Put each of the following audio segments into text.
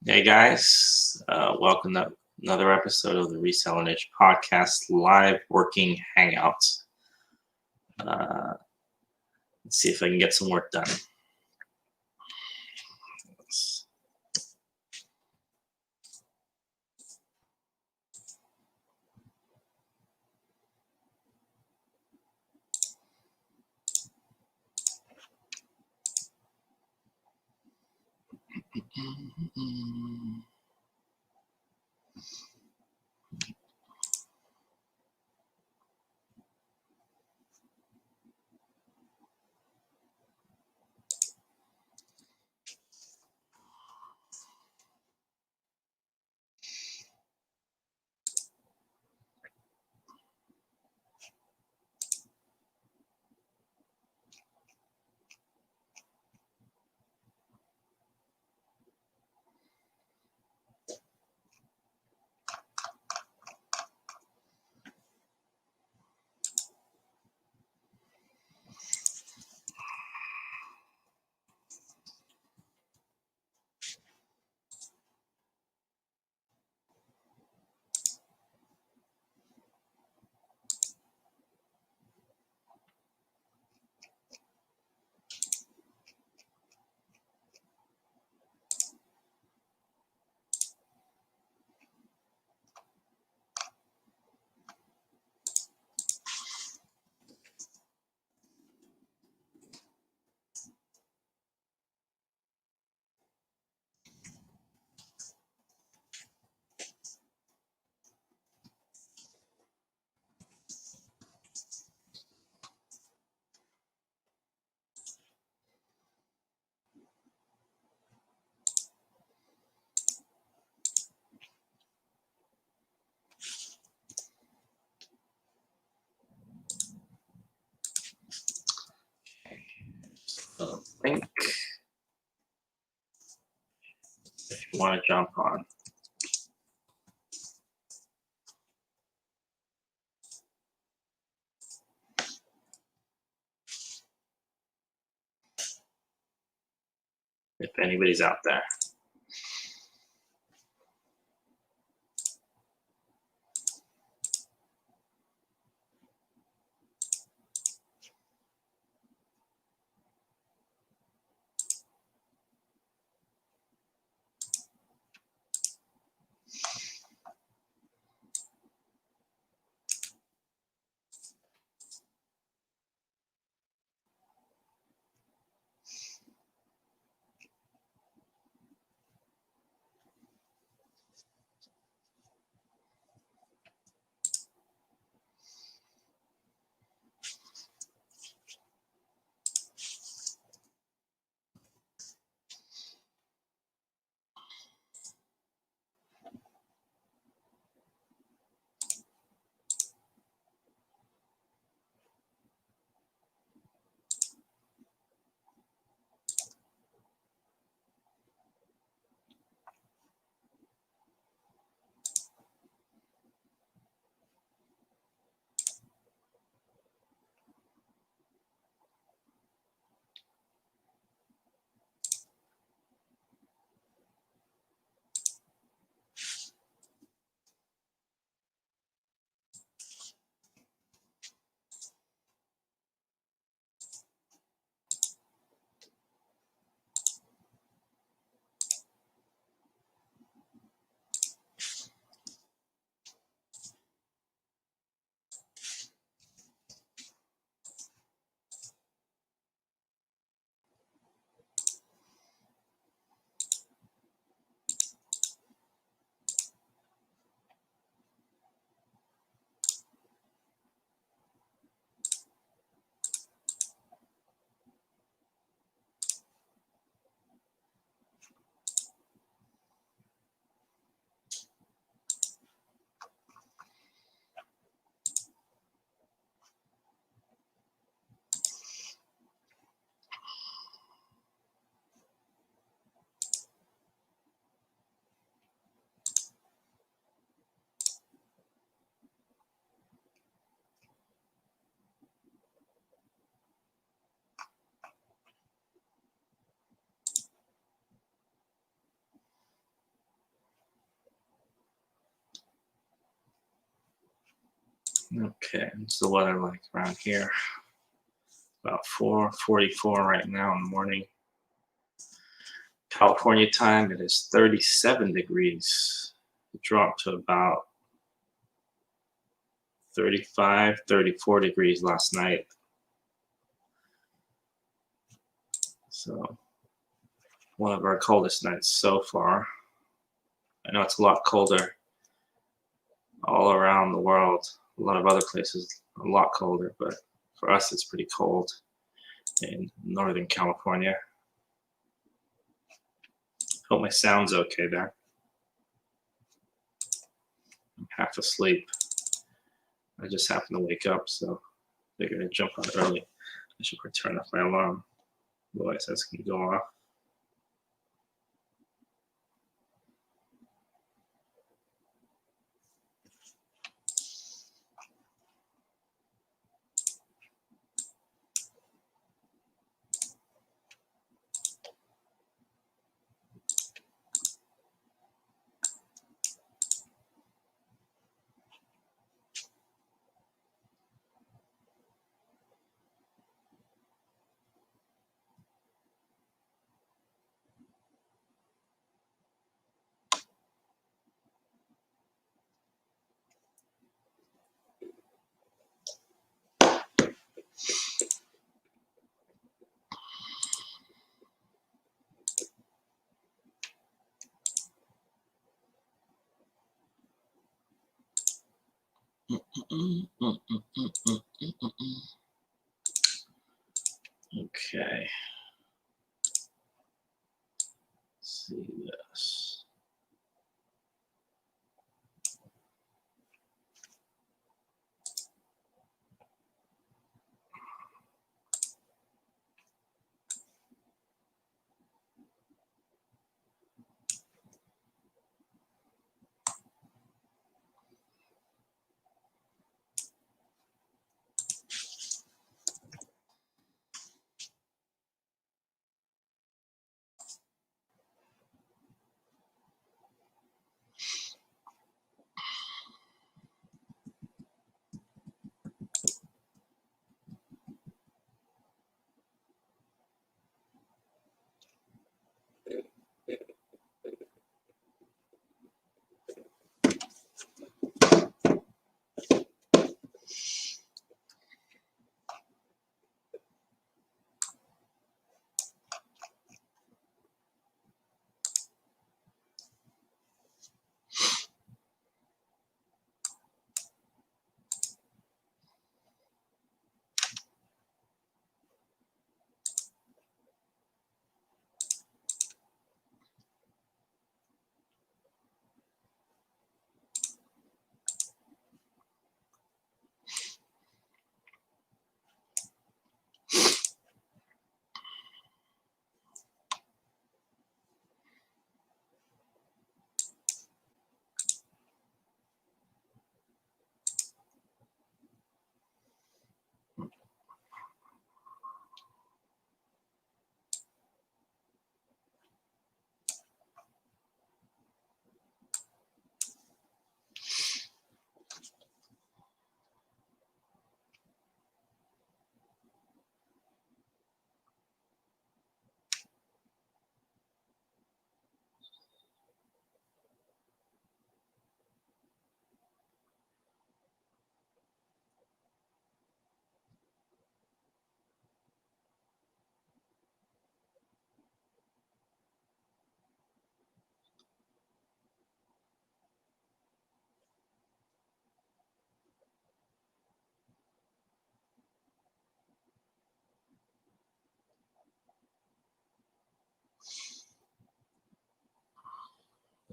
Hey guys, welcome to another episode of the Reseller Niche Podcast live working Hangout. Let's see if I can get some work done. Link if you want to jump on. If anybody's out there. Okay, what's the weather like around here? About 4:44 right now in the morning. California time, it is 37 degrees. It dropped to about 35, 34 degrees last night. So one of our coldest nights so far. I know it's a lot colder all around the world. A lot of other places a lot colder, but for us it's pretty cold in Northern California. Hope my sound's okay there. I'm half asleep. I just happened to wake up, so they're gonna jump on early. I should turn off my alarm. Otherwise that's gonna go off. Okay. Let's see this.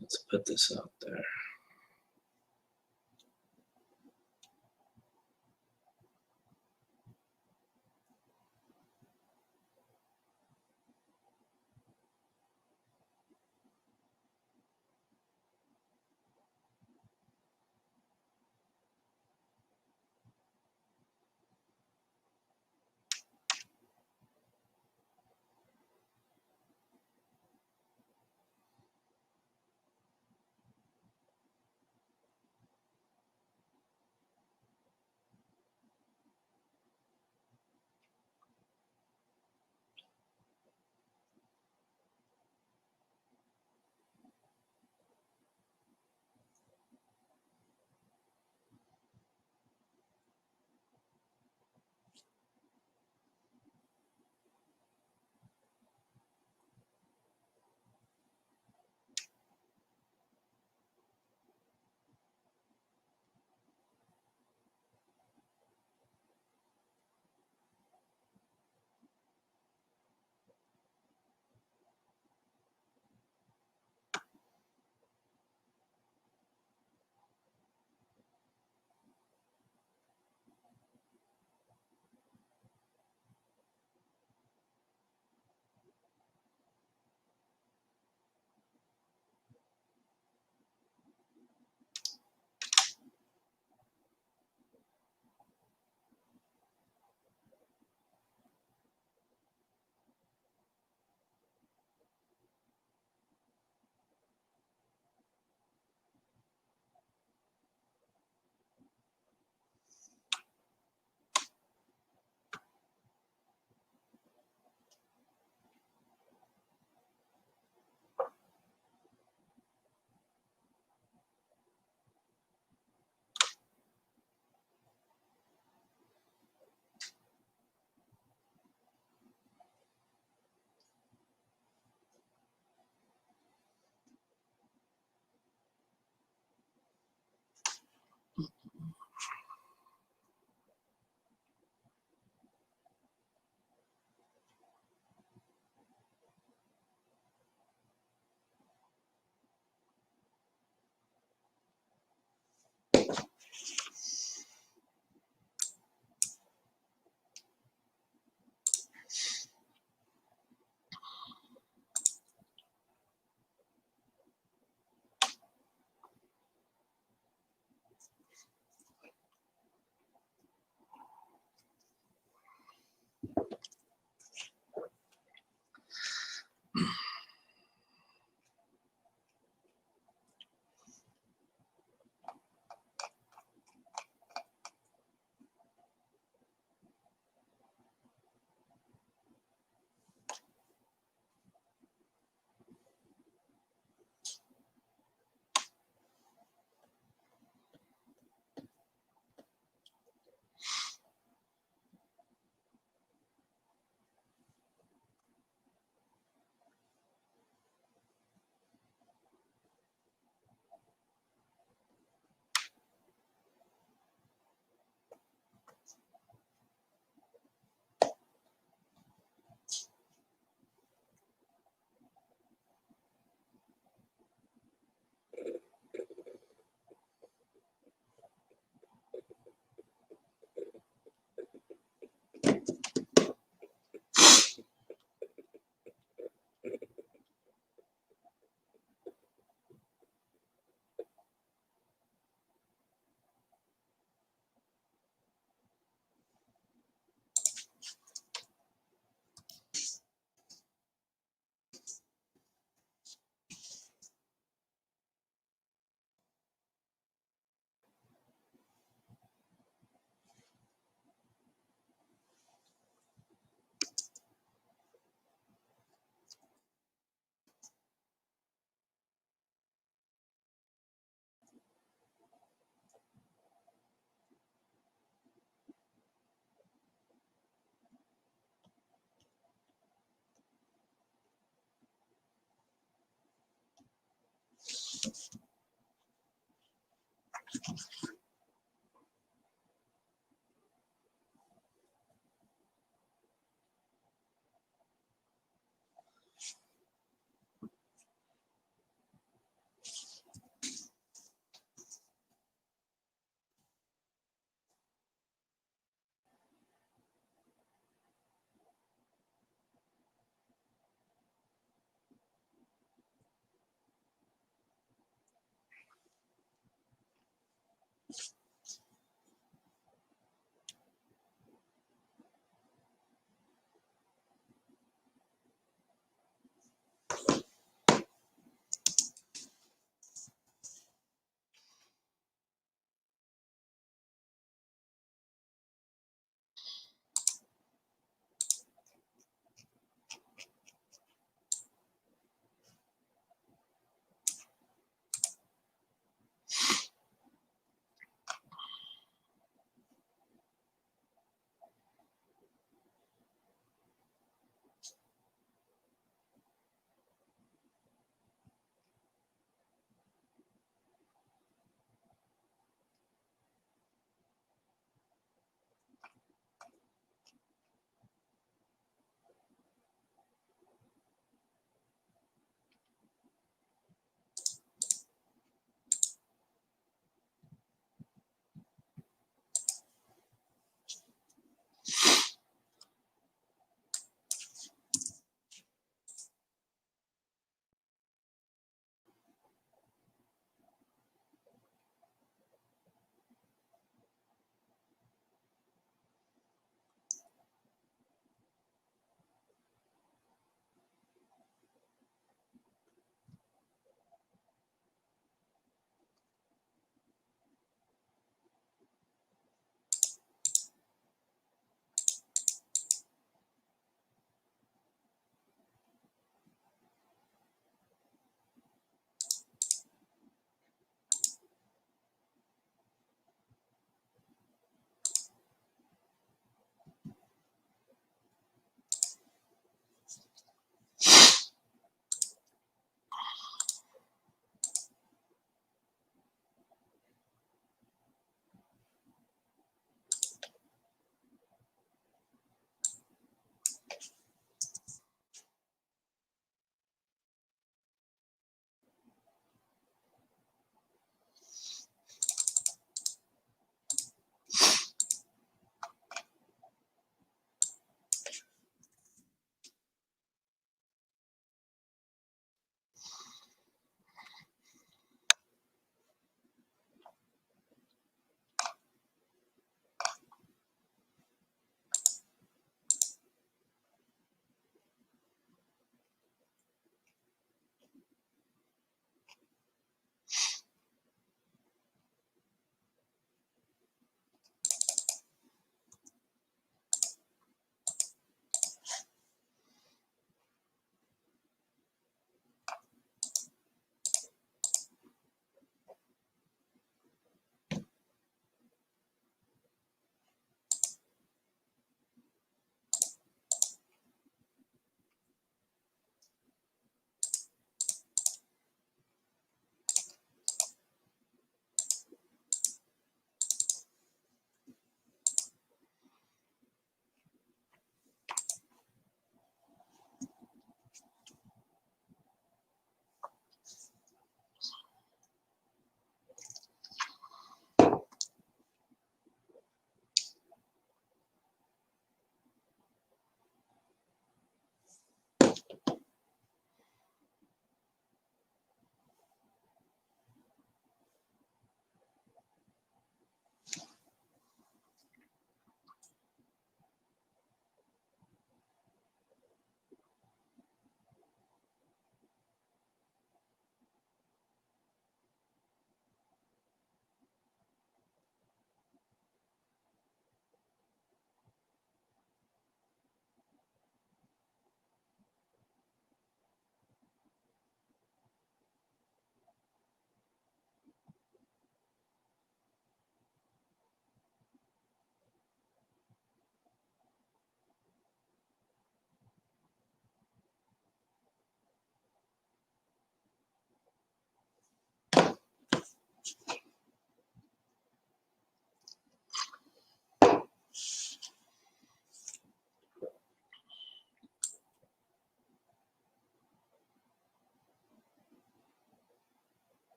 Let's put this out there.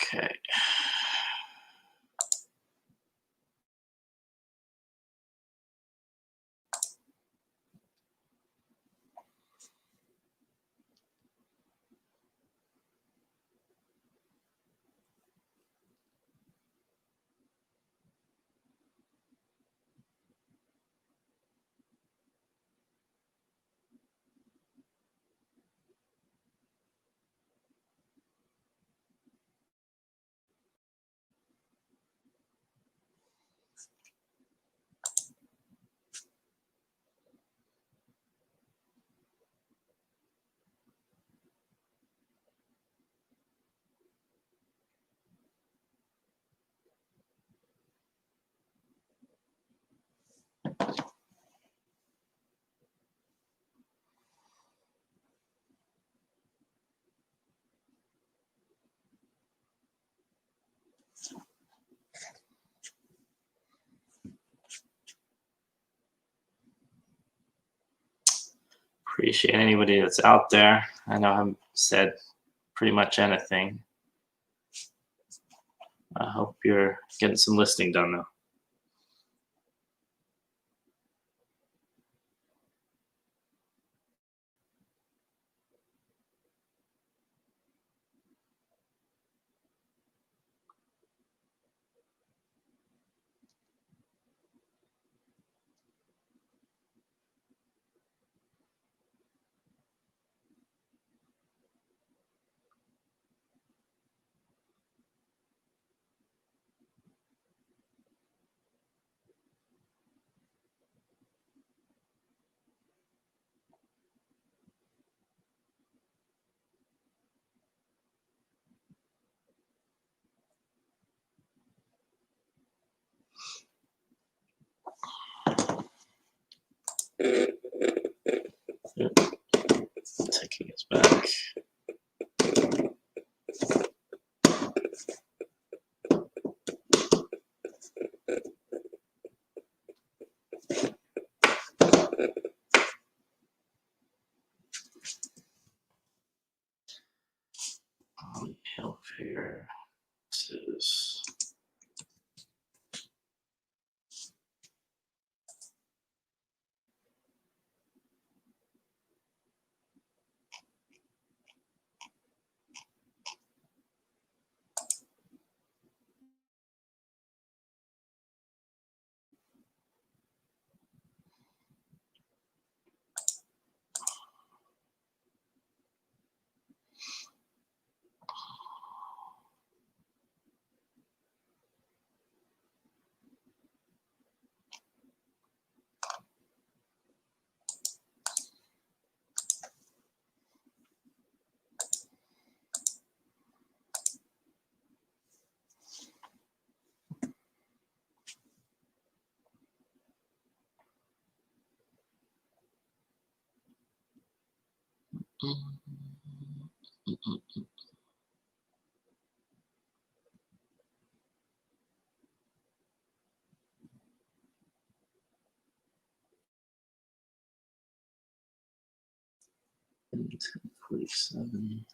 Okay. Appreciate anybody that's out there. I know I haven't said pretty much anything. I hope you're getting some listing done though. Taking us back. Help here. This is and 1047.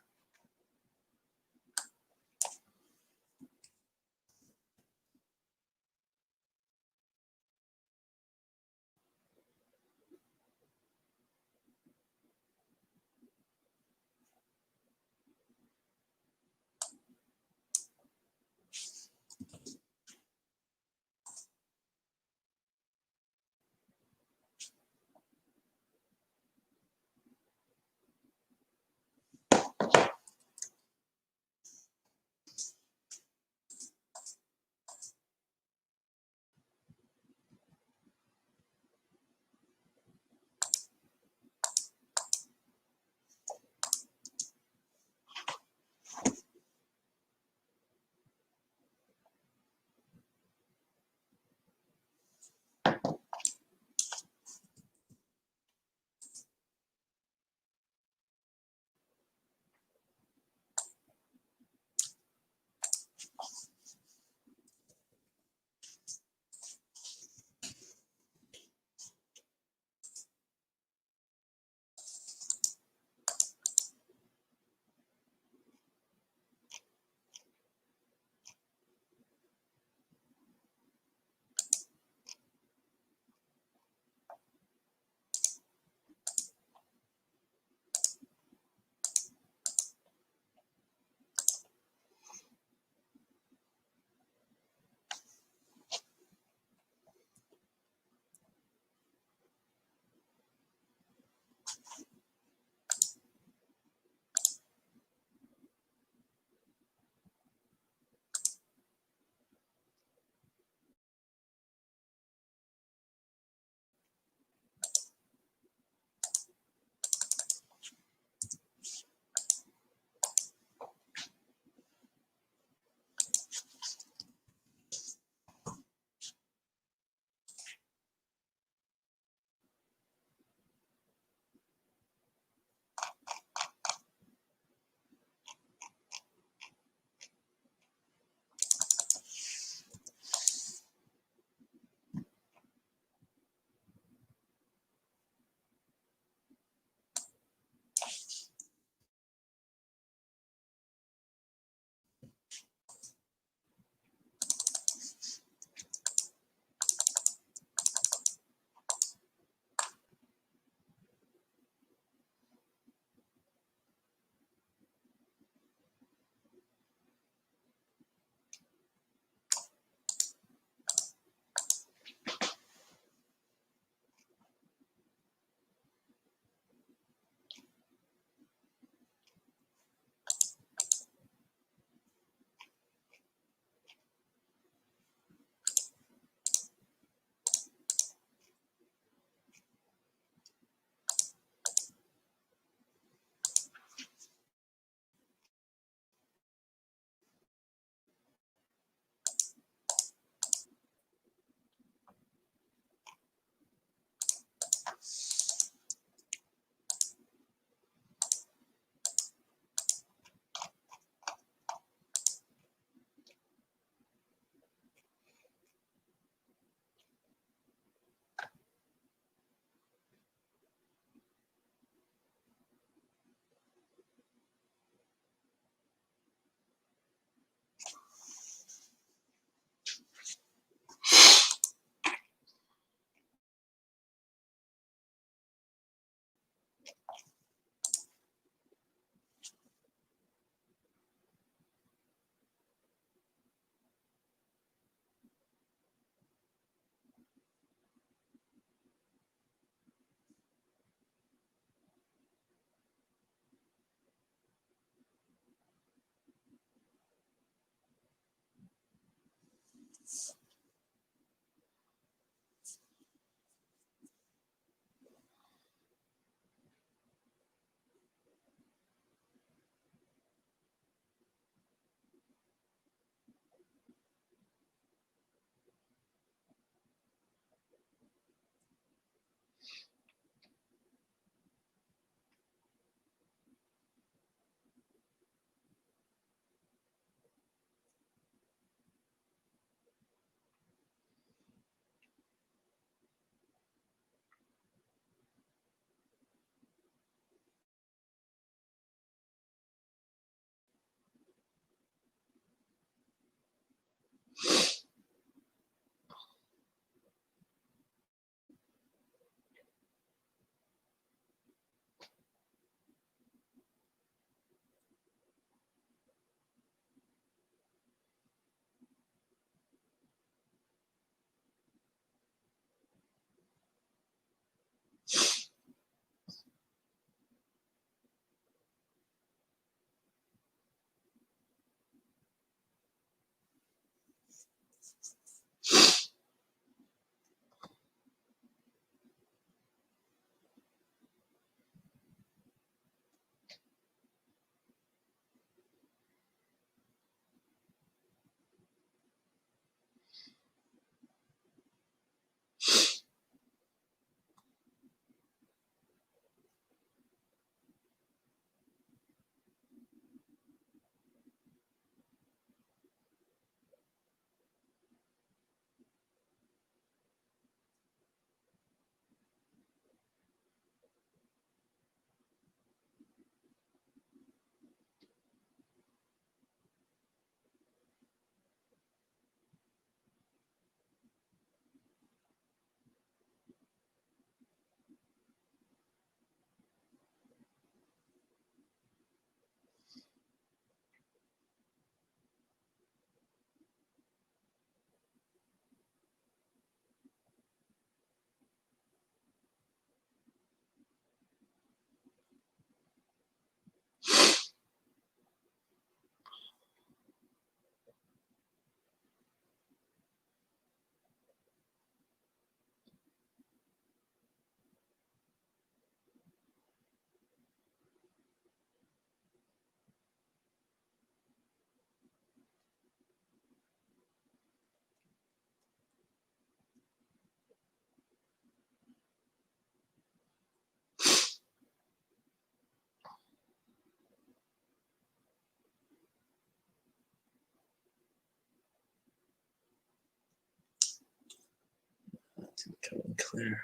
Coming clear.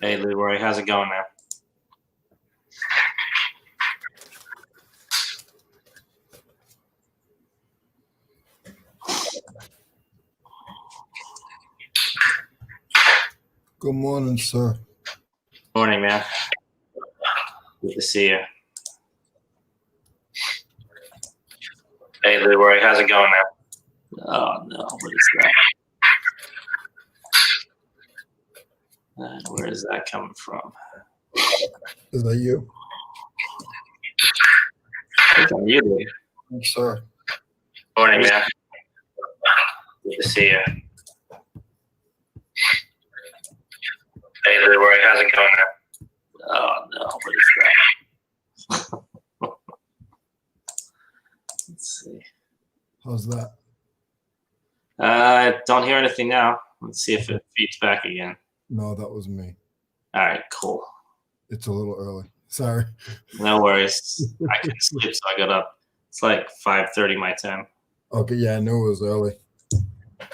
Hey, Leroy, how's it going, man? Good morning, sir. Morning, man. Good to see you. Hey, Leroy, how's it going, man? Oh, no, what is that? Where is that coming from? Is that you? I think I'm muted. Yes, sir. Morning, man. Good to see you. Hey, Leroy, how's it going, man? Oh, no, what is that? Let's see. How's that? Don't hear anything now. Let's see if it feeds back again. No, that was me. All right, cool. It's a little early. Sorry. No worries. I couldn't sleep, so I got up. It's like 5:30 my time. Okay, yeah, I knew it was early.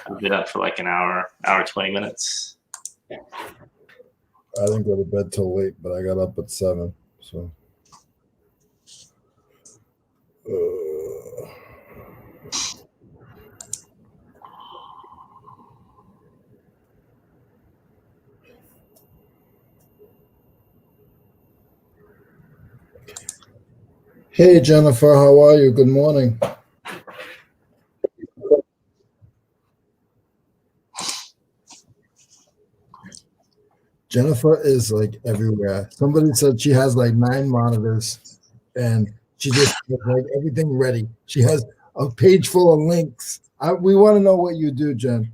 I've been up for like an hour, 20 minutes. I didn't go to bed till late, but I got up at 7. So. Hey, Jennifer, how are you? Good morning. Jennifer is like everywhere. Somebody said she has like 9 monitors and she just has like everything ready. She has a page full of links. We want to know what you do, Jen.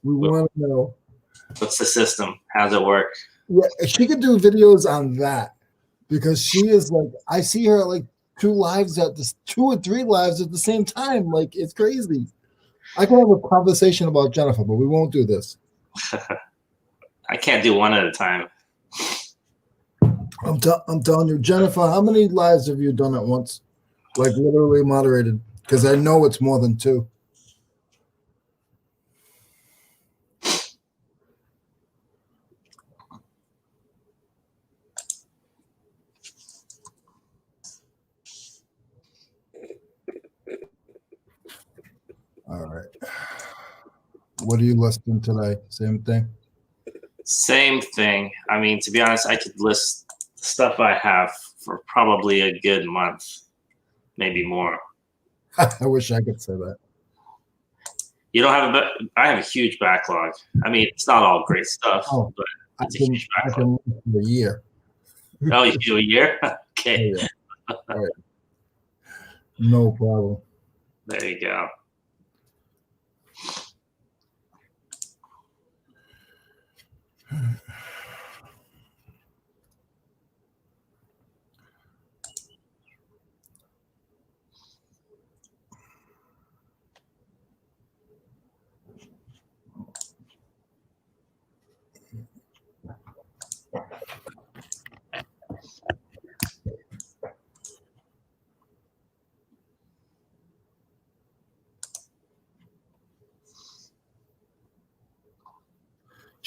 We want to know. What's the system? How's it work? Yeah, she could do videos on that because she is like, I see her like 2 or 3 lives at the same time. Like, it's crazy. I can have a conversation about Jennifer, but we won't do this. I can't do one at a time. I'm telling you, Jennifer, how many lives have you done at once? Like literally moderated? Because I know it's more than 2. All right. What are you listing today? Same thing? Same thing. I mean, to be honest, I could list stuff I have for probably a good month, maybe more. I wish I could say that. You don't have I have a huge backlog. I mean, it's not all great stuff, but it's a huge backlog. I can list for a year. Oh, you do a year? Okay. Oh, yeah. All right. No problem. There you go.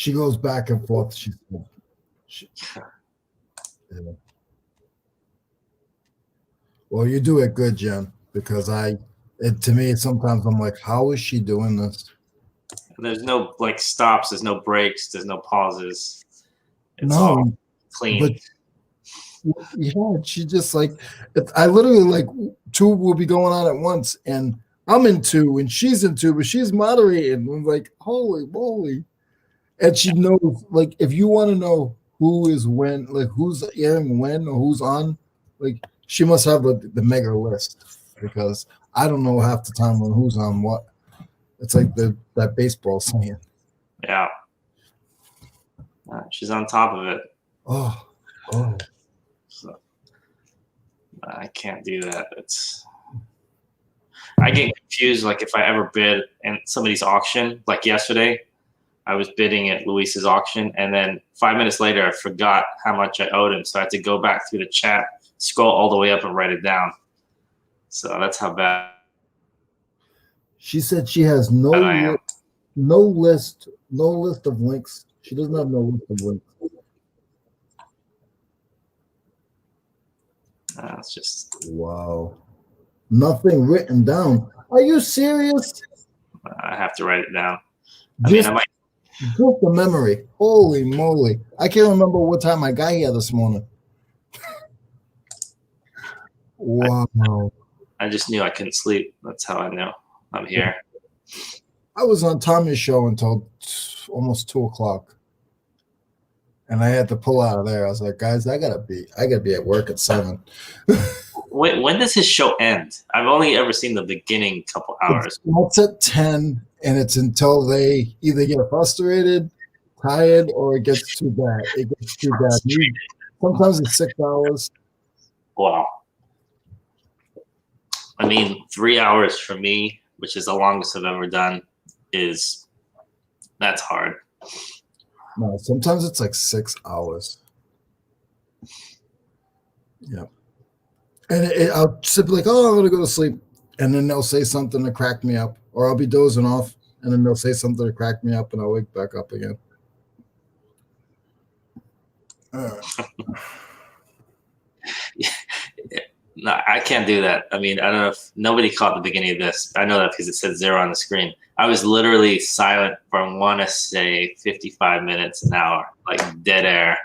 She goes back and forth. She, yeah. Well, you do it good, Jen, because to me, sometimes I'm like, how is she doing this? There's no like stops. There's no breaks. There's no pauses. It's No, all clean. but yeah, she just like, I literally like two will be going on at once, and I'm in two, and she's in two, but she's moderating. I'm like, holy moly. And she knows, like, if you want to know who is when, like, who's airing when or who's on, like, she must have the mega list because I don't know half the time when who's on what. It's like that baseball saying. Yeah. She's on top of it. Oh. So, I can't do that. I get confused. Like if I ever bid in somebody's auction, like yesterday, I was bidding at Luis's auction, and then 5 minutes later, I forgot how much I owed him. So I had to go back through the chat, scroll all the way up, and write it down. So that's how bad. She said she has no list of links. She doesn't have no list of links. It's just wow, nothing written down. Are you serious? I have to write it down. Just a memory. Holy moly! I can't remember what time I got here this morning. Wow! I just knew I couldn't sleep. That's how I know I'm here. I was on Tommy's show until almost 2:00. And I had to pull out of there. I was like, guys, I gotta be at work at 7. Wait, when does his show end? I've only ever seen the beginning couple hours. It's at 10, and it's until they either get frustrated, tired, or it gets too bad. It gets too bad. Sometimes it's 6 hours. Wow. I mean, 3 hours for me, which is the longest I've ever done, that's hard. No, sometimes it's like 6 hours. Yeah. And I'll just be like, oh, I'm going to go to sleep. And then they'll say something to crack me up. Or I'll be dozing off, and then they'll say something to crack me up, and I'll wake back up again. No, I can't do that. I mean, I don't know if nobody caught the beginning of this. I know that because it said 0 on the screen. I was literally silent for, I want to say, 55 minutes, an hour, like dead air.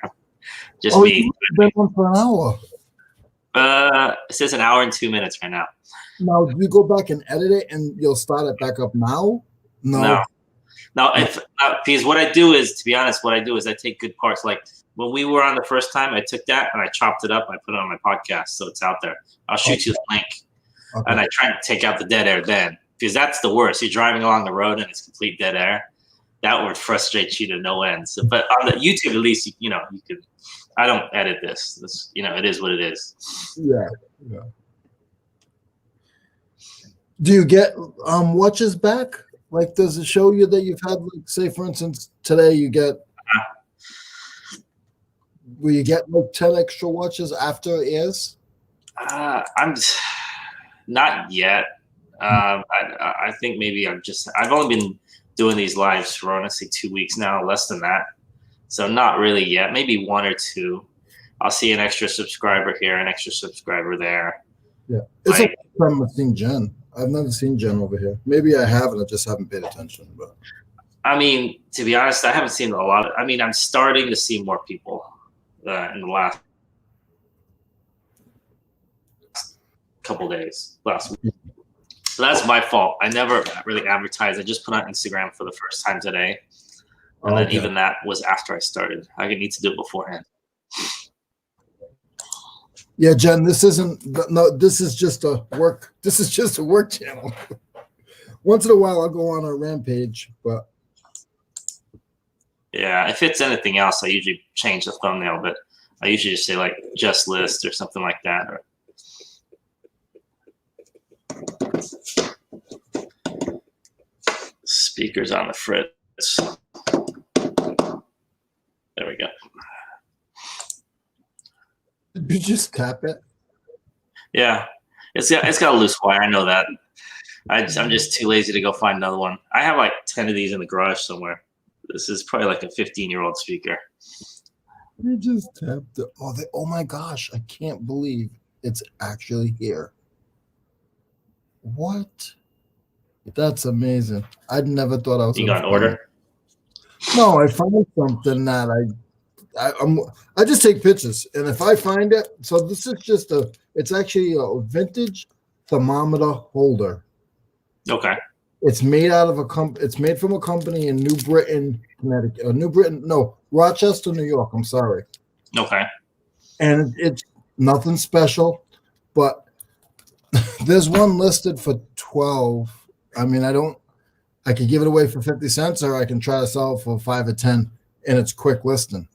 Just me. You've been on for an hour. It says an hour and 2 minutes right now. Now, do you go back and edit it, and you'll start it back up now? No. Because what I do is, to be honest, I take good parts. Like when we were on the first time, I took that and I chopped it up. I put it on my podcast, so it's out there. I'll shoot you the link, and I try to take out the dead air then, because that's the worst. You're driving along the road and it's complete dead air. That would frustrate you to no end. So, but on the YouTube, at least you can. I don't edit this. It is what it is. Yeah. Do you get watches back? Like, does it show you that you've had, like, say, for instance, today you get, will you get like 10 extra watches after it airs? I'm just, not yet. I think maybe I've only been doing these lives for honestly 2 weeks now, less than that. So not really yet, maybe 1 or 2. I'll see an extra subscriber here, an extra subscriber there. Yeah. It's like I'm seeing Jen. I've never seen Jen over here. Maybe I have, and I just haven't paid attention. But I mean, to be honest, I haven't seen a lot. I'm starting to see more people in the last couple days, last week. So that's my fault. I never really advertised. I just put on Instagram for the first time today. And then even that was after I started. I need to do it beforehand. Yeah, Jen, this is just a work. This is just a work channel. Once in a while, I'll go on a rampage, but yeah, if it's anything else, I usually change the thumbnail. But I usually just say like just list or something like that. Or speakers on the fritz. There we go. Did you just tap it? Yeah, it's got a loose wire. I know that. I'm just too lazy to go find another one. I have like 10 of these in the garage somewhere. This is probably like a 15-year-old speaker. You just tapped it. Oh my gosh, I can't believe it's actually here. What? That's amazing. I'd never thought I was You gonna got an find order? it. No, I found something that I just take pictures, and if I find it, so this is just it's actually a vintage thermometer holder. Okay. It's made out of it's made from a company in New Britain, Connecticut, or no, Rochester, New York. I'm sorry. Okay. And it's nothing special, but there's one listed for 12. I mean, I could give it away for 50 cents, or I can try to sell it for 5 or 10, and it's quick listing.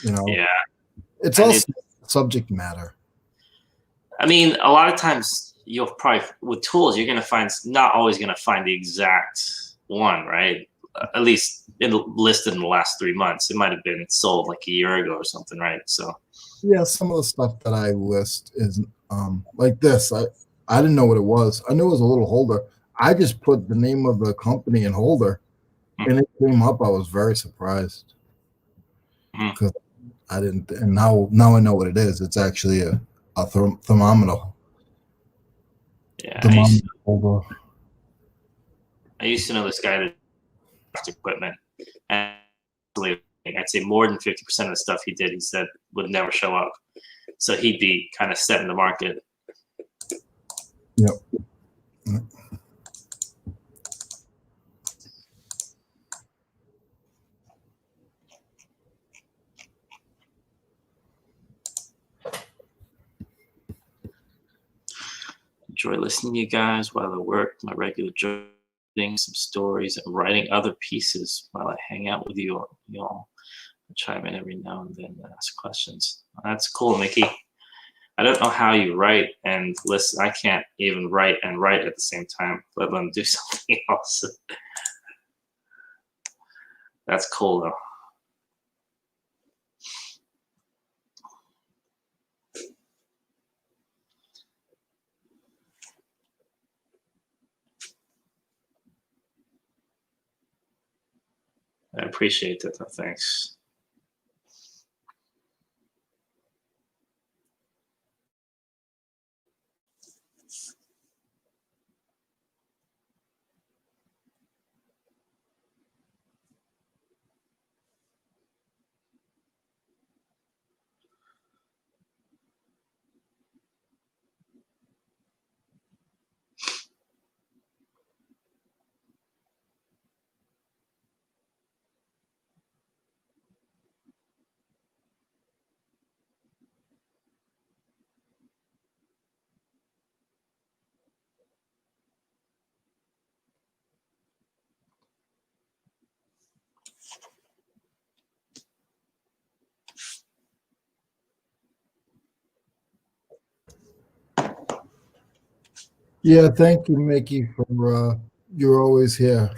Yeah. It's all subject matter. I mean, a lot of times you'll probably, with tools, you're going to find, not always going to find the exact one, right? At least listed in the last 3 months. It might have been sold like a year ago or something, right? So yeah, some of the stuff that I list is like this. I didn't know what it was. I knew it was a little holder. I just put the name of the company in holder, and it came up. I was very surprised because I didn't. And now I know what it is. It's actually a thermometer. Yeah, holder. I used to know this guy that equipment, and I'd say more than 50% of the stuff he did, he said would never show up. So he'd be kind of setting the market. Yep. Enjoy listening to you guys while I work my regular job, some stories and writing other pieces while I hang out with you all. I chime in every now and then and ask questions. That's cool, Mickey. I don't know how you write and listen. I can't even write and write at the same time, let alone do something else. That's cool, though. I appreciate it, though. Thanks. Yeah, thank you, Mickey, for you're always here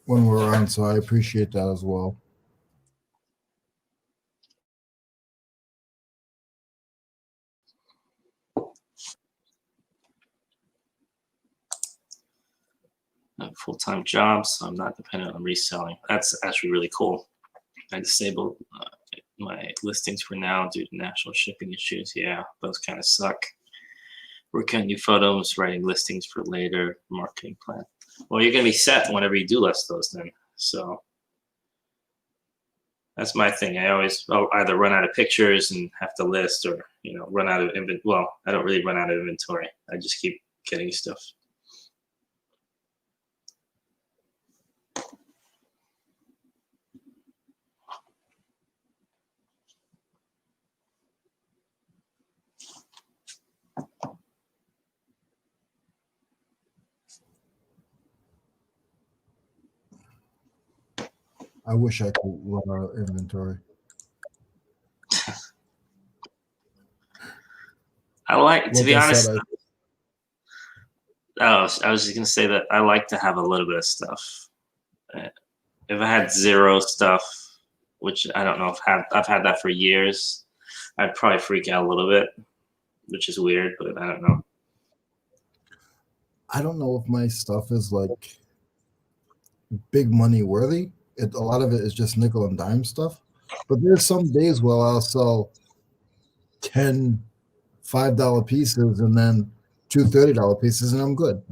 when we're on, so I appreciate that as well. I have a full-time job, so I'm not dependent on reselling. That's actually really cool. I disabled my listings for now due to national shipping issues. Yeah, those kind of suck. Working on new photos, writing listings for later, marketing plan. Well, you're going to be set whenever you do list those then. So that's my thing. I'll either run out of pictures and have to list, or run out of inventory. Well, I don't really run out of inventory. I just keep getting stuff. I wish I could run our inventory. I like, to be honest, I was just going to say that I like to have a little bit of stuff. If I had zero stuff, which I don't know if I've had that for years, I'd probably freak out a little bit, which is weird, but I don't know. I don't know if my stuff is like big money worthy, A lot of it is just nickel and dime stuff. But there's some days where I'll sell 10 $5 pieces and then two $30 pieces, and I'm good.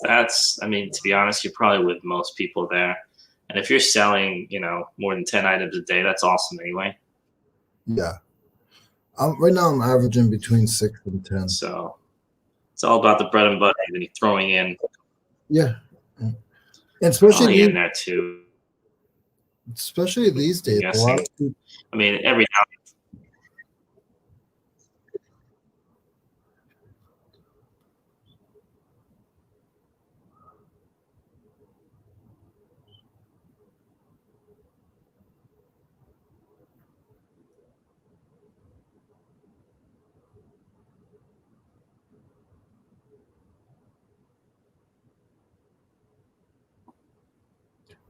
I mean, to be honest, you're probably with most people there. And if you're selling, more than 10 items a day, that's awesome anyway. Yeah. Right now I'm averaging between 6 and 10. So it's all about the bread and butter, and then you're throwing in. Yeah. And especially in there too. Especially these days. A lot of people, I mean, every now and then.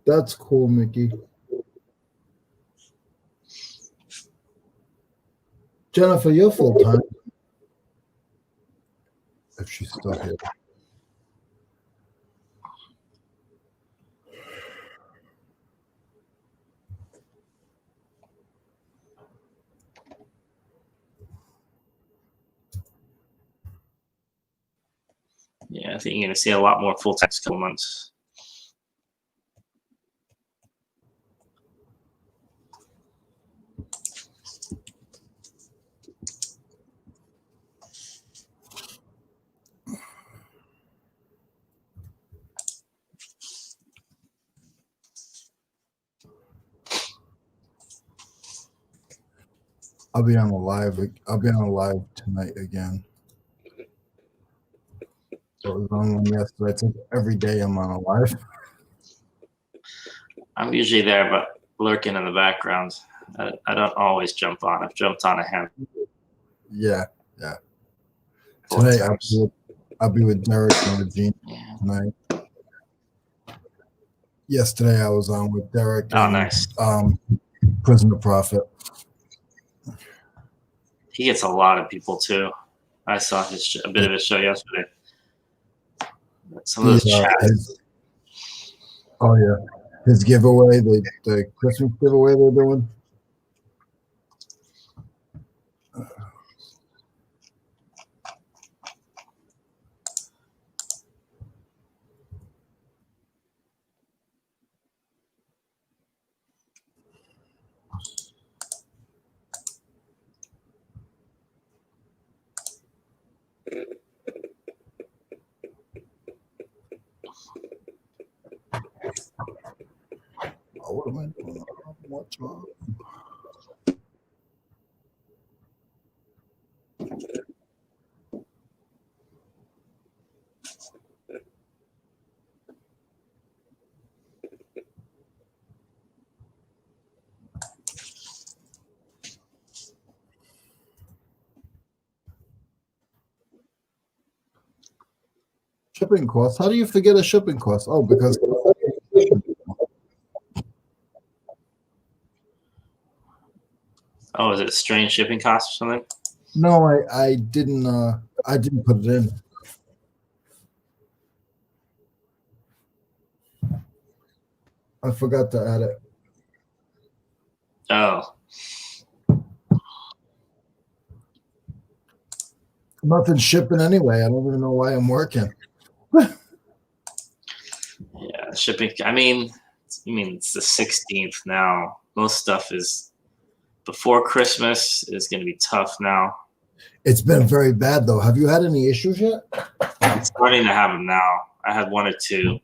That's cool, Mickey. Jennifer, you're full time. If she's still here. Yeah, I think you're going to see a lot more full-time next couple months. I'll be on a live tonight again. I was on one yesterday. I think every day I'm on a live. I'm usually there, but lurking in the background. I don't always jump on. I've jumped on a handful. Yeah. Tonight I'll be with Derek and Regina tonight. Yesterday I was on with Derek. Oh, nice. Prisoner Prophet. He gets a lot of people too. I saw a bit of his show yesterday. Some of those chats. Oh yeah, his giveaway, the Christmas giveaway they're doing. What am I doing? What's wrong? Shipping costs. How do you forget a shipping cost? Oh, because oh, is it strange shipping costs or something? No, I didn't put it in. I forgot to add it. Oh. Nothing's shipping anyway. I don't even know why I'm working. Yeah, shipping. I mean it's the 16th now. Most stuff is before Christmas is going to be tough now. It's been very bad though. Have you had any issues yet? I'm starting to have them now. I had one or two.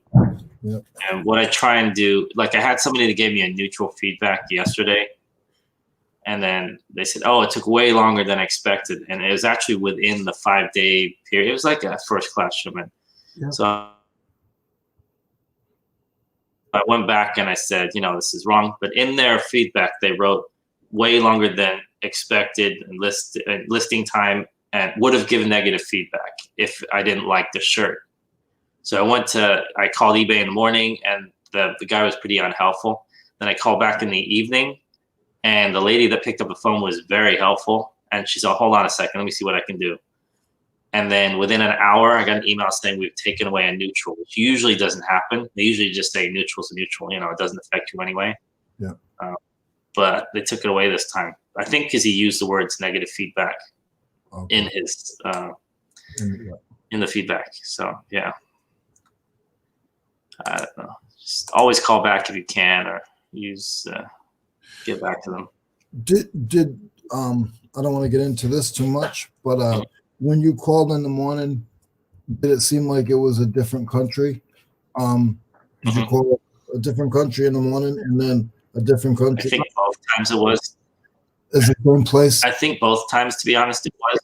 Yep. And what I try and do, like I had somebody that gave me a neutral feedback yesterday. And then they said, oh, it took way longer than expected. And it was actually within the 5-day period. It was like a first-class shipment. Yep. So I went back and I said, this is wrong. But in their feedback, they wrote way longer than expected and listing time, and would have given negative feedback if I didn't like the shirt. So I called eBay in the morning, and the guy was pretty unhelpful. Then I called back in the evening, and the lady that picked up the phone was very helpful. And she said, hold on a second, let me see what I can do. And then within an hour, I got an email saying we've taken away a neutral, which usually doesn't happen. They usually just say neutral's a neutral. It doesn't affect you anyway. Yeah. But they took it away this time. I think because he used the words negative feedback in his in the feedback. So yeah, I don't know. Just always call back if you can, or get back to them. Did I don't want to get into this too much, but when you called in the morning, did it seem like it was a different country? Did you call a different country in the morning and then a different country? I think both times it was. Is it one place? I think both times, to be honest, it was.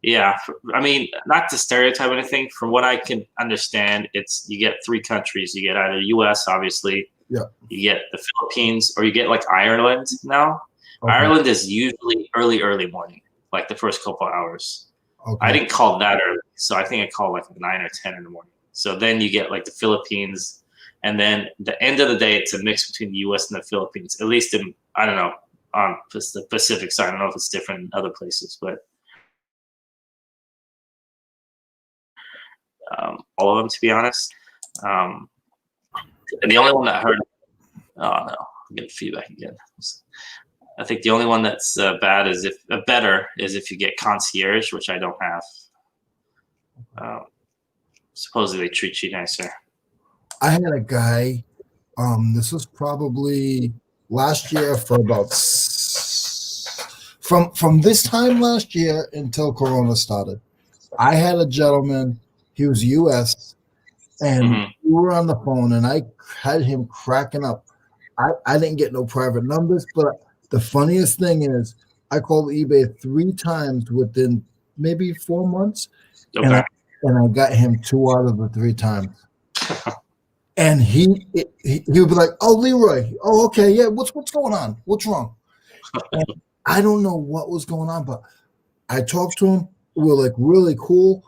Yeah, I mean, not to stereotype anything. From what I can understand, you get three countries. You get either U.S., obviously. Yeah. You get the Philippines, or you get like Ireland now. Okay. Ireland is usually early morning, like the first couple of hours. Okay. I didn't call that early, so I think I called like 9 or 10 in the morning. So then you get like the Philippines, and then the end of the day, it's a mix between the U.S. and the Philippines. At least in, I don't know, on the Pacific side. I don't know if it's different in other places, but all of them, to be honest. And the only one that I heard, oh no, I'm getting feedback again. I think the only one that's better is if you get concierge, which I don't have. Supposedly they treat you nicer. I had a guy, this was probably last year for about from this time last year until Corona started. I had a gentleman, he was US, and we were on the phone, and I had him cracking up. I didn't get no private numbers, but the funniest thing is I called eBay 3 times within maybe 4 months, and I got him 2 out of the 3 times. And he would be like, "Oh, Leroy, oh, okay, yeah, what's going on? What's wrong?" And I don't know what was going on, but I talked to him. We were like really cool,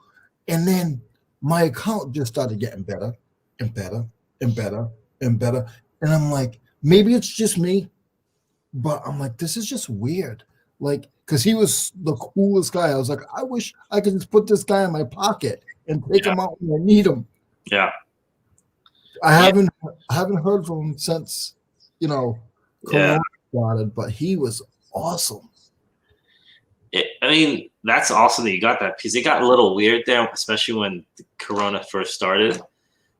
and then my account just started getting better and better and better and better. And I'm like, maybe it's just me, but I'm like, this is just weird. Like, because he was the coolest guy. I was like, I wish I could just put this guy in my pocket and take him out when I need him. Yeah. I haven't heard from him since, Corona started, but he was awesome. I mean, that's awesome that you got that, because it got a little weird there, especially when the Corona first started.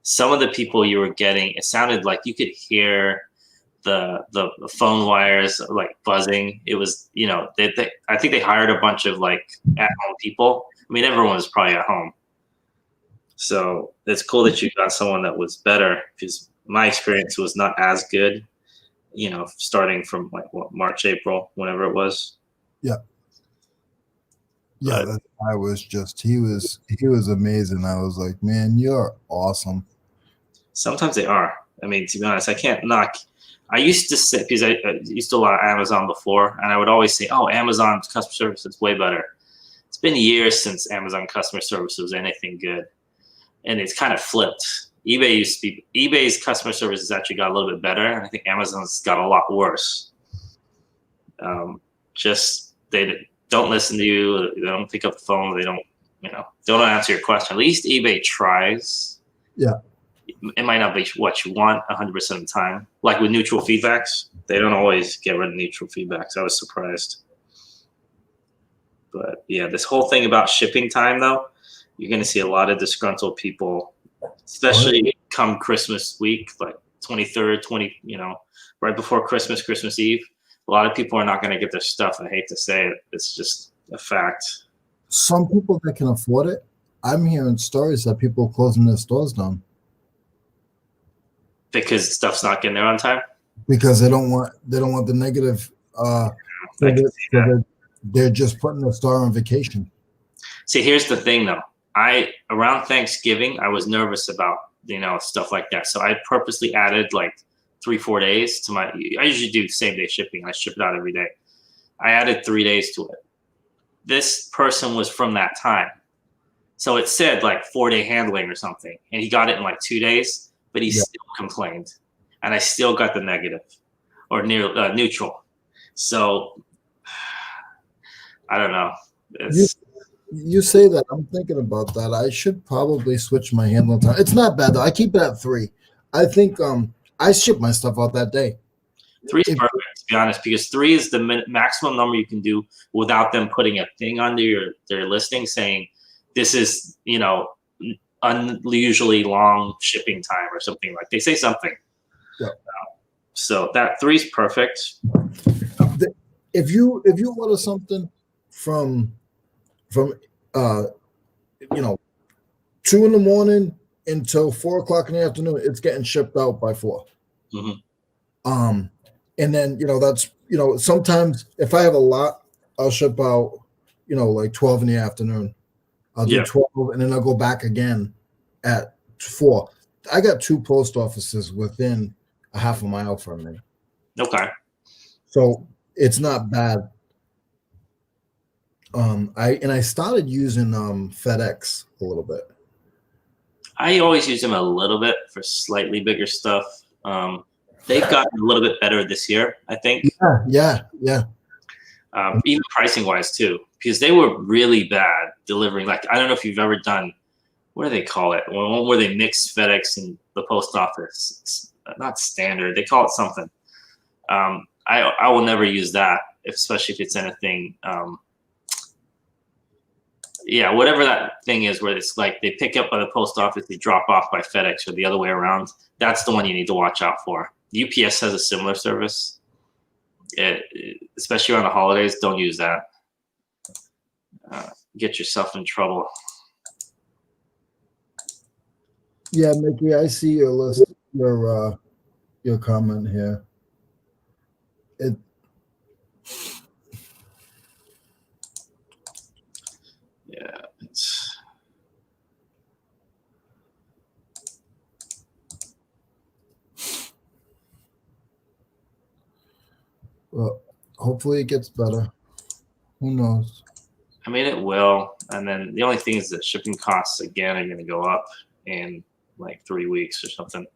Some of the people you were getting, it sounded like you could hear the phone wires like buzzing. It was, I think they hired a bunch of like at-home people. I mean, everyone was probably at home. So it's cool that you got someone that was better, because my experience was not as good, starting from like March, April, whenever it was. Yeah. Yeah, I was just he was amazing. I was like, man, you're awesome. Sometimes they are. I mean, to be honest, I can't knock. I used to say, because I used to do a lot of Amazon before, and I would always say, "Oh, Amazon's customer service is way better." It's been years since Amazon customer service was anything good, and it's kind of flipped. eBay's customer service has actually got a little bit better, and I think Amazon's got a lot worse. They don't listen to you. They don't pick up the phone. They don't answer your question. At least eBay tries. Yeah. It might not be what you want 100% of the time. Like with neutral feedbacks, they don't always get rid of neutral feedbacks. I was surprised. But yeah, this whole thing about shipping time, though, you're going to see a lot of disgruntled people, especially come Christmas week, like 23rd, right before Christmas Eve. A lot of people are not going to get their stuff. I hate to say it. It's just a fact. Some people that can afford it, I'm hearing stories that people are closing their stores down. Because stuff's not getting there on time? Because they don't want the negative. They're just putting their store on vacation. See, here's the thing, though. Around Thanksgiving, I was nervous about, stuff like that. So I purposely added like 3-4 days to I usually do same day shipping. I ship it out every day. I added 3 days to it. This person was from that time. So it said like 4-day handling or something. And he got it in like 2 days, but he still complained. And I still got the negative or neutral. So I don't know. You say that. I'm thinking about that. I should probably switch my handling time. It's not bad though. I keep it at 3. I think I ship my stuff out that day. 3 is If, perfect, to be honest, because 3 is the maximum number you can do without them putting a thing under their listing saying this is, unusually long shipping time or something. Like they say something. yeah. So that 3 is perfect. If you order something from uh 2 in the morning until 4 o'clock in the afternoon, it's getting shipped out by 4. Mm-hmm. And then that's sometimes if I have a lot, I'll ship out like 12 in the afternoon. I'll do 12 and then I'll go back again at 4. I got 2 post offices within a half a mile from me. Okay. So it's not bad. I started using FedEx a little bit. I always use them a little bit for slightly bigger stuff. They've gotten a little bit better this year, I think. Yeah. Even pricing wise too, because they were really bad delivering. Like, I don't know if you've ever done, what do they call it? One where they mix FedEx and the post office. It's not standard. They call it something. I will never use that, especially if it's anything. Whatever that thing is where it's like they pick up by the post office, they drop off by FedEx, or the other way around. That's the one you need to watch out for. UPS has a similar service. Especially around the holidays, don't use that. Get yourself in trouble. Yeah, Mickey, I see your list, your comment here. It's well, hopefully it gets better. Who knows? I mean, it will. And then the only thing is that shipping costs again are going to go up in like 3 weeks or something.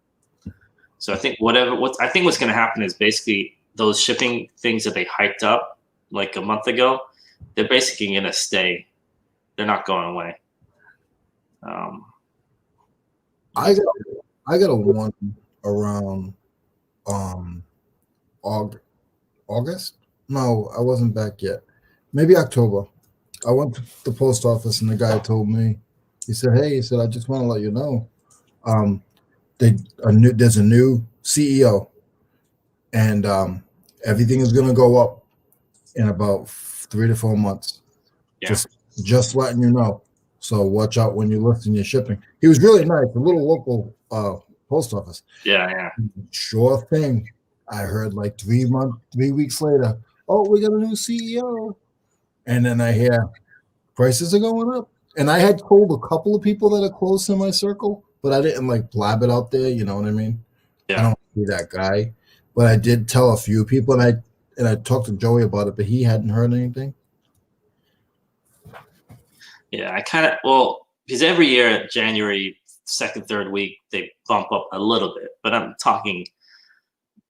So I think what's going to happen is basically those shipping things that they hyped up like a month ago, they're basically going to stay. They're not going away. I got a one around August. No, I wasn't back yet. Maybe October. I went to the post office and the guy told me, he said, "Hey," he said, "I just want to let you know, there's a new CEO, and everything is going to go up in about 3 to 4 months. Yeah. Just letting you know. So watch out when you're listing your shipping." He was really nice. A little local post office. Yeah. Sure thing. I heard like 3 weeks later, "Oh, we got a new CEO," and then I hear prices are going up. And I had told a couple of people that are close in my circle, but I didn't like blab it out there. You know what I mean? Yeah. I don't be that guy, but I did tell a few people, and I talked to Joey about it, but he hadn't heard anything. Yeah, because every year, January, second, third week, they bump up a little bit. But I'm talking,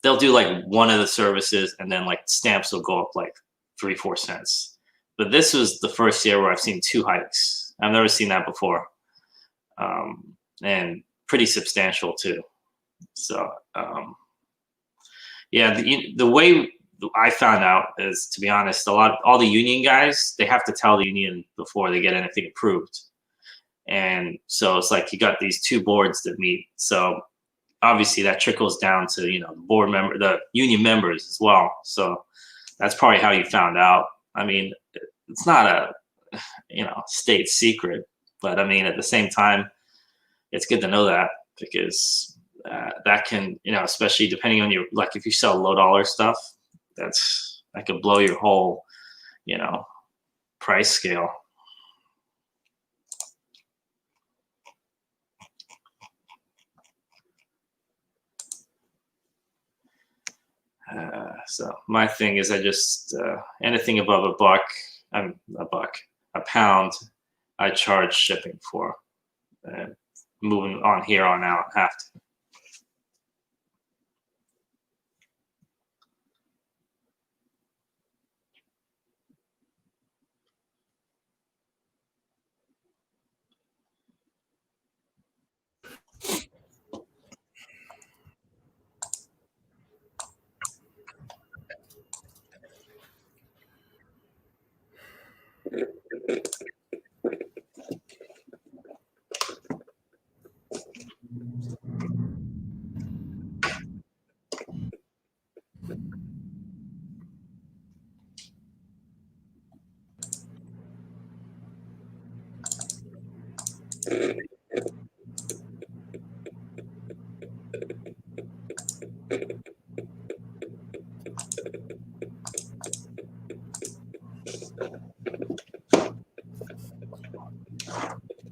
they'll do like one of the services and then like stamps will go up like 3-4 cents. But this was the first year where I've seen 2 hikes. I've never seen that before. And pretty substantial too. So, the way I found out is, to be honest, all the union guys, they have to tell the union before they get anything approved. And so it's like you got these 2 boards that meet. So obviously that trickles down to, the union members as well. So that's probably how you found out. I mean, it's not a, state secret, but I mean, at the same time, it's good to know that, because that can, especially depending on like if you sell low dollar stuff, that could blow your whole, price scale. So my thing is, I just anything above a pound, I charge shipping for. Moving on here on out, have to.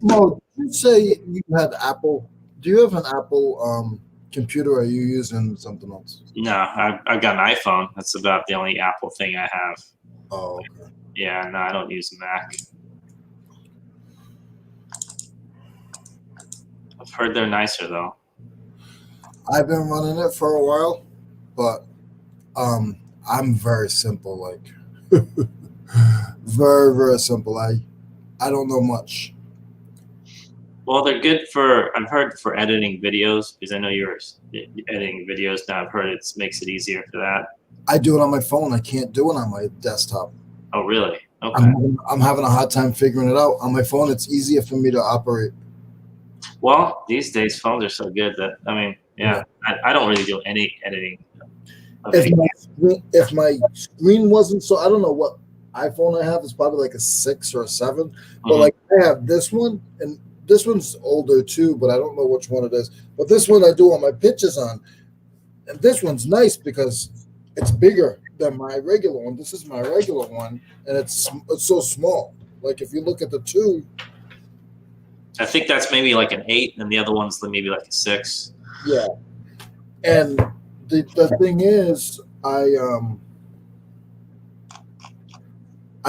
Mo, you say you had Apple. Do you have an Apple computer, or are you using something else? No, I've got an iPhone. That's about the only Apple thing I have. Oh, okay. Yeah, no, I don't use a Mac. I've heard they're nicer though. I've been running it for a while, but I'm very simple, like very simple. I don't know much. Well, they're good for, I've heard, for editing videos, because I know you're editing videos now. I've heard it makes it easier for that. I do it on my phone. I can't do it on my desktop. Oh, really? Okay. I'm having a hard time figuring it out. On my phone, it's easier for me to operate. Well, these days phones are so good that, I mean, yeah. I don't really do any editing. If my screen wasn't so, I don't know what iPhone I have. It's probably like a 6 or a 7. But like I have this one, and this one's older too, but I don't know which one it is. But this one I do all my pictures on, and this one's nice because it's bigger than my regular one. This is my regular one, and it's so small. Like if you look at the two, I think that's maybe like an 8, and the other one's maybe like a 6. yeah. And the thing is, I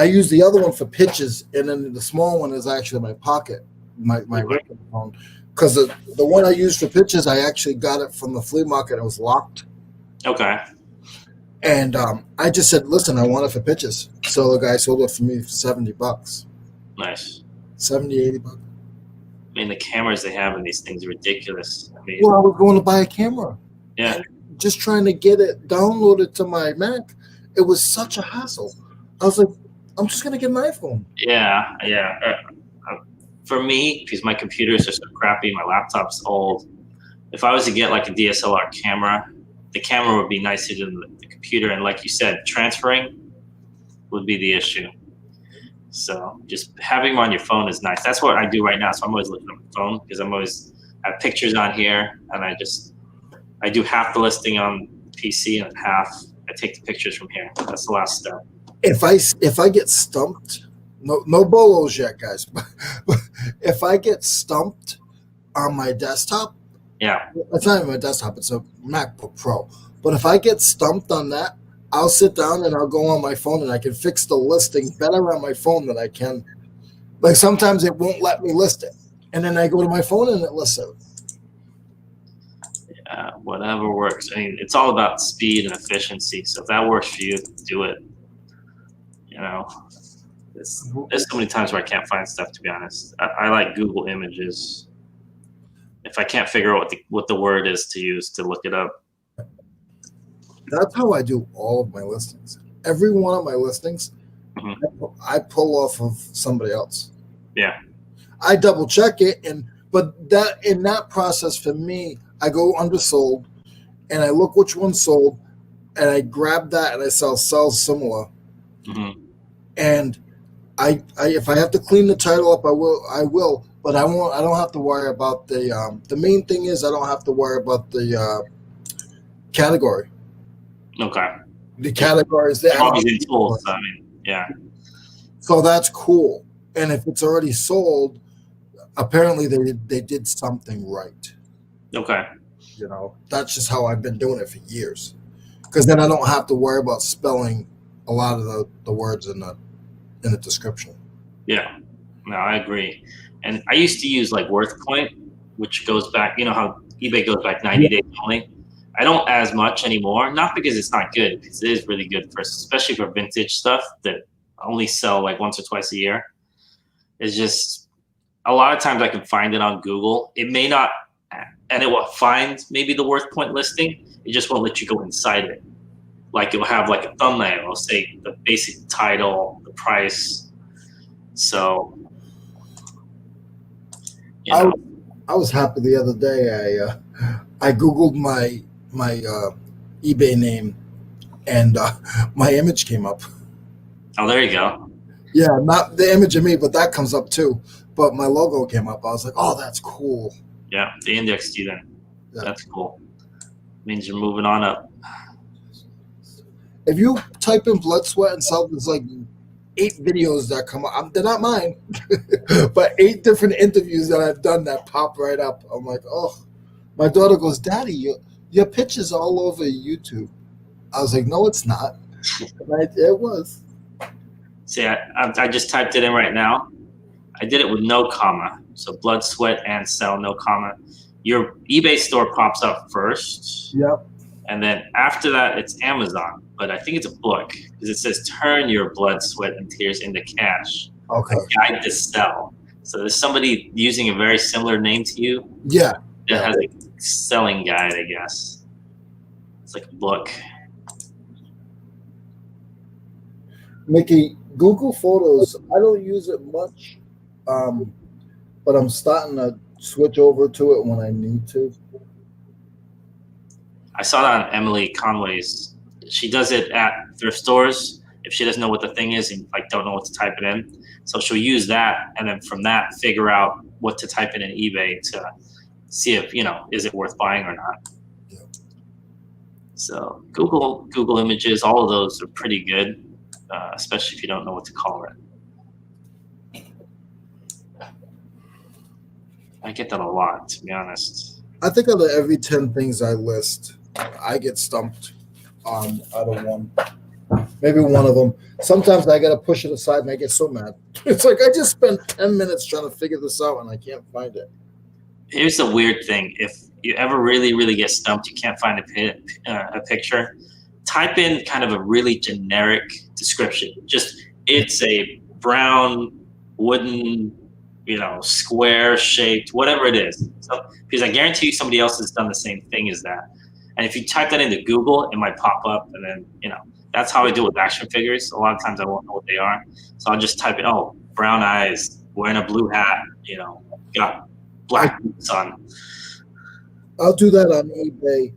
use the other one for pictures, and then the small one is actually my pocket, my regular phone. Because the one I use for pictures, I actually got it from the flea market. It was locked. Okay. And I just said, listen, I want it for pictures. So the guy sold it for me for $70. Nice. 70, 80 bucks. I mean, the cameras they have in these things are ridiculous. I mean, Well, I was going to buy a camera. Yeah. Just trying to get it downloaded to my Mac. It was such a hassle. I was like, I'm just going to get an iPhone. Yeah. For me, because my computers are so crappy, my laptop's old. If I was to get like a DSLR camera, the camera would be nicer than the computer. And like you said, transferring would be the issue. So just having them on your phone is nice. That's what I do right now. So I'm always looking at my phone because I have pictures on here, and I do half the listing on PC and half I take the pictures from here. That's the last step. If I get stumped, no bolos yet, guys. But if I get stumped on my desktop, yeah, it's not even my desktop. It's a MacBook Pro. But if I get stumped on that, I'll sit down and I'll go on my phone and I can fix the listing better on my phone than I can. Like sometimes it won't let me list it, and then I go to my phone and it lists it. Yeah, whatever works. I mean, it's all about speed and efficiency. So if that works for you, do it. You know, there's so many times where I can't find stuff. To be honest, I like Google Images. If I can't figure out what the word is to use to look it up. That's how I do all of my listings. Every one of my listings, I pull off of somebody else. Yeah. I double check it, but that in that process for me, I go undersold, and I look which one sold, and I grab that and I sell similar. And I if I have to clean the title up, I will. But I won't. I don't have to worry about the main thing is I don't have to worry about the category. Okay. The categories there. I mean, yeah. So that's cool. And if it's already sold, apparently they did something right. Okay. You know, that's just how I've been doing it for years. Because then I don't have to worry about spelling a lot of the words in the description. Yeah. No, I agree. And I used to use like WorthPoint, which goes back, you know how eBay goes back 90 days only. I don't as much anymore, not because it's not good, because it is really good for, especially for vintage stuff that only sell like once or twice a year. It's just a lot of times I can find it on Google. It may not, and it will find maybe the WorthPoint listing. It just won't let you go inside it. Like it will have like a thumbnail, it'll say the basic title, the price, So, I was happy the other day. I googled my eBay name, and my image came up. oh, there you go. Yeah, not the image of me, but that comes up too. But my logo came up. I was like, oh, that's cool. Yeah, they indexed you then. Yeah. That's cool. Means you're moving on up. If you type in blood, sweat, and self, there's like 8 videos that come up. They're not mine, but 8 different interviews that I've done that pop right up. I'm like, oh. My daughter goes, Daddy, your picture's all over YouTube. I was like, no, it's not. It was. See, I just typed it in right now. I did it with no comma. So blood, sweat, and cell, no comma. Your eBay store pops up first. Yep. And then after that, it's Amazon. But I think it's a book because it says turn your blood, sweat, and tears into cash. Okay. A guide to sell. So there's somebody using a very similar name to you. Yeah. That has a selling guide, I guess. It's like a book. Mickey, Google Photos, I don't use it much, but I'm starting to switch over to it when I need to. I saw that on Emily Conway's. She does it at thrift stores if she doesn't know what the thing is and like don't know what to type it in. So she'll use that and then from that figure out what to type in eBay to see if, is it worth buying or not. Yeah. So Google Images, all of those are pretty good, especially if you don't know what to call it. I get that a lot, to be honest. I think out of every 10 things I list, I get stumped on out of one. Maybe one of them. Sometimes I got to push it aside and I get so mad. It's like I just spent 10 minutes trying to figure this out and I can't find it. Here's the weird thing. If you ever really, really get stumped, you can't find a picture, type in kind of a really generic description. Just, it's a brown, wooden, square shaped, whatever it is. So, because I guarantee you somebody else has done the same thing as that. And if you type that into Google, it might pop up. And then, that's how I do it with action figures. A lot of times I won't know what they are. So I'll just type in, brown eyes, wearing a blue hat, got black boots on. I'll do that on eBay.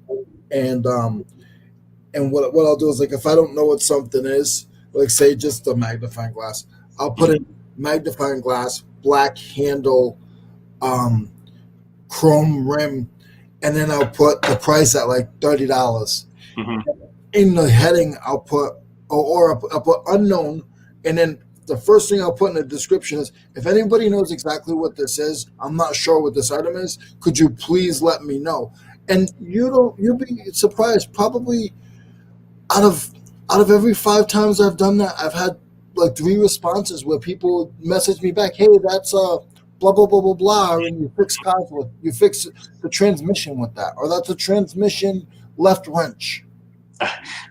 And what I'll do is, like, if I don't know what something is, like say just a magnifying glass, I'll put in magnifying glass, black handle, chrome rim, and then I'll put the price at like $30. Mm-hmm. In the heading, I'll put I'll put unknown, and then the first thing I'll put in the description is, if anybody knows exactly what this is, I'm not sure what this item is, could you please let me know? And you'll be surprised. Probably out of every 5 times I've done that, I've had like 3 responses where people message me back, hey, that's blah blah blah blah blah, and you fix the transmission with that, or that's a transmission left wrench.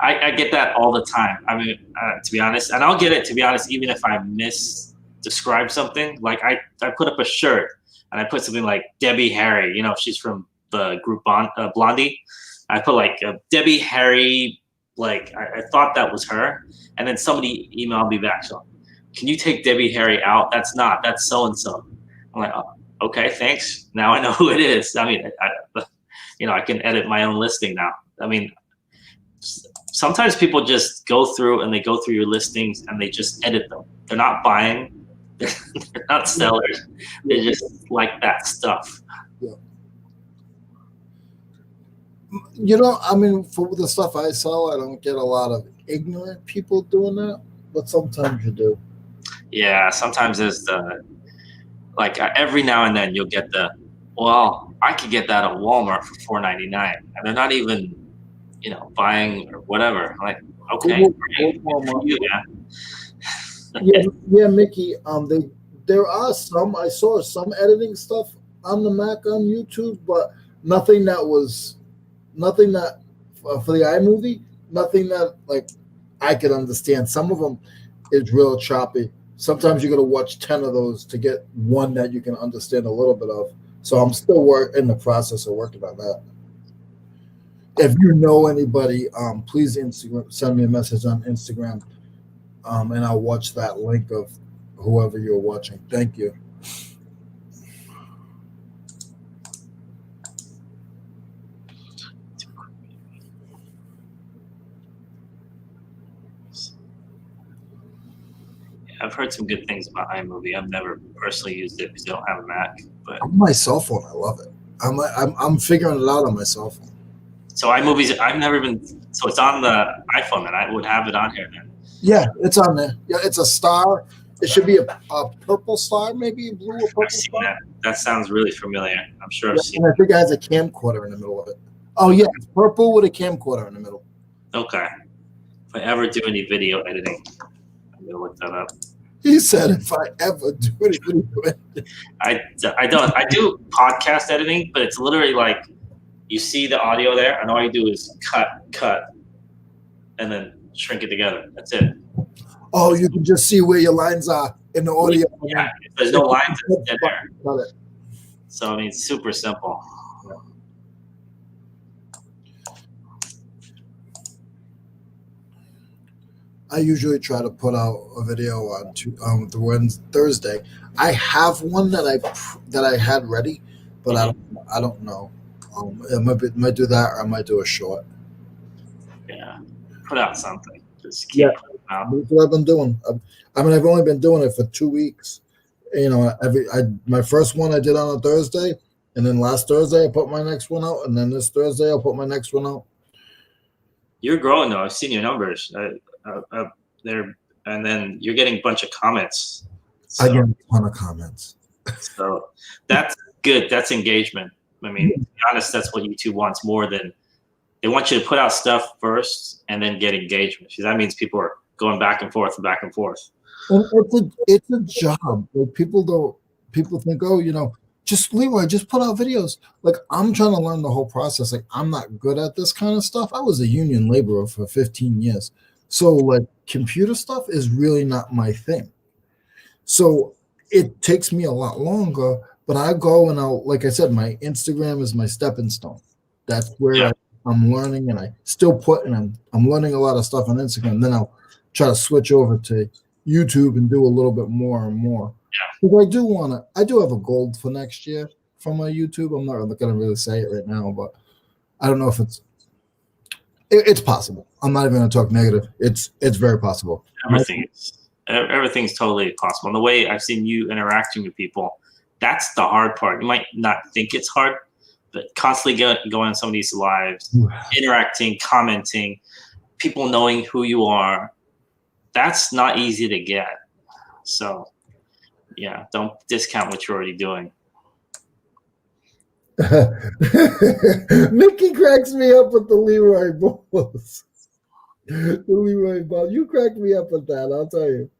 I get that all the time. I mean, to be honest, and I'll get it, to be honest, even if I misdescribe something. Like I put up a shirt and I put something like Debbie Harry, she's from the group Blondie. I put like Debbie Harry, like I thought that was her. And then somebody emailed me back, so, can you take Debbie Harry out? That's so-and-so. I'm like, oh, okay, thanks. Now I know who it is. I mean, I can edit my own listing now. I mean, sometimes people just go through your listings and they just edit them. They're not buying. They're not sellers. They just like that stuff. Yeah. I mean, for the stuff I sell, I don't get a lot of ignorant people doing that, but sometimes you do. Yeah, sometimes there's every now and then you'll get I could get that at Walmart for $4.99, and they're not even buying or whatever. I'm like, okay, yeah, Mickey. There are some. I saw some editing stuff on the Mac on YouTube, but nothing that for the iMovie. Nothing that like I could understand. Some of them is real choppy. Sometimes you got to watch 10 of those to get one that you can understand a little bit of. So I'm still in the process of working on that. If you know anybody, please send me a message on Instagram, and I'll watch that link of whoever you're watching. Thank you. I've heard some good things about iMovie. I've never personally used it because I don't have a Mac. But On my cell phone, I love it. I'm figuring it out on my cell phone. so iMovies, I've never been. So it's on the iPhone, then I would have it on here then. Yeah, it's on there. Yeah, it's a star. It should be a purple star, maybe a blue or purple I've seen star. that. That sounds really familiar. I'm sure I've Yeah, seen. and I think it has a camcorder in the middle of it. Oh yeah, it's purple with a camcorder in the middle. Okay. If I ever do any video editing, I'm gonna look that up. He said, "If I ever do anything, I don't. I do podcast editing, but it's literally like you see the audio there, and all you do is cut, and then shrink it together. That's it. oh, you can just see where your lines are in the audio." Yeah, there's no lines. It's dead there. Got it. So I mean, it's super simple. I usually try to put out a video on Thursday. I have one that I had ready, but I don't know. I might do that, or I might do a short. Yeah, put out something. Just keep putting out. That's what I've been doing. I mean, I've only been doing it for 2 weeks. You know, my first one I did on a Thursday, and then last Thursday I put my next one out, and then this Thursday I'll put my next one out. You're growing though. I've seen your numbers. There, and then you're getting a bunch of comments. So, I get a ton of comments. So that's good. That's engagement. I mean, to be honest, that's what YouTube wants more than they want you to put out stuff first and then get engagement. Because that means people are going back and forth and back and forth. And it's a job. Like people think, oh, you know, just Leroy, just put out videos. Like I'm trying to learn the whole process. Like I'm not good at this kind of stuff. I was a union laborer for 15 years. So like computer stuff is really not my thing. So it takes me a lot longer, but I go and like I said, my Instagram is my stepping stone. That's where I'm learning, and I still put, and I'm learning a lot of stuff on Instagram. Then I'll try to switch over to YouTube and do a little bit more and more. Yeah. Because I do have a goal for next year for my YouTube. I'm not going to really say it right now, but I don't know if it's possible. I'm not even going to talk negative. It's very possible. Everything's totally possible. And the way I've seen you interacting with people, that's the hard part. You might not think it's hard, but constantly going on some of these lives, interacting, commenting, people knowing who you are, that's not easy to get. So, yeah, don't discount what you're already doing. Mickey cracks me up with the Leroy balls. The Leroy ball. You cracked me up with that, I'll tell you.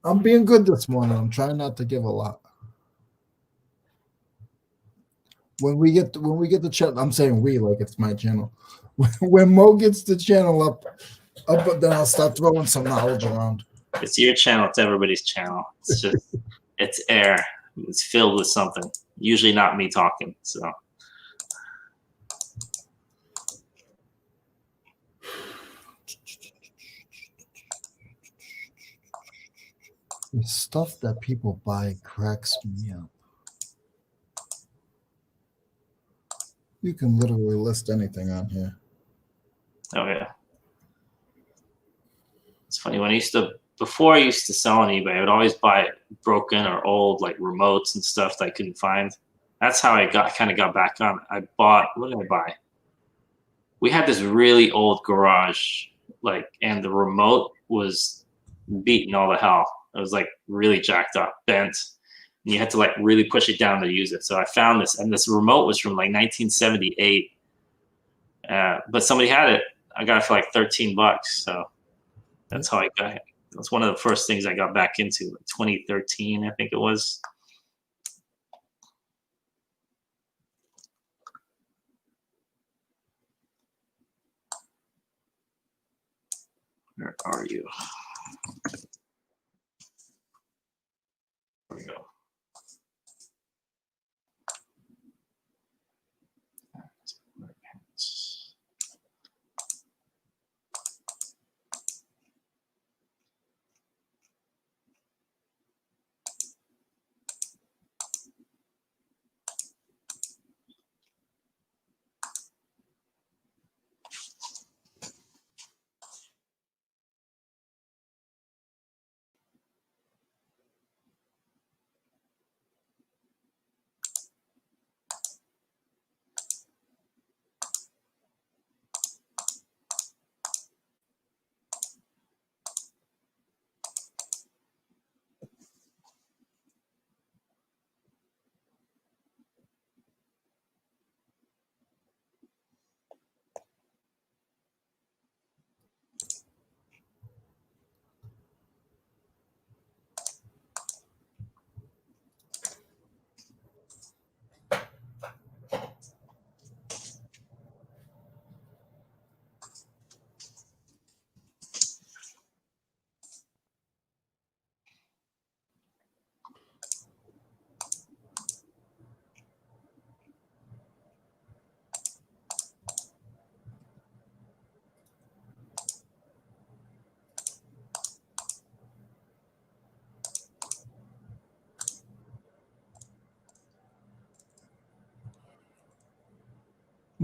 I'm being good this morning. I'm trying not to give a lot. When we get the channel, I'm saying we like it's my channel. When Mo gets the channel up, then I'll start throwing some knowledge around. It's your channel. It's everybody's channel. It's just it's air. It's filled with something. Usually not me talking. So. The stuff that people buy cracks me up. You can literally list anything on here. Oh yeah. It's funny when before I used to sell on eBay, I would always buy broken or old like remotes and stuff that I couldn't find. That's how I kind of got back on. What did I buy? We had this really old garage, and the remote was beaten all to hell. It was like really jacked up, bent, and you had to like really push it down to use it. So I found this, and this remote was from like 1978, but somebody had it. I got it for like $13. So that's how I got it. That's one of the first things I got back into, like 2013, I think it was. Where are you? There we go.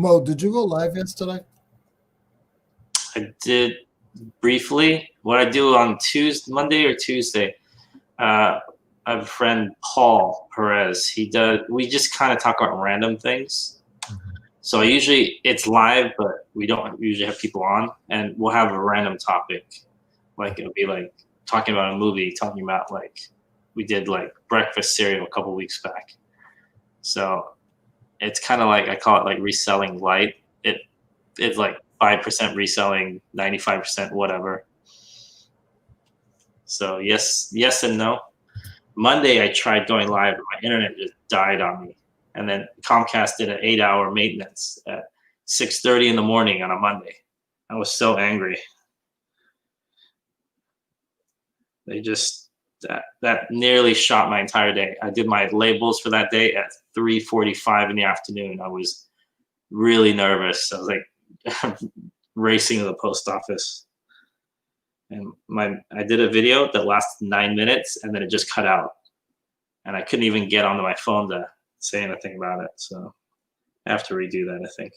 Mo, did you go live yesterday? I did briefly. What I do on Monday or Tuesday, I have a friend, Paul Perez. We just kind of talk about random things. So it's live, but we don't usually have people on, and we'll have a random topic. Like it'll be like talking about a movie, talking about like we did like breakfast cereal a couple weeks back. So it's kind of like I call it like reselling light. It's like 5% reselling, 95% whatever. So yes and no. Monday I tried going live, and my internet just died on me. And then Comcast did an 8-hour maintenance at 6:30 in the morning on a Monday. I was so angry. They just that nearly shot my entire day. I did my labels for that day at 3:45 in the afternoon. I was really nervous. I was like racing to the post office. And I did a video that lasted 9 minutes, and then it just cut out. And I couldn't even get onto my phone to say anything about it. So I have to redo that, I think.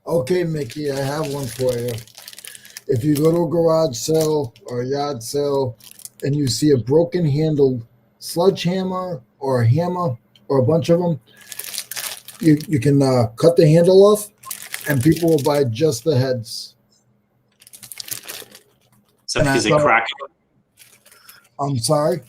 Okay, Mickey, I have one for you. If you go to a garage sale or a yard sale and you see a broken handled sledgehammer or a hammer or a bunch of them, you can cut the handle off and people will buy just the heads. Is that And I because they thought, crack? I'm sorry,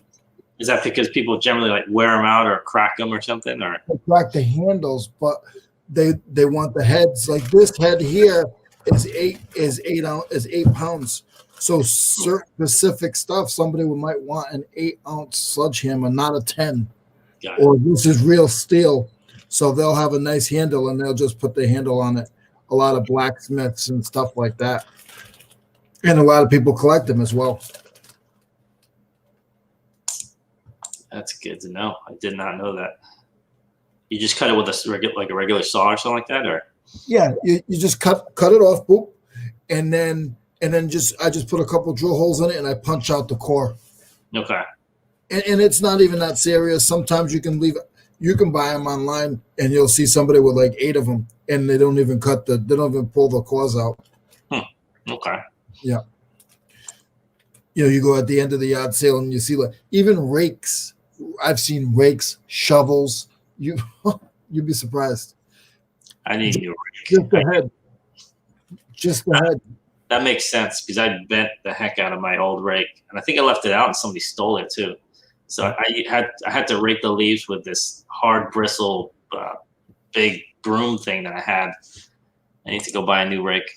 Is that because people generally like wear them out or crack them or something? Or they crack the handles, but they want the heads. Like this head here is 8 pounds. So certain specific stuff, somebody might want an 8-ounce sledgehammer, not a 10. got it. Or this is real steel. So they'll have a nice handle and they'll just put the handle on it. A lot of blacksmiths and stuff like that. And a lot of people collect them as well. That's good to know. I did not know that. You just cut it with a regular saw or something like that, or Yeah, you just cut it off, boop, and then I just put a couple drill holes in it and I punch out the core. okay. And it's not even that serious. Sometimes you can buy them online and you'll see somebody with like 8 of them and they don't even pull the cores out. Okay. Yeah. You go at the end of the yard sale and you see like even rakes. I've seen rakes, shovels. You'd be surprised. I need new Just the head. Just the head. That makes sense because I bent the heck out of my old rake, and I think I left it out and somebody stole it too. So I had to rake the leaves with this hard bristle, big broom thing that I had. I need to go buy a new rake.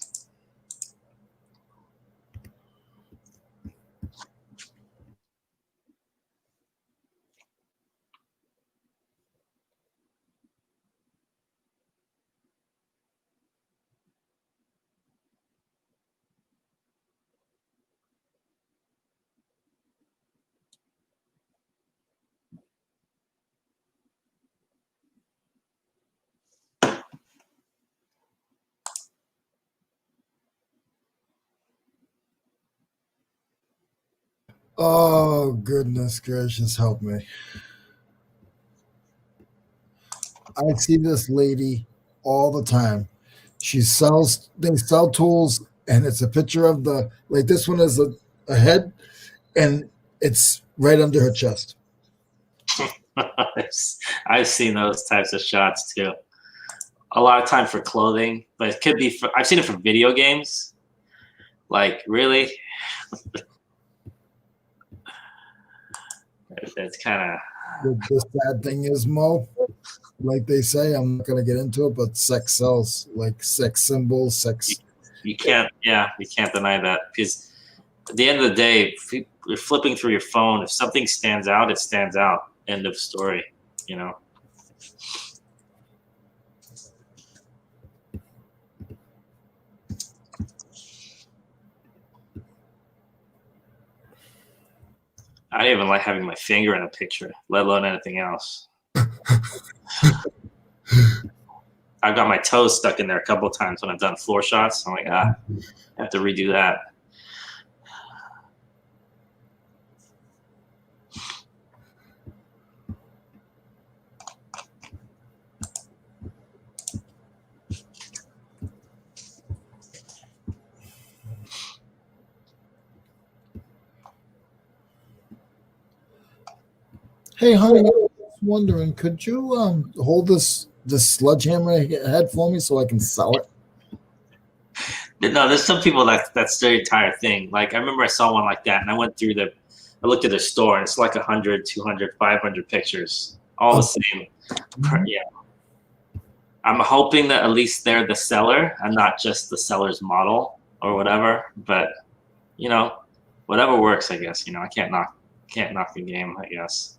Oh, goodness gracious, help me. I see this lady all the time. They sell tools, and it's a picture of like this one is a head, and it's right under her chest. I've seen those types of shots too. A lot of time for clothing, but it could be for, I've seen it for video games. Like, really? It's kind of. The sad thing is, Mo, like they say, I'm not going to get into it, but sex sells, like sex symbols, sex. You can't, yeah, you can't deny that, because at the end of the day, if you're flipping through your phone, if something stands out, it stands out. End of story, you know. I don't even like having my finger in a picture, let alone anything else. I've got my toes stuck in there a couple of times when I've done floor shots. I'm like, I have to redo that. Hey, honey, I was wondering, could you hold this sledgehammer head for me so I can sell it? No, there's some people that's their entire thing. Like, I remember I saw one like that, and I looked at the store, and it's like 100, 200, 500 pictures, all the same. Yeah. I'm hoping that at least they're the seller and not just the seller's model or whatever. But, you know, whatever works, I guess. You know, I can't knock the game, I guess.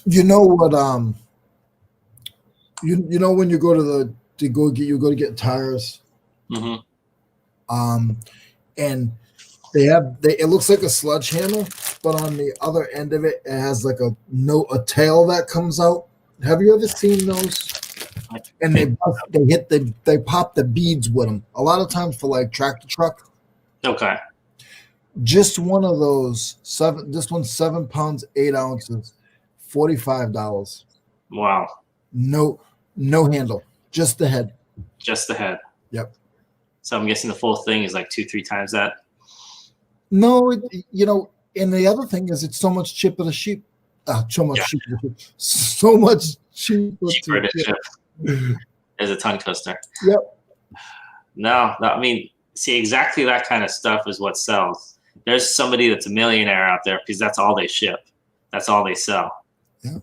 You know what? You know when you go to get tires, Mm-hmm. and it looks like a sledgehammer, but on the other end of it, it has like a tail that comes out. Have you ever seen those? And they pop the beads with them. A lot of times for like tractor truck. Okay. Just one of those This one's 7 pounds 8 ounces, $45. Wow. No handle, just the head. Just the head. Yep. So I'm guessing the full thing is like 2-3 times that. No, and the other thing is it's so much cheaper to ship. So much cheaper. So much cheaper Cheaper to ship. As a tongue twister. Yep. No, I mean, see, exactly that kind of stuff is what sells. There's somebody that's a millionaire out there because that's all they ship. That's all they sell. Yeah.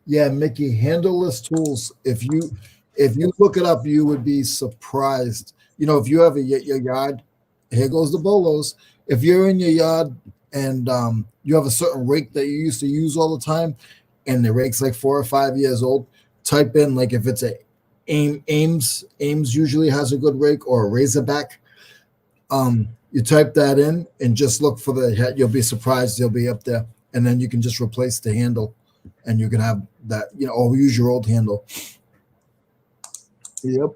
Yeah, Mickey, handleless tools. If you look it up, you would be surprised. You know, if you have your yard, here goes the bolos. If you're in your yard and you have a certain rake that you used to use all the time, and the rake's like 4 or 5 years old, type in like if it's Ames usually has a good rake, or a Razorback. You type that in and just look for the head. You'll be surprised they'll be up there, and then you can just replace the handle, and you can have that. Or use your old handle. Yep.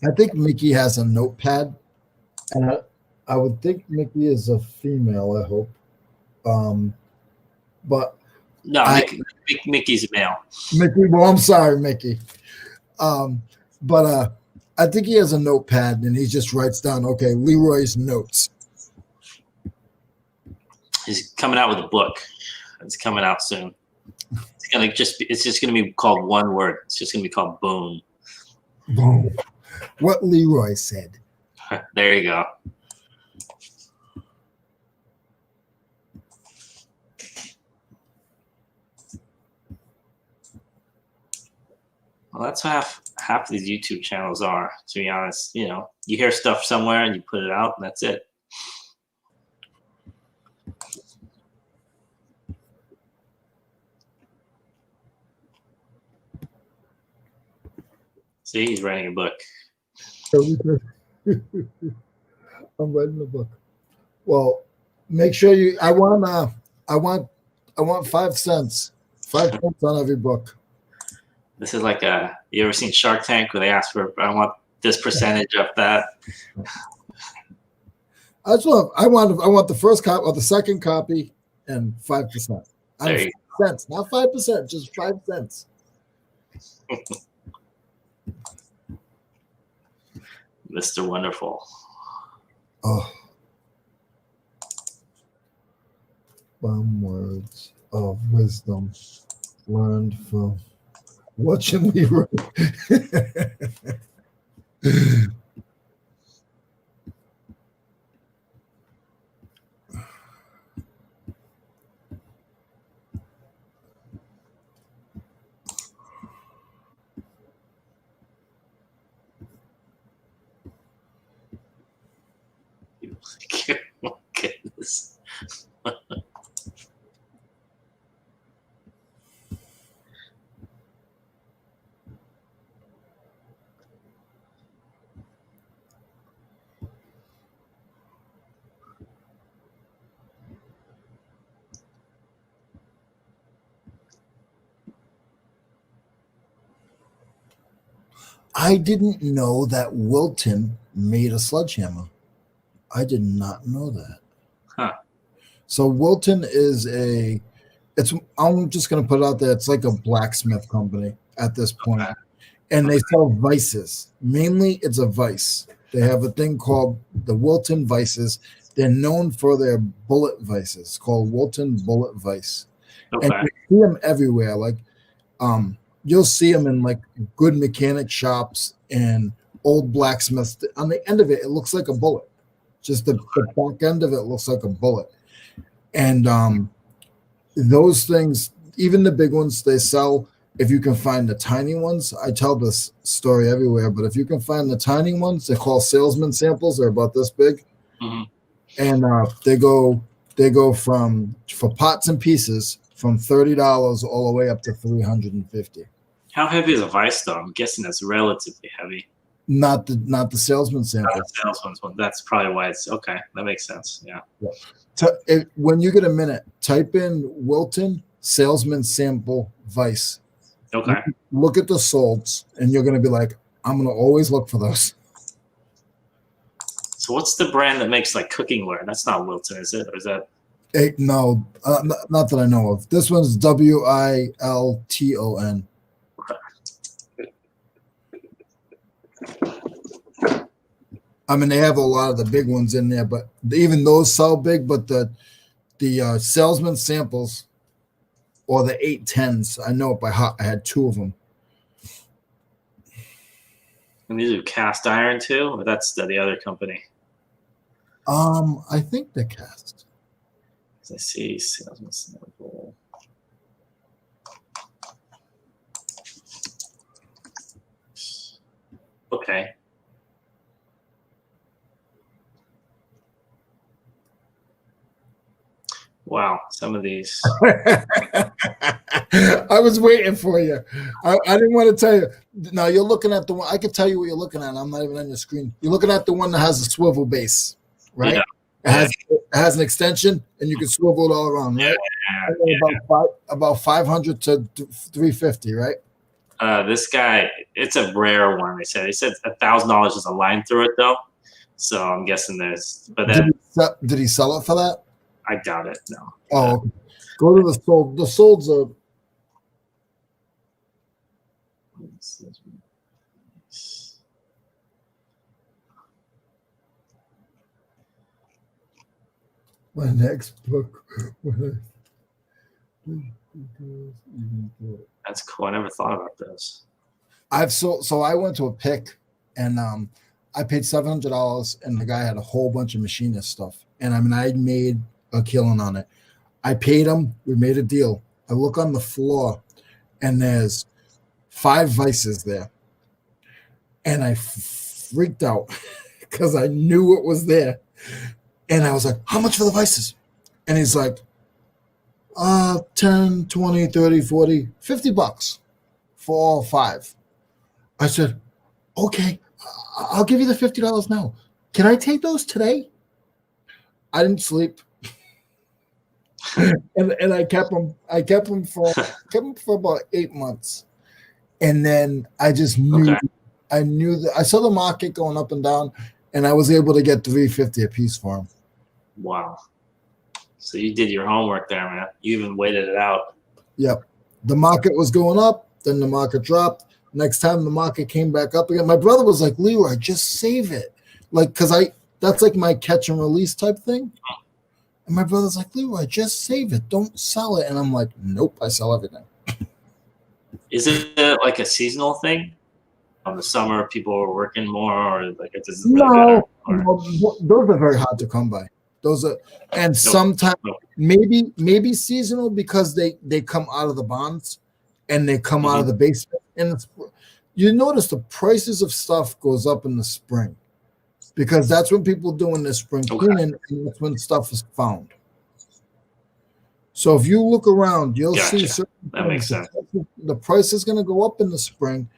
I think Mickey has a notepad, and I would think Mickey is a female. I hope, but no, Mickey's a male. Mickey. Well, I'm sorry, Mickey. But I think he has a notepad, and he just writes down, okay, Leroy's notes. He's coming out with a book. It's coming out soon. It's just gonna be called one word. It's just gonna be called Boom. Boom. What Leroy said. There you go. Well, that's what half these YouTube channels are, to be honest. You know, you hear stuff somewhere and you put it out, and that's it. See, he's writing a book. I'm writing a book. Well, make sure you. I want 5 cents. 5 cents on every book. This is like you ever seen Shark Tank where they ask for, I want this percentage of that. I want the first copy or the second copy and 5%. Cents, not 5%, just 5 cents. Mr. Wonderful. Oh. Some words of wisdom learned from watching Leroy. Oh, goodness. I didn't know that Wilton made a sledgehammer. I did not know that. Huh. So Wilton is I'm just going to put it out there. It's like a blacksmith company at this point. Okay. And they sell vices. Mainly it's a vice. They have a thing called the Wilton vices. They're known for their bullet vices called Wilton bullet vice. Okay. And you see them everywhere. Like, you'll see them in like good mechanic shops and old blacksmiths. On the end of it, it looks like a bullet. Just the back end of it looks like a bullet. And those things, even the big ones, they sell. If you can find the tiny ones, I tell this story everywhere, but if you can find the tiny ones, they're called salesman samples. They're about this big. Mm-hmm. And they go from, for pots and pieces, from $30 all the way up to $350. How heavy is a vice, though? I'm guessing it's relatively heavy. Not the salesman sample. Not the salesman's one. That's probably why it's okay. That makes sense. Yeah. When you get a minute, type in Wilton salesman sample vice. Okay. Look at the solds, and you're going to be like, I'm going to always look for those. So what's the brand that makes like cooking ware? That's not Wilton, is it? Or is that? No, not that I know of. This one's Wilton. I mean, they have a lot of the big ones in there, but even those sell big. But the salesman samples or the 810s, I know it by heart. I had 2 of them. And these are cast iron too, or that's the other company? I think they're cast. I see salesman sample. Okay. Wow, some of these. I was waiting for you. I didn't want to tell you. No, you're looking at the one. I can tell you what you're looking at. I'm not even on your screen. You're looking at the one that has a swivel base, right? Yeah. It has an extension, and you can swivel it all around, right? Yeah. About 500 to 350, right? This guy, it's a rare one. They said $1,000 is a line through it though, so I'm guessing there's. But then did he sell it for that? I doubt it. No. Oh, okay. Go to the sold. The solds are. My next book. That's cool. I never thought about this. So I went to a pick and I paid $700, and the guy had a whole bunch of machinist stuff, and I mean, I made a killing on it. I paid him. We made a deal. I look on the floor, and there's 5 vices there, and I freaked out because I knew it was there, and I was like, "How much for the vices?" And he's like, 10, 20, 30, 40, $50 for all 5. I said, okay, I'll give you the $50 now. Can I take those today? I didn't sleep. and I kept them. I kept them for about 8 months. And then I just knew, Okay. I knew that I saw the market going up and down, and I was able to get $350 a piece for them. Wow. So you did your homework there, man. You even waited it out. Yep. The market was going up, then the market dropped. Next time the market came back up again, my brother was like, Leroy, just save it. Like, because that's like my catch and release type thing. And my brother's like, Leroy, just save it. Don't sell it. And I'm like, nope, I sell everything. Is it like a seasonal thing? On the summer, people are working more, or like it's just really No, good? no, those are very hard to come by. Those are, and sometimes maybe seasonal because they come out of the bonds and they come out of the basement. And you notice the prices of stuff goes up in the spring because that's when people doing the spring cleaning, and that's when stuff is found. So if you look around, you'll see certain that makes sense. The price is going to go up in the spring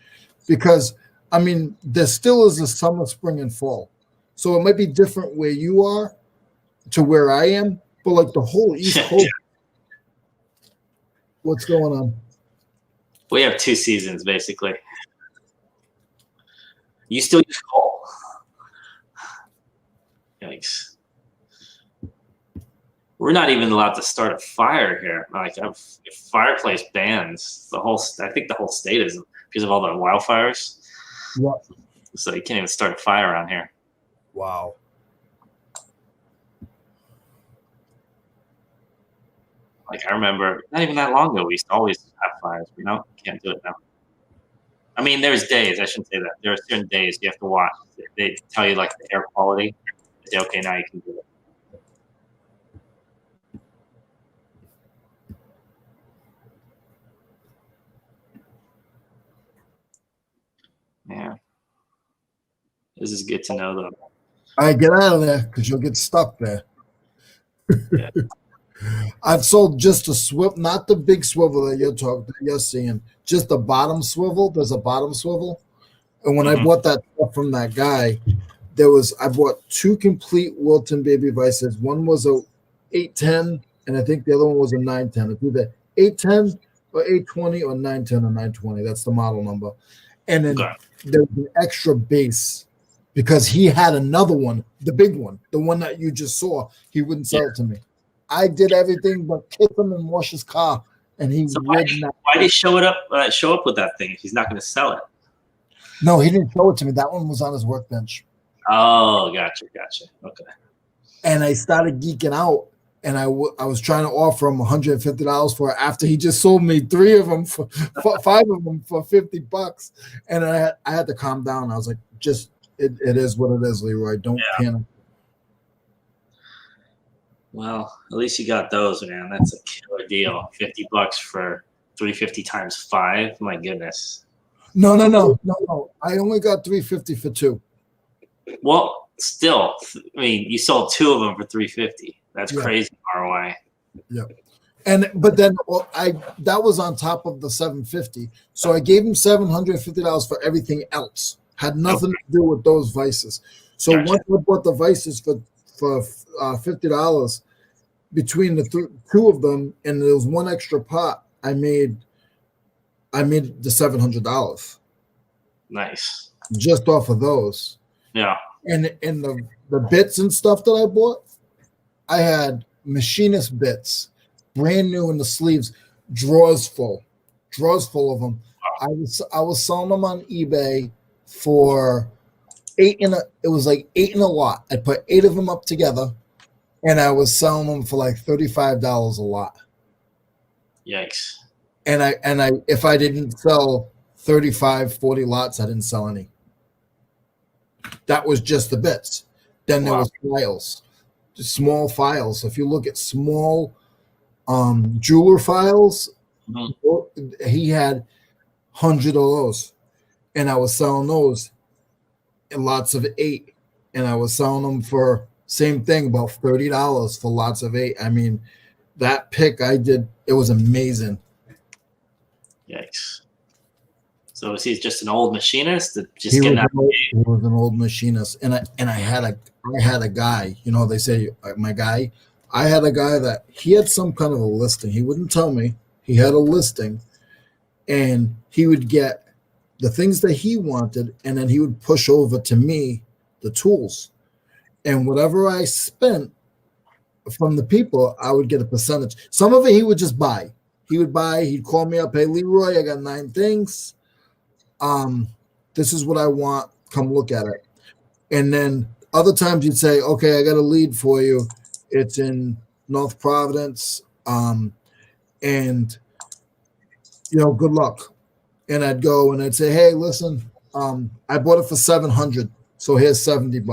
because, I mean, there still is a summer, spring, and fall. So it might be different where you are to where I am, but like the whole East Coast. What's going on? We have 2 seasons, basically. You still use coal? Yikes. We're not even allowed to start a fire here. Like, if fireplace bans, I think the whole state is because of all the wildfires. What? So you can't even start a fire around here. Wow. Like, I remember not even that long ago, we used to always have fires. You know, can't do it now. I mean, there's days, I shouldn't say that. There are certain days you have to watch. They tell you, like, the air quality. They say, okay, now you can do it. Yeah. This is good to know, though. All right, get out of there because you'll get stuck there. Yeah. I've sold just a swivel, not the big swivel that you're seeing, just the bottom swivel. There's a bottom swivel. And when I bought that stuff from that guy, I bought 2 complete Wilton baby vices. One was a 810, and I think the other one was a 910. It's either 810 or 820 or 910 or 920. That's the model number. And then there was an extra base because he had another one, the big one, the one that you just saw. He wouldn't sell it to me. I did everything but kiss him and wash his car, and he why did he show up with that thing if he's not going to sell it? No, he didn't show it to me. That one was on his workbench. Oh, gotcha. Okay. And I started geeking out, and I was trying to offer him $150 for it after he just sold me 3 of them for 5 of them for $50. And I had to calm down. I was like, it is what it is, Leroy. Don't panic. Well, at least you got those, man. That's a killer deal. $50 for 350 times 5. My goodness. No. I only got $350 for 2. Well, still, I mean, you sold 2 of them for $350. That's crazy ROI. Yeah. But then that was on top of the $750. So I gave him $750 for everything else. Had nothing to do with those vices. So once I bought the vices for $50 between the 2 of them, and there was 1 extra pot, I made the $700. Nice. Just off of those. Yeah. And the bits and stuff that I bought, I had machinist bits, brand new in the sleeves, drawers full of them. Wow. I was selling them on eBay for it was like 8 in a lot. I put 8 of them up together, and I was selling them for like $35 a lot. Yikes. And I if I didn't sell 35, 40 lots, I didn't sell any. That was just the bits. Then there Wow. was files, just small files. If you look at small jeweler files, Mhm. he had 100 of those, and I was selling those in lots of 8, and I was selling them for same thing, about $30 for lots of 8. I mean, that pick I did, it was amazing. Yikes. So is he just an old machinist that just He getting was, out? he was an old machinist, and I had a guy. You know, they say my guy. I had a guy that he had some kind of a listing. He wouldn't tell me. He had a listing, and he would get the things that he wanted, and then he would push over to me the tools, and whatever I spent from the people, I would get a percentage. Some of it he would just buy. He would buy. He'd call me up. Hey, Leroy, I got 9 things. This is what I want. Come look at it. And then other times you'd say, okay, I got a lead for you. It's in North Providence. And good luck. And I'd go and I'd say, hey, listen, I bought it for 700. So here's $70.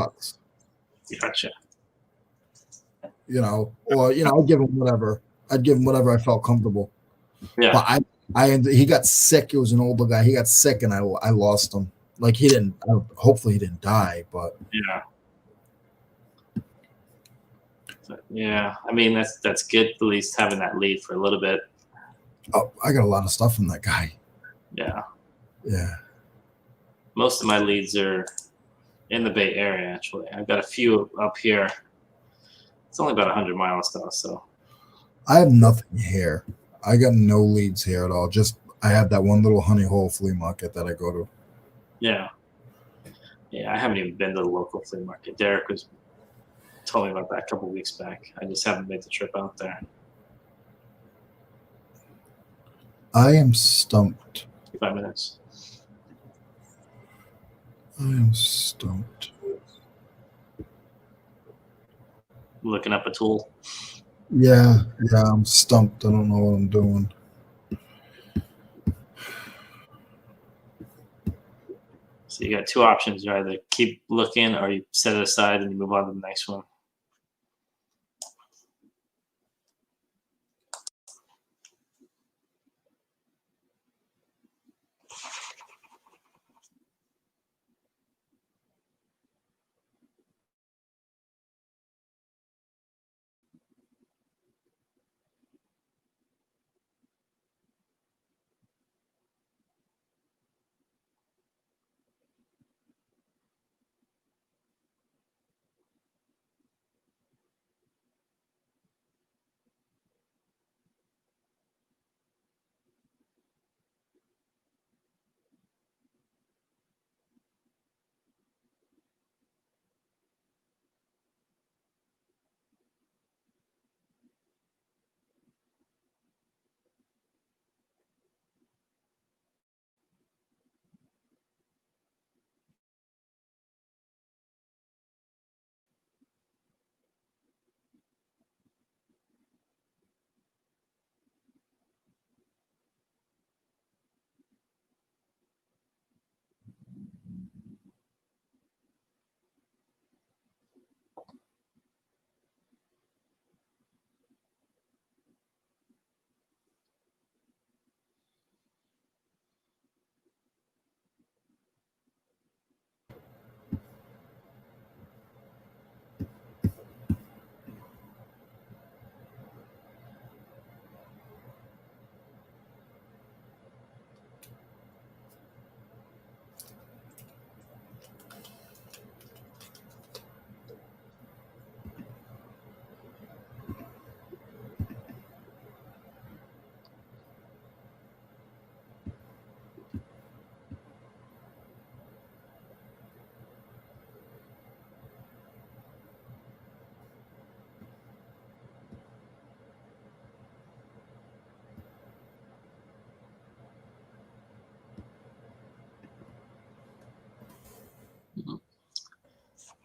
Gotcha. Or I'd give him whatever. I'd give him whatever I felt comfortable. Yeah. But he got sick. He was an older guy. He got sick, and I lost him. Like he didn't. Hopefully, he didn't die. But Yeah. Yeah. I mean, that's good. At least having that lead for a little bit. I got a lot of stuff from that guy. Yeah. Yeah. Most of my leads are in the Bay Area. Actually, I've got a few up here. It's only about 100 miles though, so. I have nothing here. I got no leads here at all. Just I have that one little honey hole flea market that I go to. Yeah. Yeah, I haven't even been to the local flea market. Derek told me about that a couple of weeks back. I just haven't made the trip out there. I am stumped. 5 minutes. I am stumped. Looking up a tool. Yeah, I'm stumped. I don't know what I'm doing. So you got 2 options. You either keep looking or you set it aside and you move on to the next one.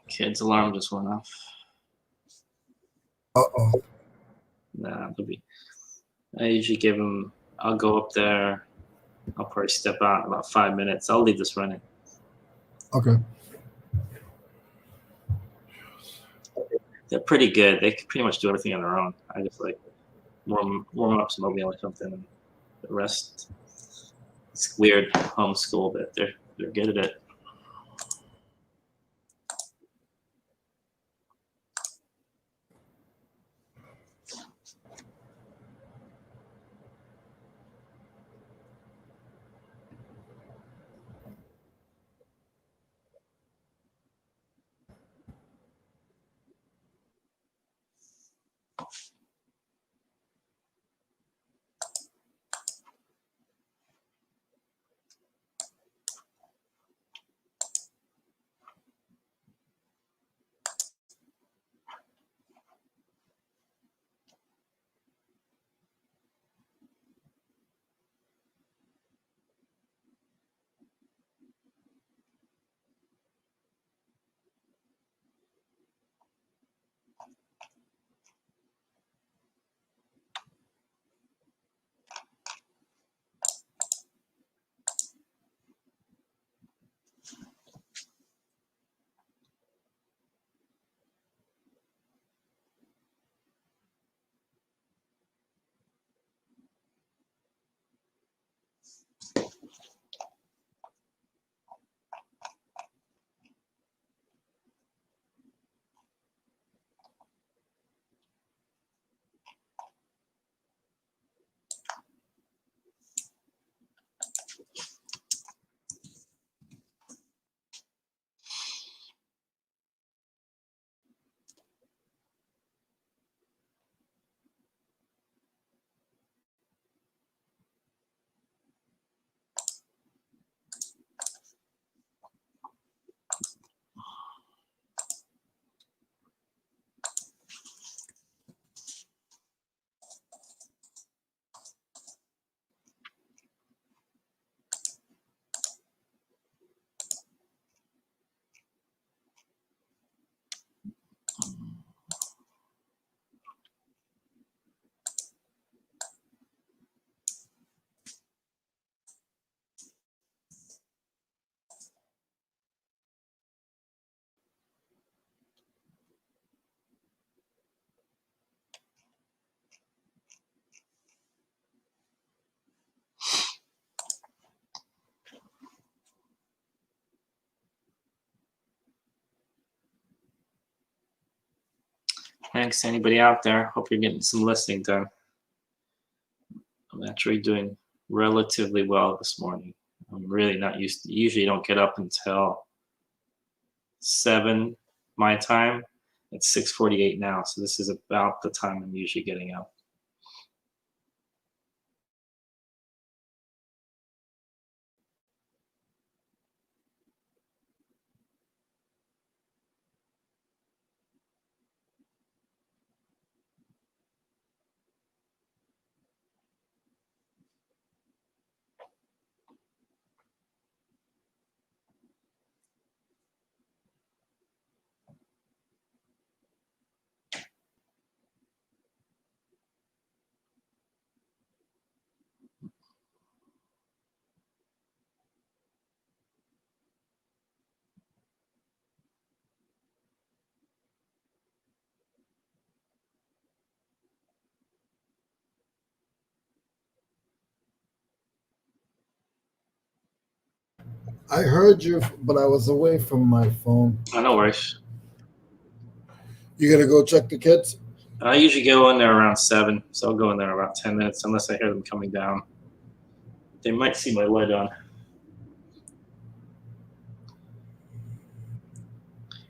Kid's alarm just went off. Uh-oh. Nah, I usually give him, I'll go up there. I'll probably step out in about 5 minutes. I'll leave this running. Okay. They're pretty good. They can pretty much do everything on their own. I just like warm up some oatmeal or something, and the rest. It's weird homeschool, but they're good at it. Thanks to anybody out there. Hope you're getting some listening done. I'm actually doing relatively well this morning. I'm really not used to, usually don't get up until 7 my time. It's 6:48 now, so this is about the time I'm usually getting up. I heard you, but I was away from my phone. Oh, no worries. You gotta go check the kids? I usually go in there around 7, so I'll go in there about 10 minutes unless I hear them coming down. They might see my light on.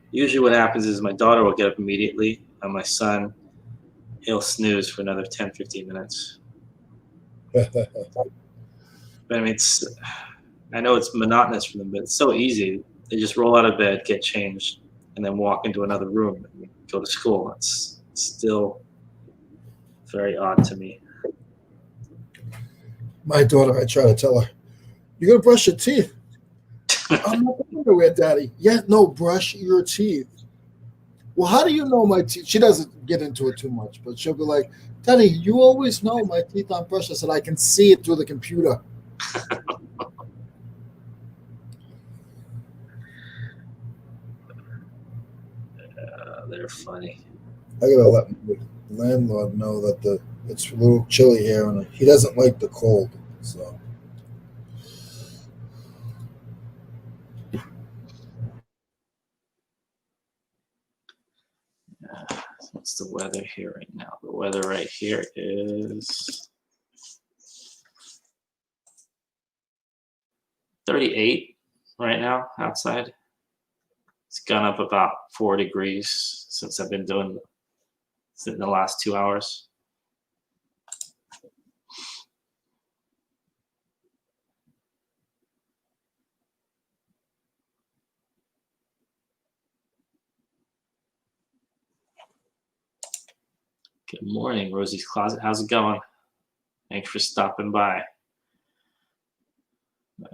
Usually what happens is my daughter will get up immediately, and my son, he'll snooze for another 10, 15 minutes. But I mean, I know it's monotonous for them, but it's so easy. They just roll out of bed, get changed, and then walk into another room and go to school. It's still very odd to me. My daughter, I try to tell her, you gotta brush your teeth. I'm not going to wear, Daddy. Yeah, no, brush your teeth. Well, how do you know my teeth? She doesn't get into it too much, but she'll be like, Daddy, you always know my teeth aren't brushed. I said, I can see it through the computer. They're funny. I gotta let my landlord know that it's a little chilly here, and he doesn't like the cold. So What's the weather here right now? The weather right here is 38 right now outside. It's gone up about 4 degrees since I've been doing it in the last 2 hours. Good morning, Rosie's Closet. How's it going? Thanks for stopping by. I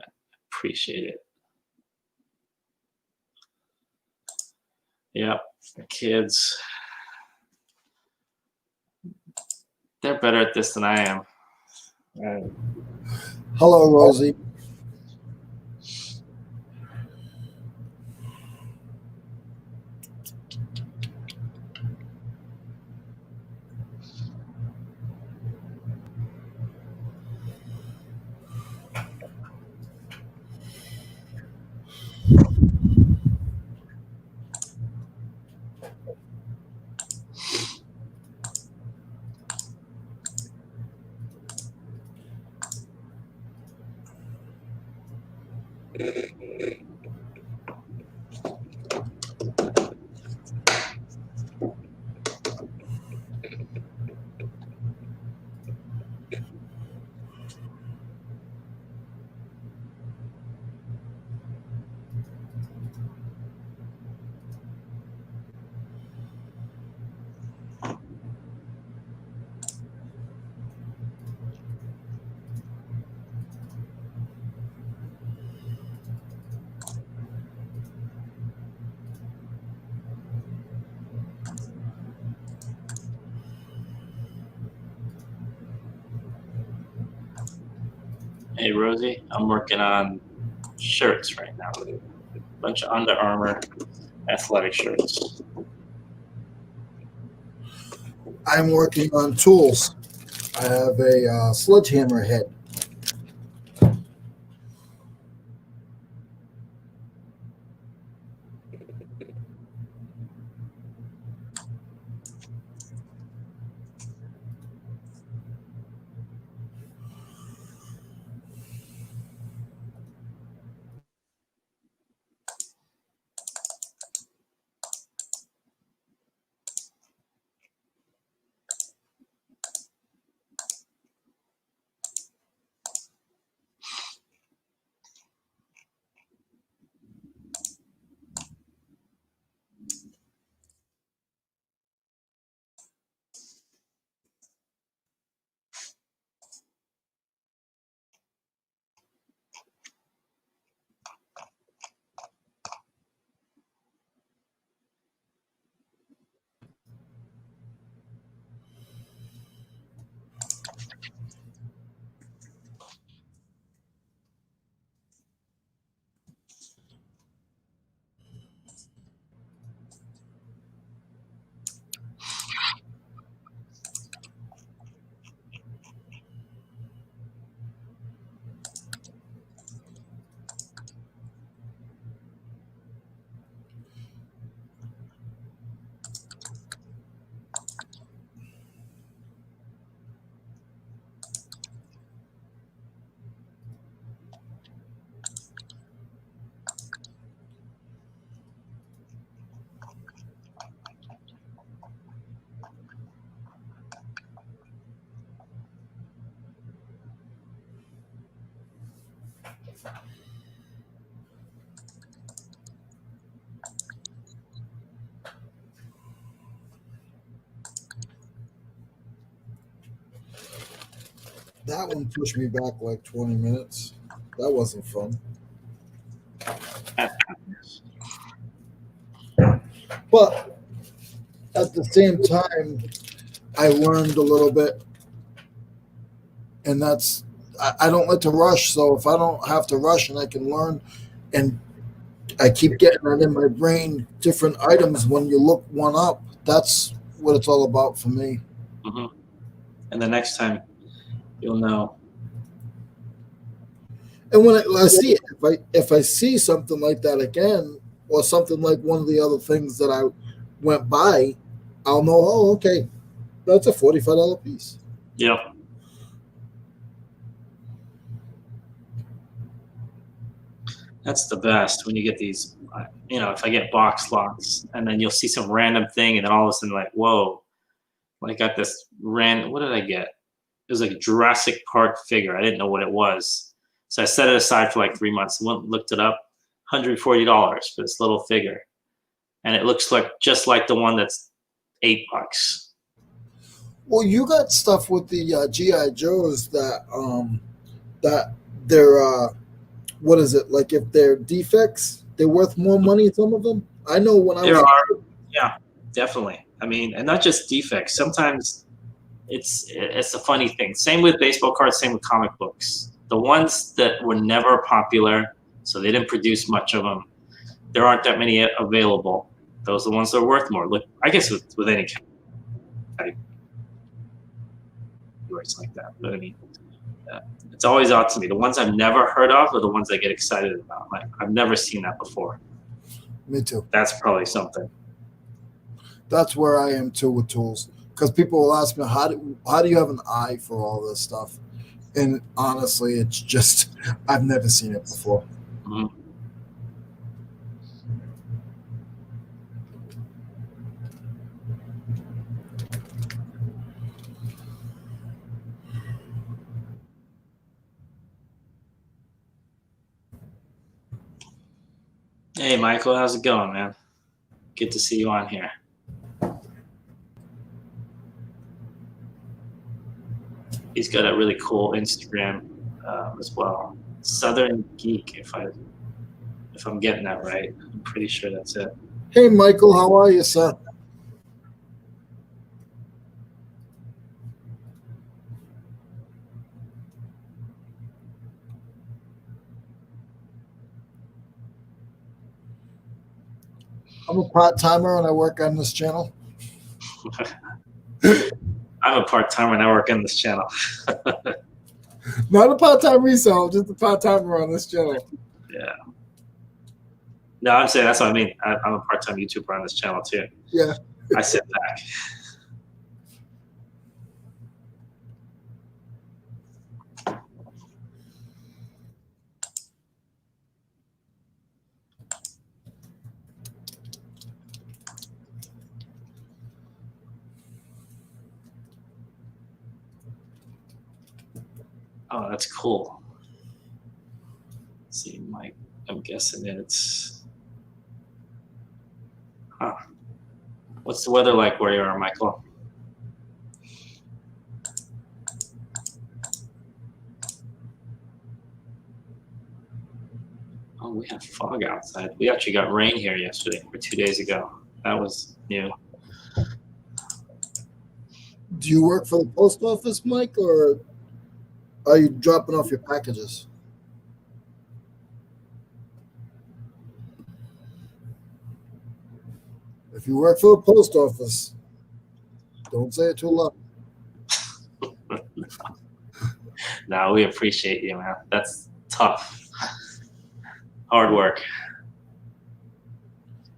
appreciate it. Yep, the kids, they're better at this than I am. hello, Rosie. Hey, Rosie, I'm working on shirts right now. A bunch of Under Armour athletic shirts. I'm working on tools. I have a sledgehammer head. That one pushed me back like 20 minutes. That wasn't fun. But at the same time, I learned a little bit, and I don't like to rush. So if I don't have to rush and I can learn, and I keep getting it in my brain, different items when you look one up, that's what it's all about for me. Mm-hmm. And the next time, you'll know. And when I see it, if I see something like that again, or something like one of the other things that I went by, I'll know. Oh, okay, that's a $45 piece. Yep. That's the best when you get these. If I get box lots, and then you'll see some random thing, and then all of a sudden, like, whoa, I got this random. What did I get? It was like a Jurassic Park figure. I didn't know what it was, so I set it aside for like 3 months. Went looked it up, $140 for this little figure, and it looks like just like the one that's $8. Well, you got stuff with the GI Joes that they're what is it, like if they're defects, they're worth more money. Some of them, I know when I There was. are, yeah, definitely. I mean, and not just defects. Sometimes it's a funny thing. Same with baseball cards. Same with comic books. The ones that were never popular, so they didn't produce much of them. There aren't that many available. Those are the ones that are worth more. Look, I guess with any categories like that. But I mean, it's always odd to me. The ones I've never heard of are the ones I get excited about. Like, I've never seen that before. Me too. That's probably something. That's where I am too with tools, because people will ask me, how do you have an eye for all this stuff? And honestly, it's just I've never seen it before. Mm-hmm. Hey, Michael, how's it going, man? Good to see you on here. He's got a really cool Instagram as well. Southern Geek, if I'm getting that right. I'm pretty sure that's it. Hey, Michael, how are you, sir? I'm a part-timer and I work on this channel. I'm a part-timer and I work on this channel. Not a part-time reseller, just a part-timer on this channel. Yeah. No, I'm saying that's what I mean. I'm a part-time YouTuber on this channel too. Yeah. I sit back. Oh, that's cool. Let's see, Mike, I'm guessing it's, huh. What's the weather like where you are, Michael? Oh, we have fog outside. We actually got rain here yesterday, or 2 days ago. That was new. Do you work for the post office, Mike, or are you dropping off your packages? If you work for the post office, don't say it too loud. No, we appreciate you, man. That's tough. Hard work.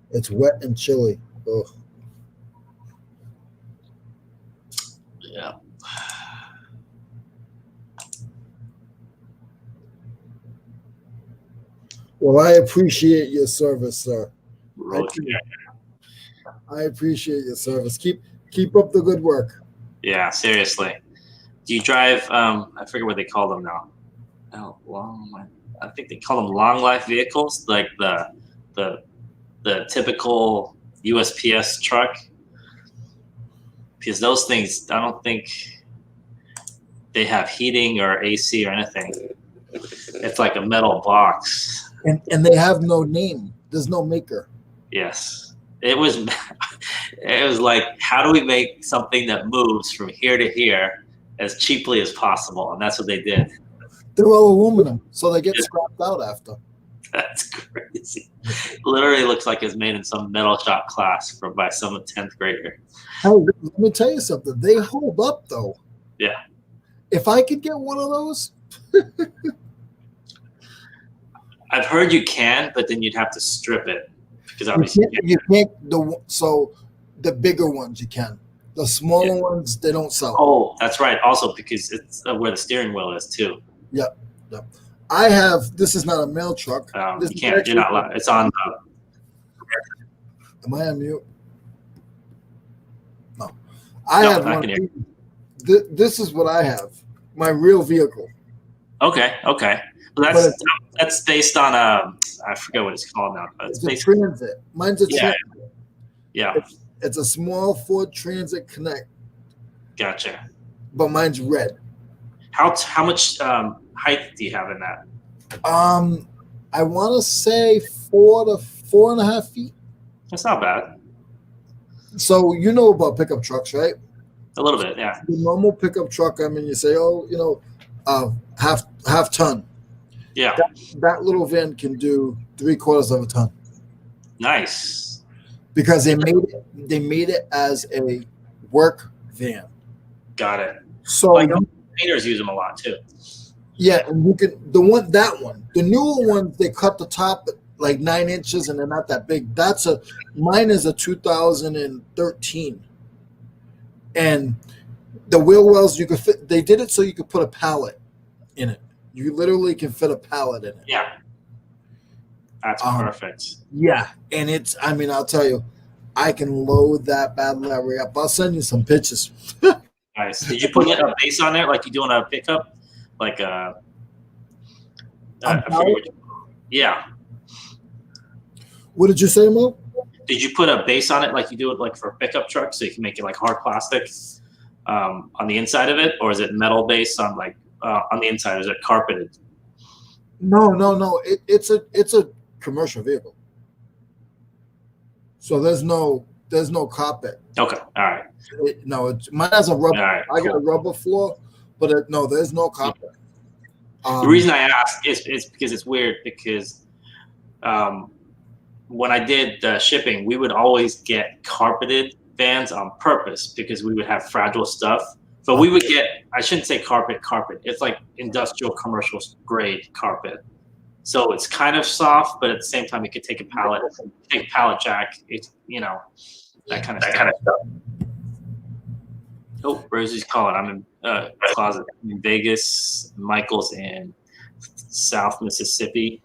It's wet and chilly. Ugh. Yeah. Well, I appreciate your service, sir. Okay. I appreciate your service. Keep up the good work. Yeah, seriously. Do you drive? I forget what they call them now. I think they call them long life vehicles, like the typical USPS truck. Because those things, I don't think they have heating or AC or anything. It's like a metal box. And they have no name. There's no maker. Yes. It was like, how do we make something that moves from here to here as cheaply as possible? And that's what they did. They're all aluminum, so they get scrapped out after. That's crazy. Literally looks like it's made in some metal shop class by some 10th grader. Hey, let me tell you something. They hold up though. Yeah. If I could get one of those, I've heard you can, but then you'd have to strip it because obviously you can't. So the bigger ones you can. The smaller ones they don't sell. Oh, that's right. Also because it's where the steering wheel is too. Yep. I have. This is not a mail truck. You can't. You're not allowed. It's on. Am I on mute? No. I have one. This is what I have. My real vehicle. Okay. Well, that's based on I forget what it's called now. It's a Transit. Mine's a Transit. Yeah. It's a small Ford Transit Connect. Gotcha. But mine's red. How much height do you have in that? I want to say 4 to 4.5 feet. That's not bad. So you know about pickup trucks, right? A little bit, yeah. The normal pickup truck. I mean, you say, half ton. Yeah. That little van can do 3/4 of a ton. Nice. Because they made it as a work van. Got it. So like painters use them a lot too. Yeah, and you can the newer ones they cut the top like 9 inches and they're not that big. Mine is a 2013, and the wheel wells you could fit. They did it so you could put a pallet in it. You literally can fit a pallet in it. Yeah, that's perfect. Yeah, and it's. I mean, I'll tell you, I can load that bad Larry up. I'll send you some pictures. Nice. Did you put a base on there like you do on a pickup? Like I forget yeah. What did you say, Mo? Did you put a base on it like you do it like for a pickup truck, so you can make it like hard plastic on the inside of it, or is it metal base on like on the inside? Is it carpeted? No. It's a commercial vehicle, so there's no carpet. Okay, all right. Mine has a rubber. Right, I got a rubber floor, but there's no carpet. The reason I ask is because it's weird because when I did the shipping, we would always get carpeted vans on purpose because we would have fragile stuff. But we would get, I shouldn't say carpet. It's like industrial commercial grade carpet. So it's kind of soft, but at the same time, it could take a pallet jack. It's, that kind of stuff. Oh, Rosie's calling. I'm in closet. I'm in Vegas. Michael's in South Mississippi.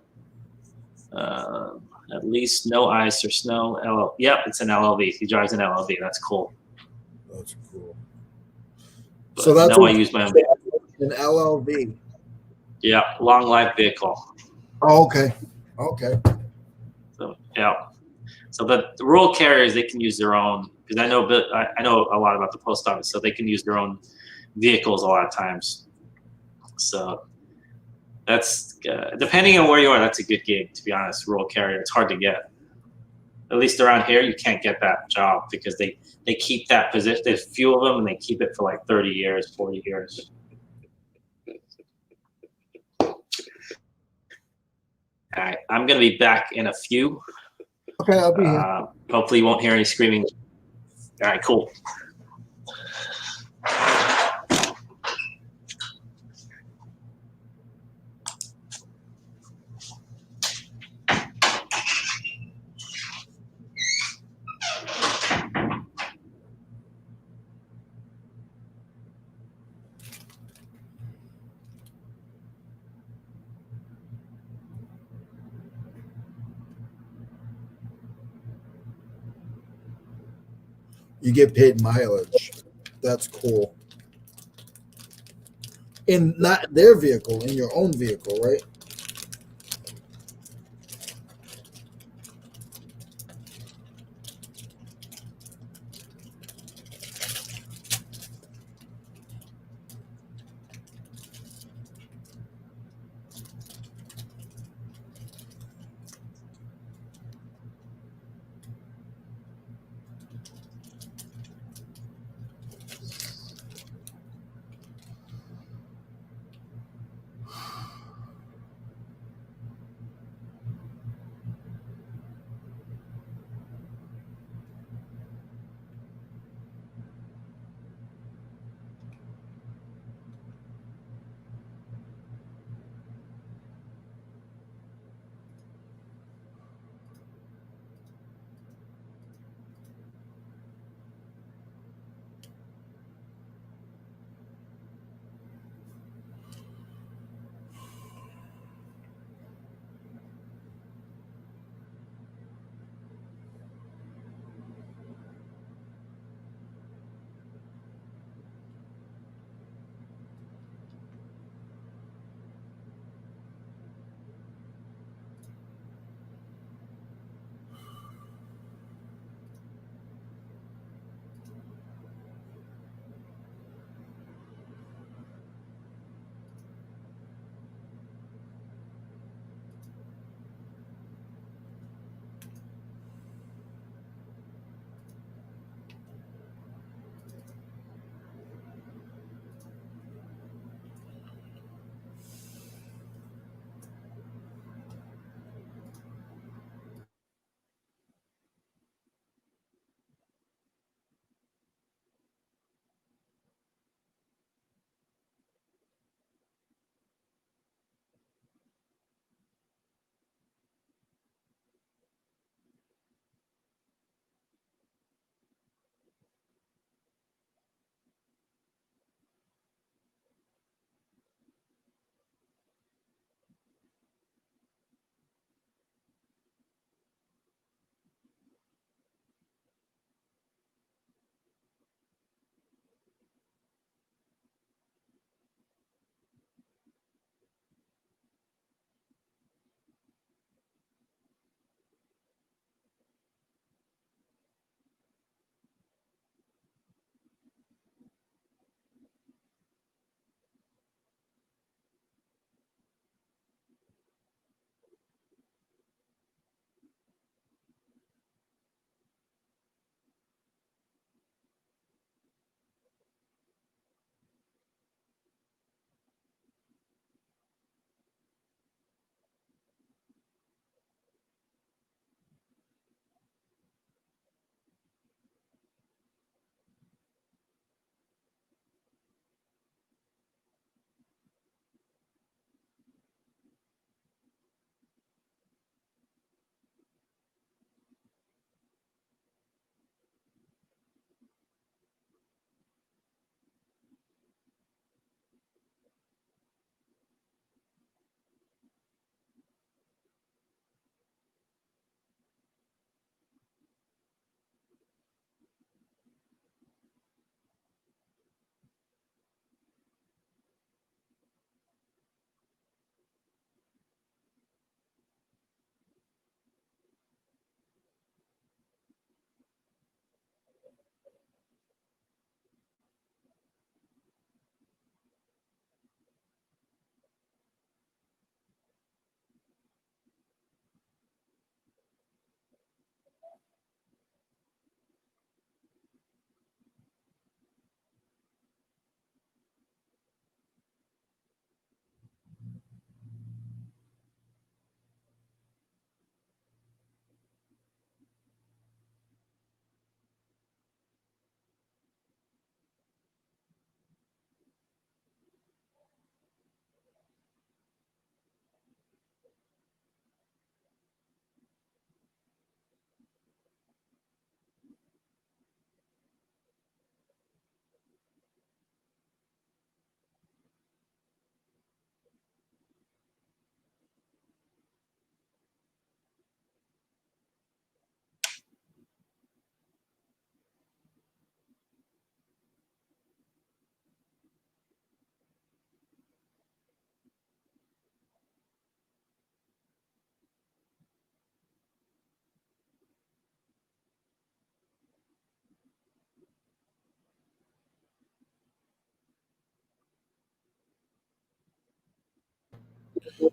At least no ice or snow. Yep, it's an LLV. He drives an LLV. That's cool. That's cool. But so that's I use my own vehicle. An LLV. Yeah, long life vehicle. Oh, okay. So yeah. So the rural carriers, they can use their own, because I know a lot about the post office, so they can use their own vehicles a lot of times. So that's depending on where you are, that's a good gig, to be honest. Rural carrier, it's hard to get. At least around here, you can't get that job because they keep that position. There's a few of them, and they keep it for like 30 years, 40 years. All right, I'm gonna be back in a few. Okay, I'll be here. Hopefully you won't hear any screaming. All right, cool. You get paid mileage. That's cool. In not their vehicle, in your own vehicle, right?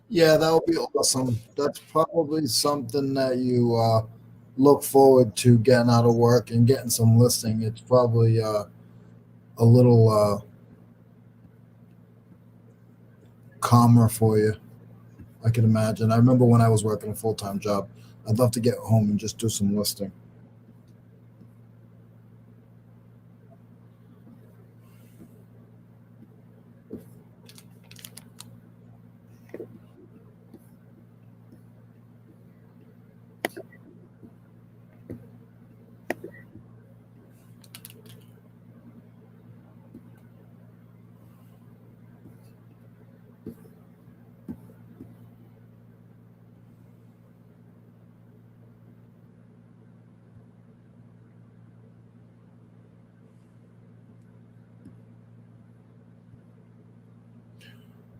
Yeah, that would be awesome. That's probably something that you look forward to getting out of work and getting some listing. It's probably a little calmer for you. I can imagine. I remember when I was working a full time job, I'd love to get home and just do some listing.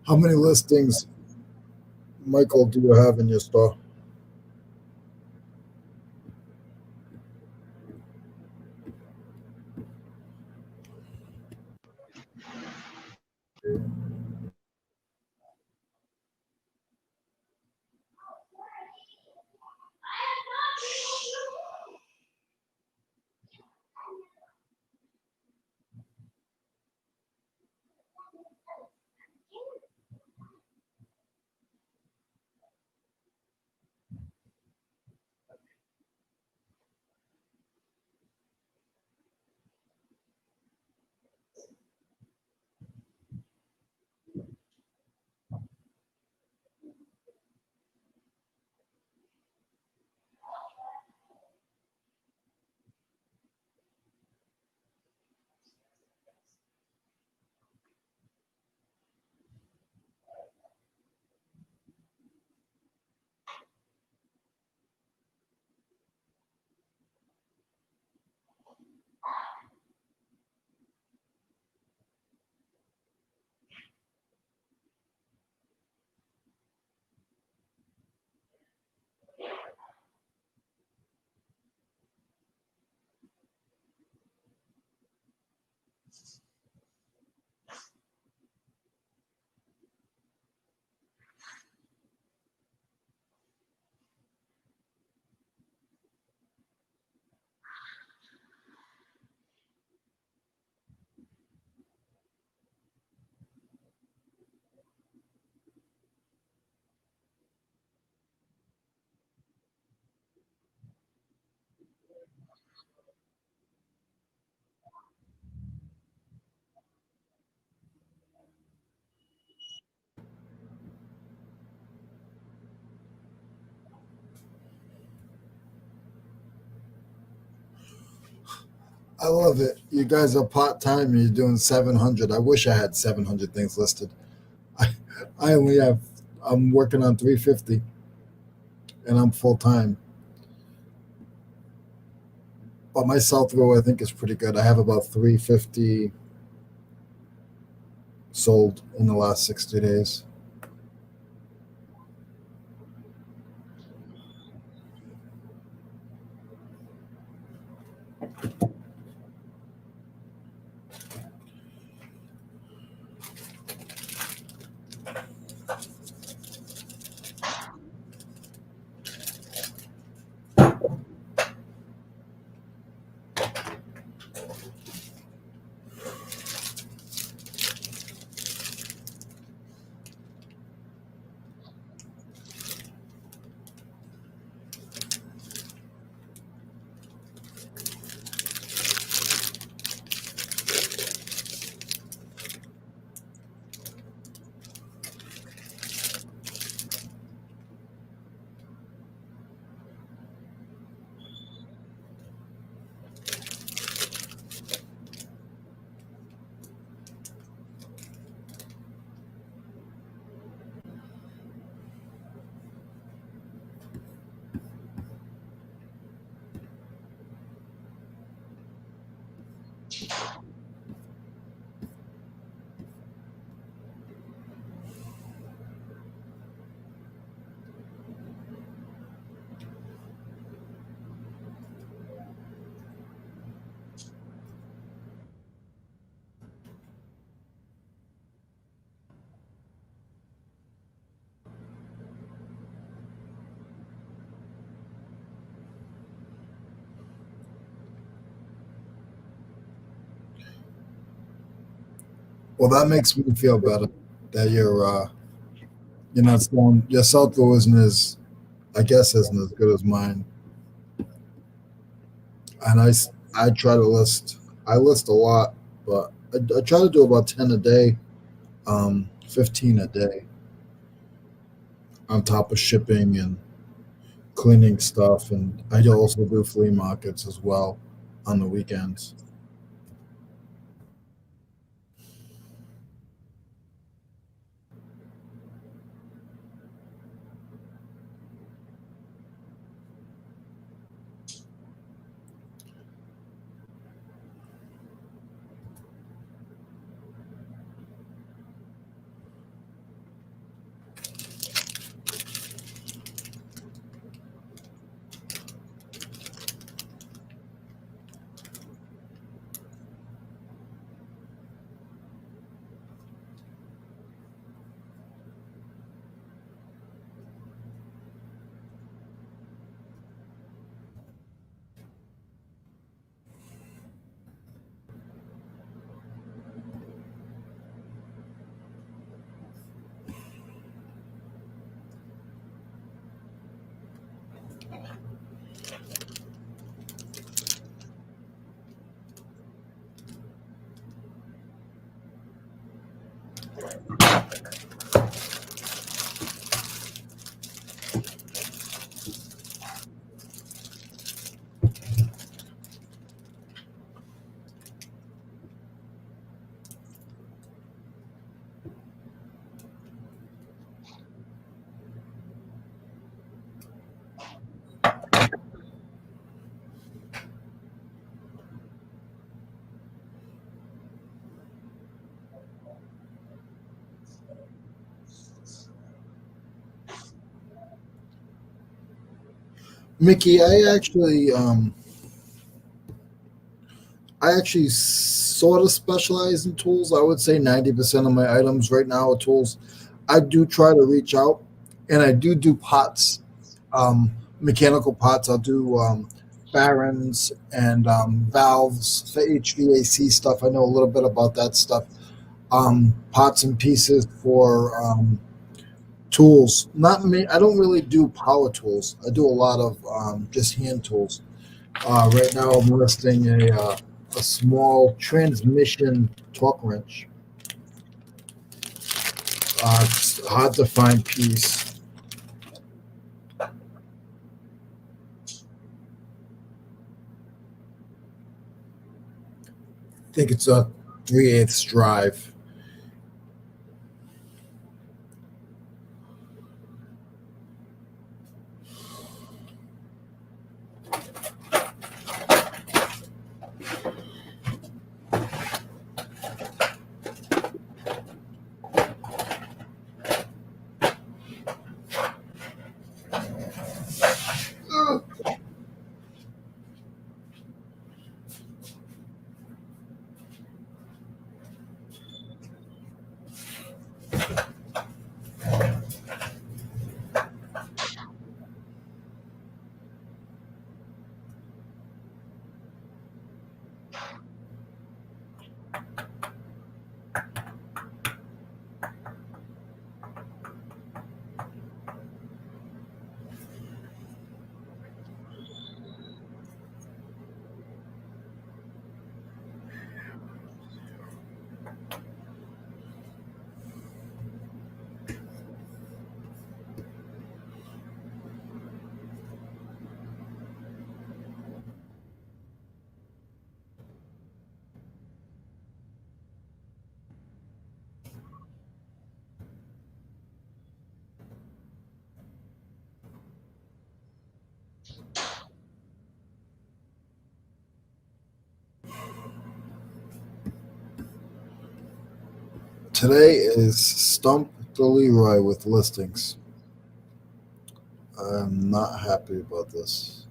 How many listings, Michael, do you have in your store? I love it. You guys are part time and you're doing 700. I wish I had 700 things listed. I, I only have, I'm working on 350 and I'm full time. But my sell through, I think, is pretty good. I have about 350 sold in the last 60 days. Well, that makes me feel better that you're not selling your sell through isn't as I guess isn't as good as mine. And I try to list. I list a lot, but I try to do about 10 a day, 15 a day on top of shipping and cleaning stuff. And I also do flea markets as well on the weekends. Mickey, I actually sort of specialize in tools. I would say 90% of my items right now are tools. I do try to reach out, and I do pots, mechanical pots. I'll do barons and valves for HVAC stuff. I know a little bit about that stuff. Pots and pieces for tools. Not me. I don't really do power tools. I do a lot of just hand tools. Right now, I'm listing a small transmission torque wrench. It's a hard to find piece. I think it's a 3/8 drive. Today is Stump the Leroy with listings. I'm not happy about this.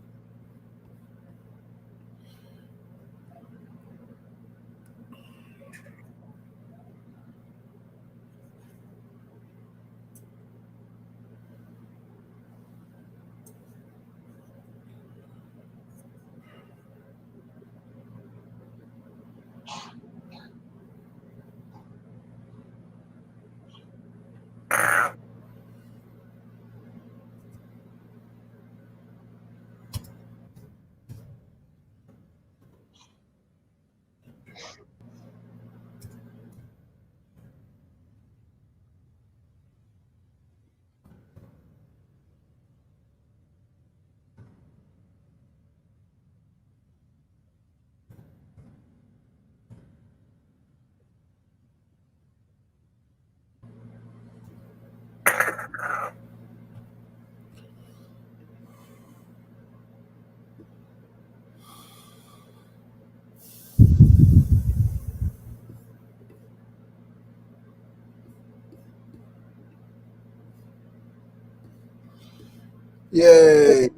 Yay!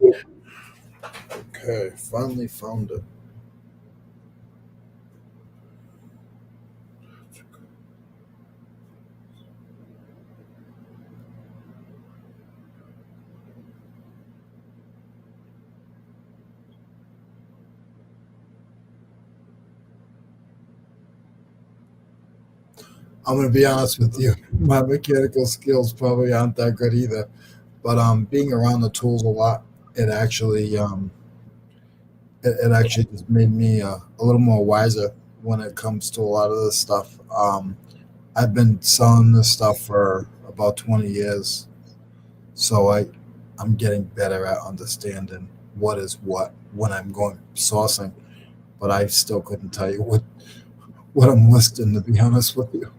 Okay, finally found it. I'm gonna be honest with you. My mechanical skills probably aren't that good either. But being around the tools a lot, it actually it actually just made me a little more wiser when it comes to a lot of this stuff. I've been selling this stuff for about 20 years, so I'm getting better at understanding what is what when I'm going sourcing. But I still couldn't tell you what I'm listing, to be honest with you.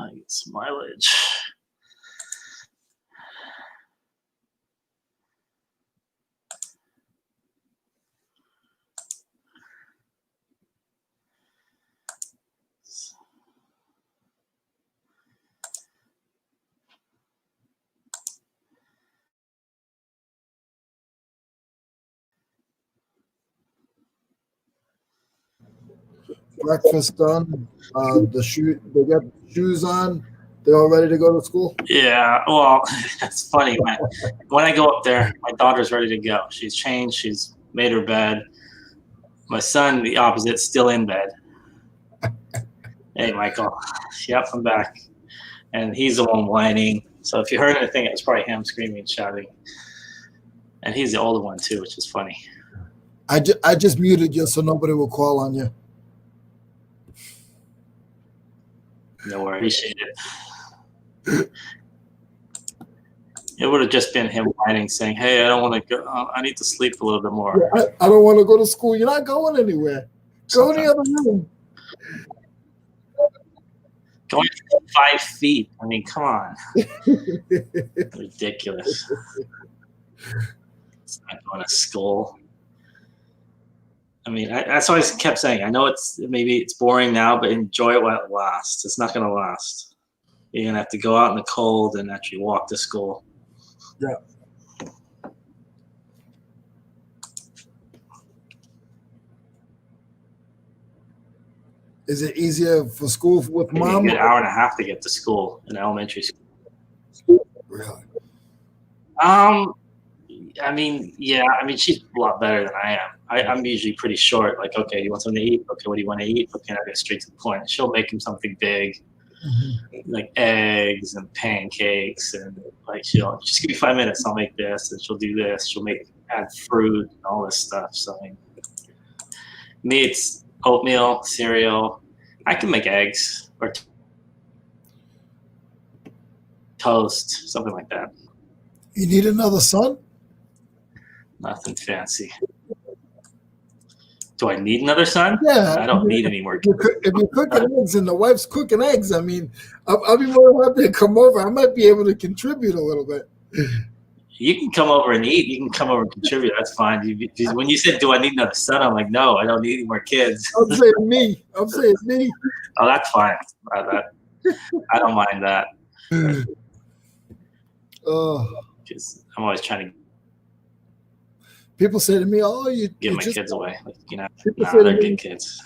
I get some mileage. Breakfast done. They got shoes on. They're all ready to go to school. Yeah, well, it's funny. When I go up there, my daughter's ready to go. She's changed. She's made her bed. My son, the opposite, still in bed. Hey, Michael. Yep, I'm back. And he's the one whining. So if you heard anything, it was probably him screaming and shouting. And he's the older one too, which is funny. I just muted you so nobody will call on you. No worries. Appreciate it. It would have just been him whining, saying, "Hey, I don't want to go. I need to sleep a little bit more." Yeah, I don't want to go to school. You're not going anywhere. Go in the other room. Going 5 feet. I mean, come on. Ridiculous. It's not going to school. I mean, that's what I kept saying. I know maybe it's boring now, but enjoy it while it lasts. It's not going to last. You're going to have to go out in the cold and actually walk to school. Yeah. Is it easier for school with Maybe a mom? good hour and a half to get to school in elementary school. Really? I mean, yeah, I mean, she's a lot better than I am. I'm usually pretty short. Like, okay, you want something to eat? Okay, what do you want to eat? Okay, I get straight to the point. She'll make him something big, like eggs and pancakes, and like she'll just give me 5 minutes. I'll make this, and she'll do this. She'll add fruit and all this stuff. So I mean, me, it's oatmeal, cereal. I can make eggs or toast, something like that. You need another son? Nothing fancy. Do I need another son? Yeah. I don't need any more kids. If you're cooking eggs and the wife's cooking eggs, I mean, I'll be more happy to come over. I might be able to contribute a little bit. You can come over and eat. You can come over and contribute. That's fine. When you said, do I need another son? I'm like, no, I don't need any more kids. I'm saying me. Oh, that's fine. I don't mind that. Because I'm always trying to people say to me, "Oh, you give my just kids away." Like, people say to they're me, good kids.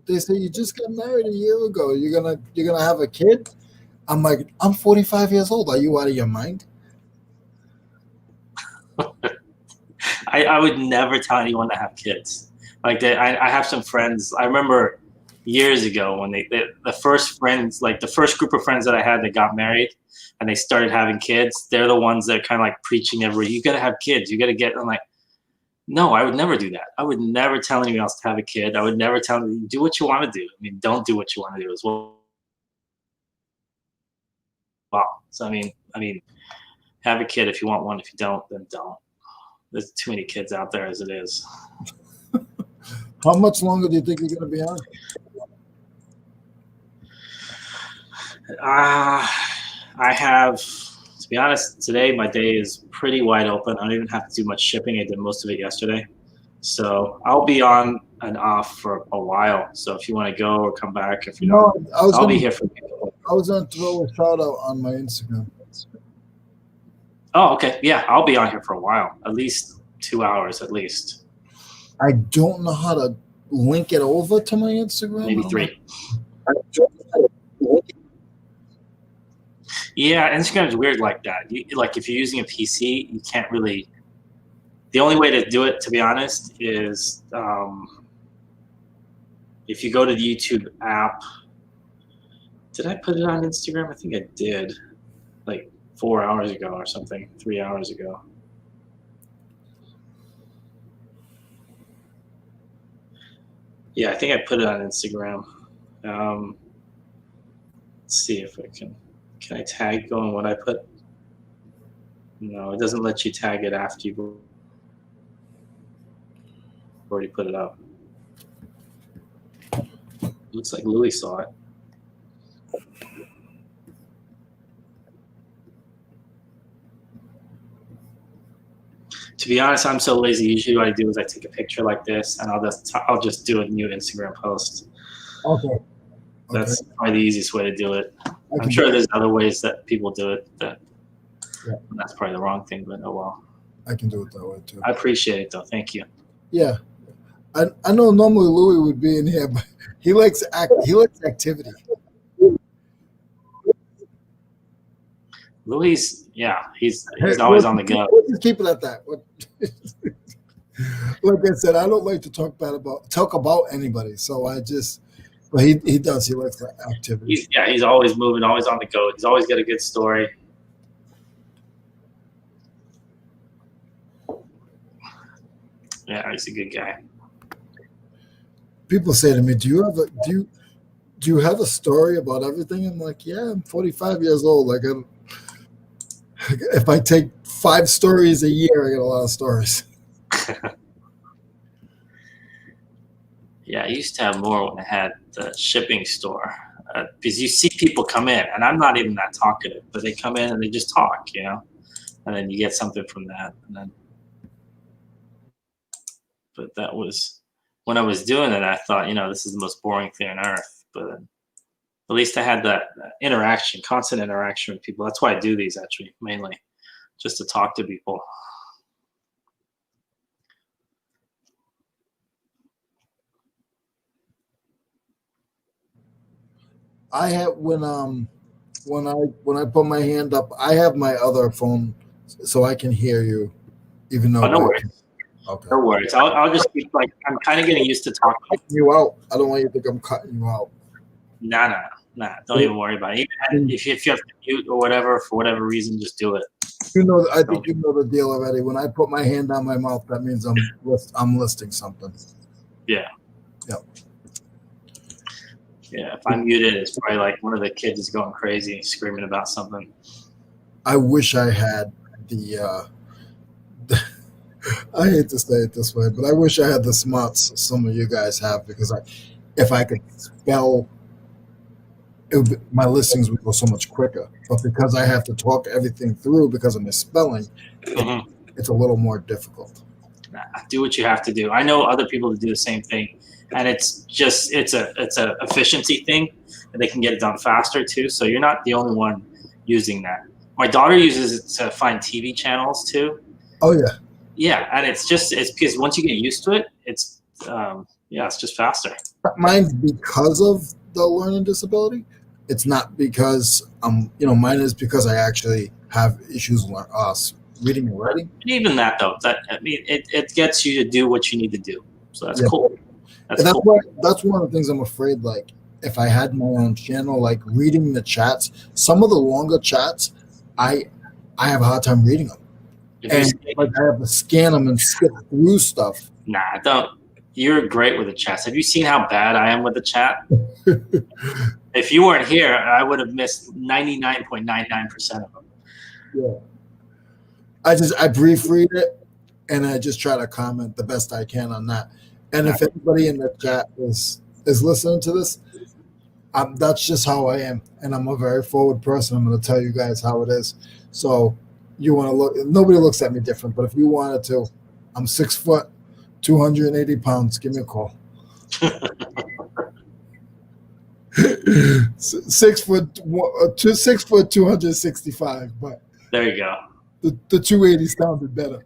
They say you just got married a year ago. You're gonna have a kid. I'm like, I'm 45 years old. Are you out of your mind? I would never tell anyone to have kids. Like I have some friends. I remember years ago when the first friends, like the first group of friends that I had that got married and they started having kids. They're the ones that kind of like preaching everywhere. You got to have kids. You got to get. I'm like, no, I would never do that. I would never tell anyone else to have a kid. I would never tell them, do what you want to do. I mean, don't do what you want to do as well. Wow. So I mean, have a kid if you want one. If you don't, then don't. There's too many kids out there as it is. How much longer do you think you're going to be on? I have, to be honest, today my day is pretty wide open. I don't even have to do much shipping. I did most of it yesterday. So I'll be on and off for a while. So if you want to go or come back, if you don't, I'll be here for you. I was going to throw a shout out on my Instagram. Oh, okay. Yeah, I'll be on here for a while, at least 2 hours at least. I don't know how to link it over to my Instagram. Maybe 3. Yeah, Instagram is weird like that. Like if you're using a PC, you can't really. The only way to do it, to be honest, is if you go to the YouTube app. Did I put it on Instagram? I think I did, like 4 hours ago or something, 3 hours ago. Yeah, I think I put it on Instagram. Let's see if I can. Can I tag going what I put? No, it doesn't let you tag it after you've already put it up. Looks like Louis saw it. To be honest, I'm so lazy. Usually what I do is I take a picture like this and I'll just do a new Instagram post. Okay. That's probably the easiest way to do it. I'm sure there's other ways that people do it that's probably the wrong thing, but oh well. I can do it that way too. I appreciate it though. Thank you. Yeah. I know normally Louis would be in here, but he likes activity. Louis, yeah, he's always on the go. Let's just keep it at that. Like I said, I don't like to talk about anybody. So but he does. He likes that activity. He's always moving, always on the go. He's always got a good story. Yeah, he's a good guy. People say to me, "Do you have a story about everything?" I'm like, "Yeah, I'm 45 years old. Like, if I take 5 stories a year, I get a lot of stories." Yeah, I used to have more when I had the shipping store because you see people come in, and I'm not even that talkative, but they come in and they just talk, and then you get something from that. But that was when I was doing it. I thought, this is the most boring thing on earth. But at least I had that interaction, constant interaction with people. That's why I do these actually, mainly, just to talk to people. I have when I put my hand up, I have my other phone so I can hear you, even though Oh, no by worries. okay. No worries. I'll just keep like I'm kind of getting used to talking. Cutting you out. I don't want you to think I'm cutting you out. Nah, nah, nah. Don't even worry about it. Even if you have to mute or whatever for whatever reason, just do it. You know, I Don't. think you know the deal already. When I put my hand on my mouth, that means I'm listing something. Yeah. Yep. Yeah. If I'm muted, it's probably like one of the kids is going crazy, screaming about something. I wish I had the. I hate to say it this way, but I wish I had the smarts some of you guys have because if I could spell, my listings would go so much quicker. But because I have to talk everything through because of misspelling, Mm-hmm. it's a little more difficult. Nah, do what you have to do. I know other people that do the same thing, and it's a efficiency thing, and they can get it done faster too. So you're not the only one using that. My daughter uses it to find TV channels too. Oh yeah, Yeah, and it's because once you get used to it, it's just faster. mine's because of the learning disability. It's not because mine is because I actually have issues reading and But writing. even that though, it gets you to do what you need to do. So that's Yeah, cool. That's and cool. that's one of the things I'm afraid. Like if I had my own channel, like reading the chats, some of the longer chats, I I have a hard time reading them, If you and like I have to scan them and skip through stuff. nah, don't. You're great with the chats. Have you seen how bad I am with the chat? If you weren't here, I would have missed 99.99% of them. Yeah, I brief read it, and I just try to comment the best I can on that. And Nah, if anybody in the chat is listening to this, that's just how I am, and I'm a very forward person. I'm going to tell you guys how it is. So you want to look? Nobody looks at me different, but if you wanted to, I'm 6 foot, 280 pounds. Give me a call. 6 foot, 6 foot, 265. But there you go. the 280 sounded better.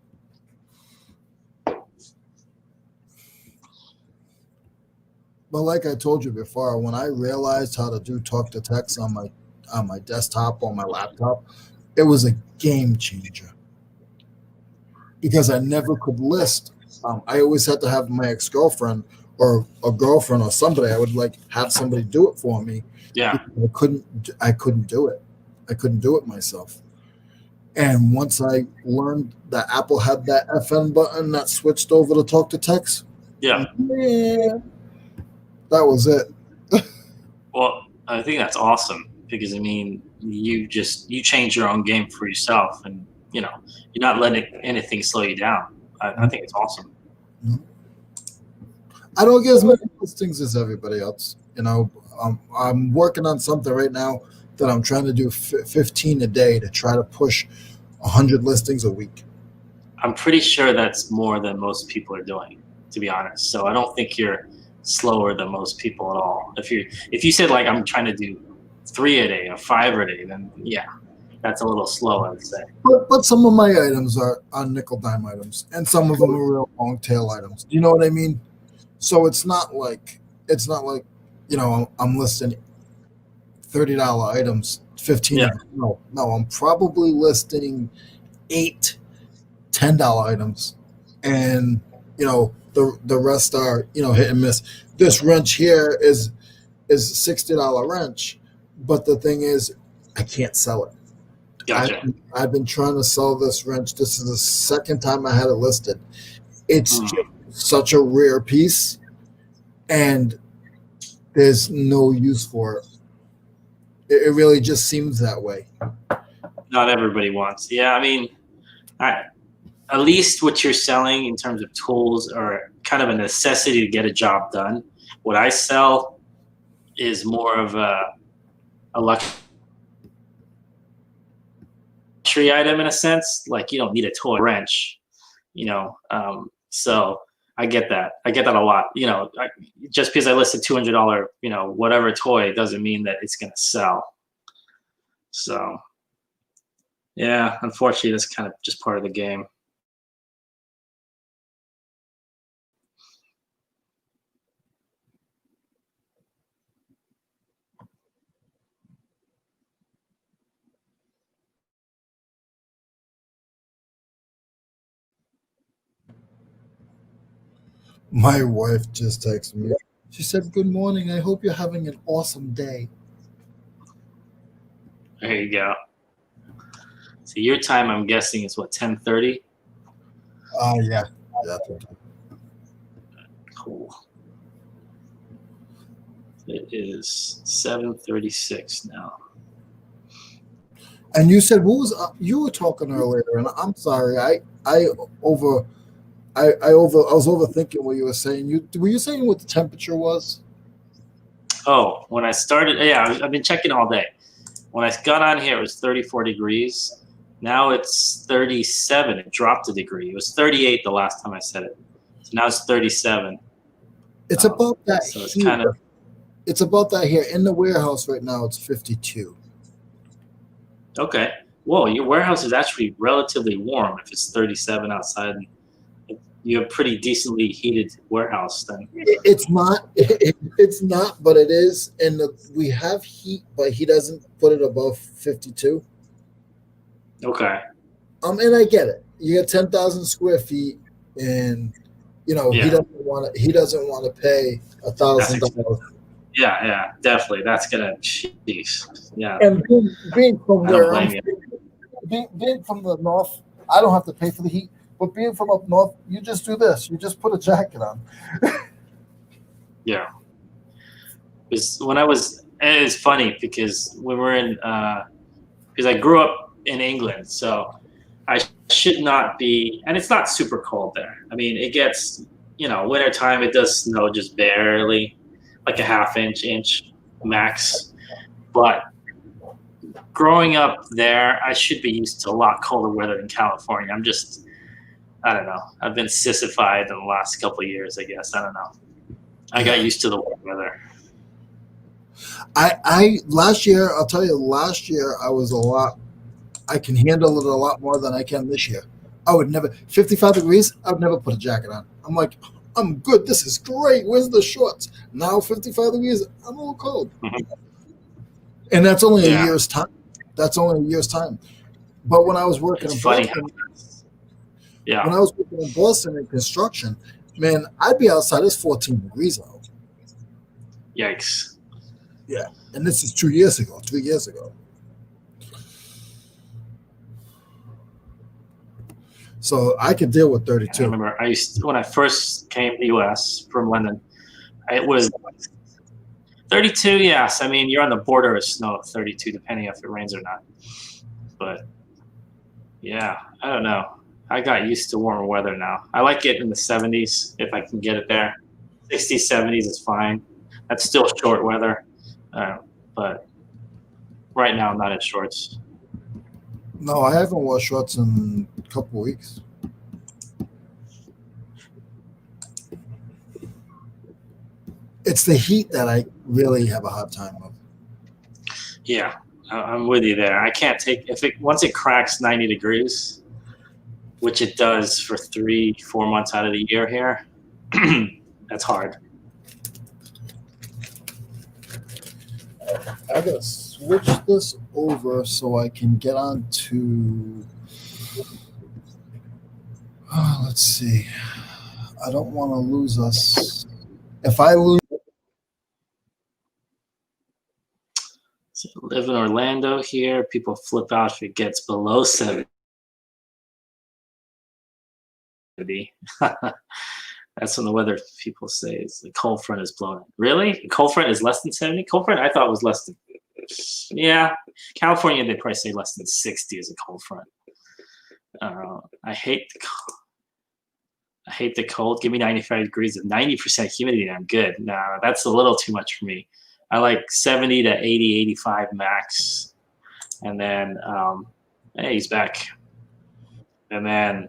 But like I told you before, when I realized how to do talk to text on my desktop or my laptop, it was a game changer because I never could list. I always had to have my ex girlfriend or a girlfriend or somebody. I would like have somebody do it for me. Yeah. Because I couldn't do it. I couldn't do it myself. And once I learned that Apple had that FN button that switched over to talk to text, Yeah. man, that was it. Well, I think that's awesome because I mean, you change your own game for yourself, and you're not letting anything slow you down. I think it's awesome. I don't get as many listings as everybody else. I'm working on something right now that I'm trying to do 15 a day to try to push 100 listings a week. I'm pretty sure that's more than most people are doing, to be honest. So I don't think you're slower than most people at all. If you said like I'm trying to do 3 a day or 5 a day, then yeah, that's a little slow, I would say. But some of my items are nickel dime items, and some of them are real long tail items. Do you know what I mean? So it's not like I'm listing $30 items, 15 Yeah. of them. No, I'm probably listing 8 $10 items, and the rest are hit and miss. This wrench here is $60 wrench, but the thing is, I can't sell it. Gotcha. I've been trying to sell this wrench. This is the second time I had it listed. It's just such a rare piece, and there's no use for it. It really just seems that way. Not everybody wants. Yeah, I mean, at least what you're selling in terms of tools are kind of a necessity to get a job done. What I sell is more of a luxury item in a sense. Like you don't need a toy wrench, so I get that. I get that a lot. Just because I listed $200, whatever toy doesn't mean that it's gonna sell. So yeah, unfortunately, that's kind of just part of the game. My wife just texted me. She said, "Good morning. I hope you're having an awesome day." There you go. So your time, I'm guessing, is what, 10:30? Yeah. Cool. It is 7:36 now. And you said what was you were talking earlier, and I'm sorry, I over I was overthinking what you were saying. Were you saying what the temperature was? Oh, when I started, yeah, I've been checking all day. When I got on here, it was 34 degrees. Now it's 37. It dropped a degree. It was 38 the last time I said it. So now it's 37. It's about that So it's here. kind of, It's about that here in the warehouse right now. It's 52. okay. Whoa, your warehouse is actually relatively warm if it's 37 outside. You have a pretty decently heated warehouse then. It's not. It's not, but it is. And we have heat, but he doesn't put it above 52. Okay. And I get it. You got 10,000 square feet, and he Yeah. doesn't want to pay $1,000. Yeah, definitely. That's gonna, jeez. Yeah. And being from I don't where I'm blame you. being from the north, I don't have to pay for the heat. But being from up north, you just do this. You just put a jacket on. Yeah. Because it's funny because when we're in, because I grew up in England, so I should not be, and it's not super cold there. I mean, it gets, wintertime, it does snow just barely, like a half inch max. But growing up there, I should be used to a lot colder weather than California. I don't know. I've been sissified in the last couple of years, I guess. I don't know. I got used to the weather. I last year, I'll tell you, last year I can handle it a lot more than I can this year. I would never 55 degrees, I would never put a jacket on. I'm like, I'm good. This is great. Where's the shorts? Now 55 degrees, I'm a little cold. Mm-hmm. And that's only a year's time. That's only a year's time. But when I was working in Boston, when I was working in Boston in construction, man, I'd be outside. It's 14 degrees out. Yikes. Yeah. And this is 3 years ago. So I could deal with 32. I remember when I first came to the U.S. from London, it was 32. Yes, I mean you're on the border of snow at 32, depending if it rains or not. But yeah, I don't know. I got used to warmer weather now. I like it in the 70s if I can get it there. 60s, 70s is fine. That's still short weather, but right now I'm not in shorts. No, I haven't worn shorts in a couple of weeks. It's the heat that I really have a hard time with. Yeah, I'm with you there. I can't take once it cracks 90 degrees, which it does for 3-4 months out of the year here. That's hard. I gotta switch this over so I can get on to. Let's see. I don't want to lose us. If I lose. So live in Orlando here. People flip out if it gets below 70. That's when the weather people say is the cold front is blowing. Really? The cold front is less than 70? Cold front I thought was less than, yeah. California, they probably say less than 60 is a cold front. I hate the cold. Give me 95 degrees of 90% humidity. I'm good. No, that's a little too much for me. I like 70 to 80, 85 max. And then, hey, he's back. And then,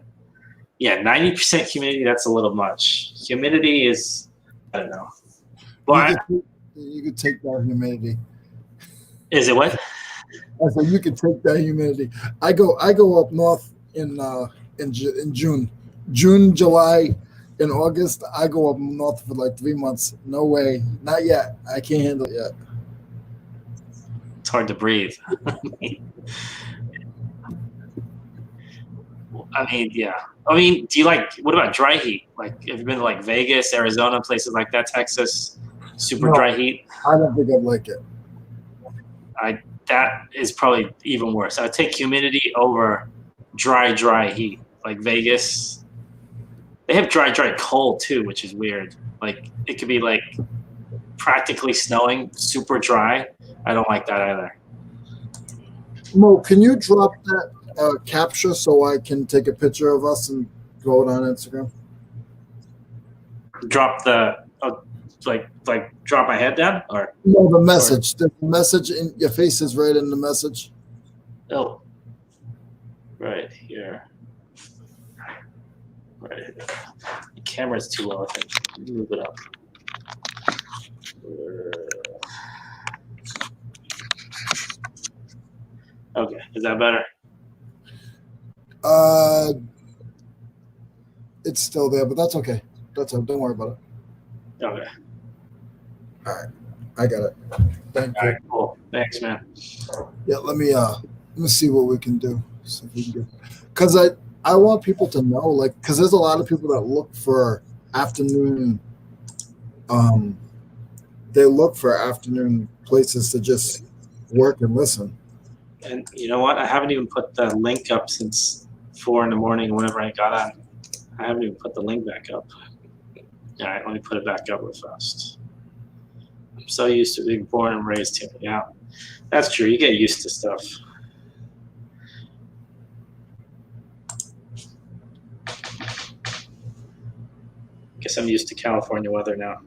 yeah, 90% humidity, that's a little much. Humidity is, I don't know. Well, you could take that humidity. Is it what? I said you could take that humidity. I go up north in June, July, and August. I go up north for like 3 months. No way, not yet. I can't handle it yet. It's hard to breathe. I mean, yeah. I mean, what about dry heat? Like, have you been to like Vegas, Arizona, places like that, Texas, super No, dry heat? I don't think I'd like it. That is probably even worse. I'd take humidity over dry heat. Like Vegas, they have dry cold too, which is weird. Like it could be like practically snowing, super dry. I don't like that either. Mo, can you drop that capture so I can take a picture of us and go it on Instagram? Drop the like drop my head down or No, the message. The message in your face is right in the message. oh, right here. Right here. The camera's too low. I think move it up. Okay, is that better? It's still there, but that's okay. Don't worry about it. Okay. All right, I got it. Thank you. All right, cool. Thanks, man. Yeah, let me see what we can do. See if we can get, because I want people to know, like, because there's a lot of people that look for afternoon. They look for afternoon places to just work and listen. And you know what? I haven't even put the link up since 4 a.m. whenever I got on. I haven't even put the link back up. All right, let me put it back up real fast. I'm so used to being born and raised here. Yeah, that's true. You get used to stuff. Guess I'm used to California weather now.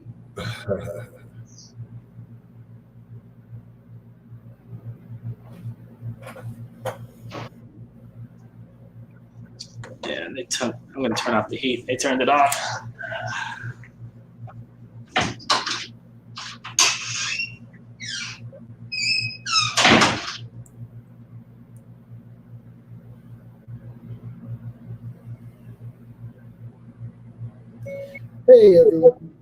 Yeah, I'm going to turn off the heat. They turned it off. Hey, everyone.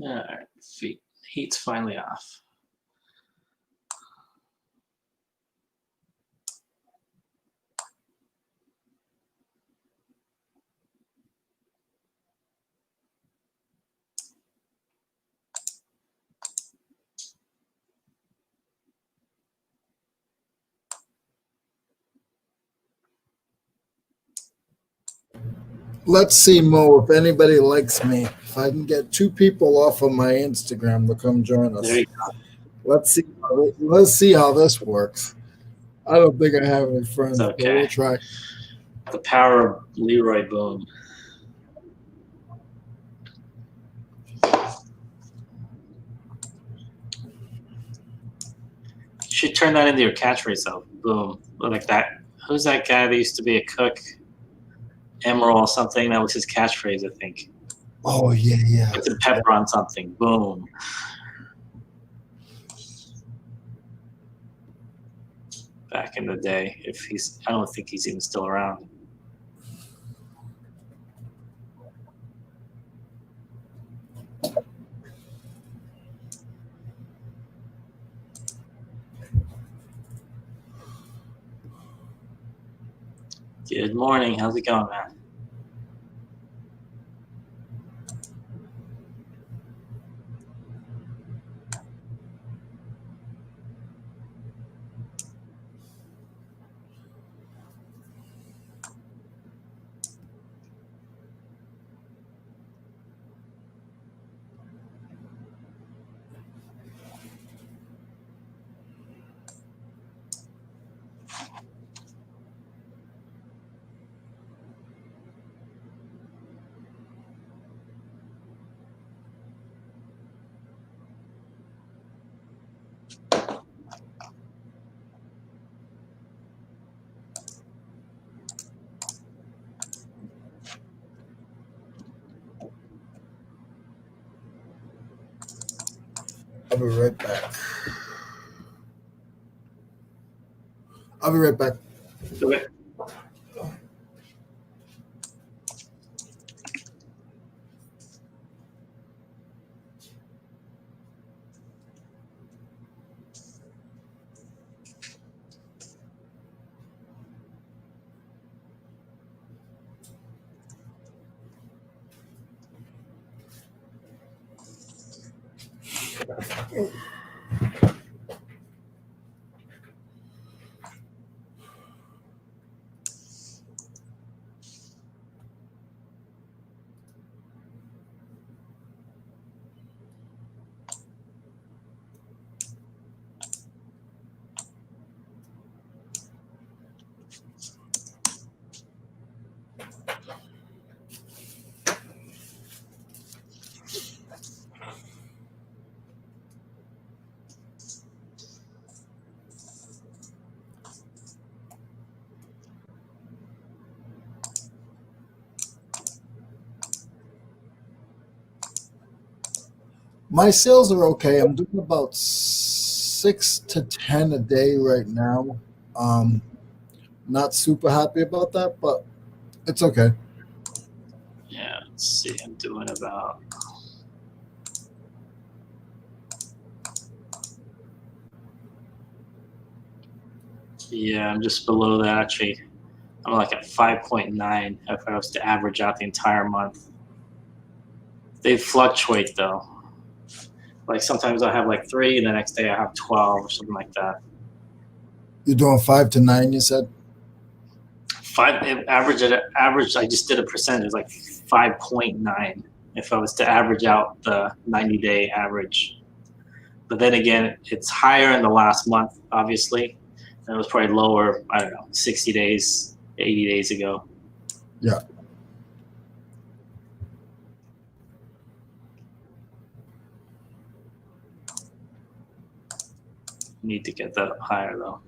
All right, heat's finally off. Let's see, Mo, if anybody likes me. If I can get 2 people off of my Instagram to come join us. There you go. Let's see how this works. I don't think I have any friends, It's but okay. we'll try. The power of Leroy boom. You should turn that into your catchphrase though. Boom. Like that. Who's that guy that used to be a cook? Emerald something. That was his catchphrase, I think. Oh yeah. Put some pepper on something. Boom. Back in the day, I don't think he's even still around. Good morning. How's it going, man? I'll be right back. I'll be right back. Okay. My sales are okay. I'm doing about 6 to 10 a day right now. Not super happy about that, but it's okay. Yeah, let's see. I'm doing about. Yeah, I'm just below that actually. I'm like at 5.9 if I was to average out the entire month. They fluctuate though. Like sometimes I have like 3, and the next day I have 12 or something like that. You're doing 5 to 9, you said? Average. I just did a percentage. It's like 5.9 if I was to average out the 90-day average. But then again, it's higher in the last month, obviously. And it was probably lower, I don't know, 60 days, 80 days ago. Yeah. Need to get that up higher though.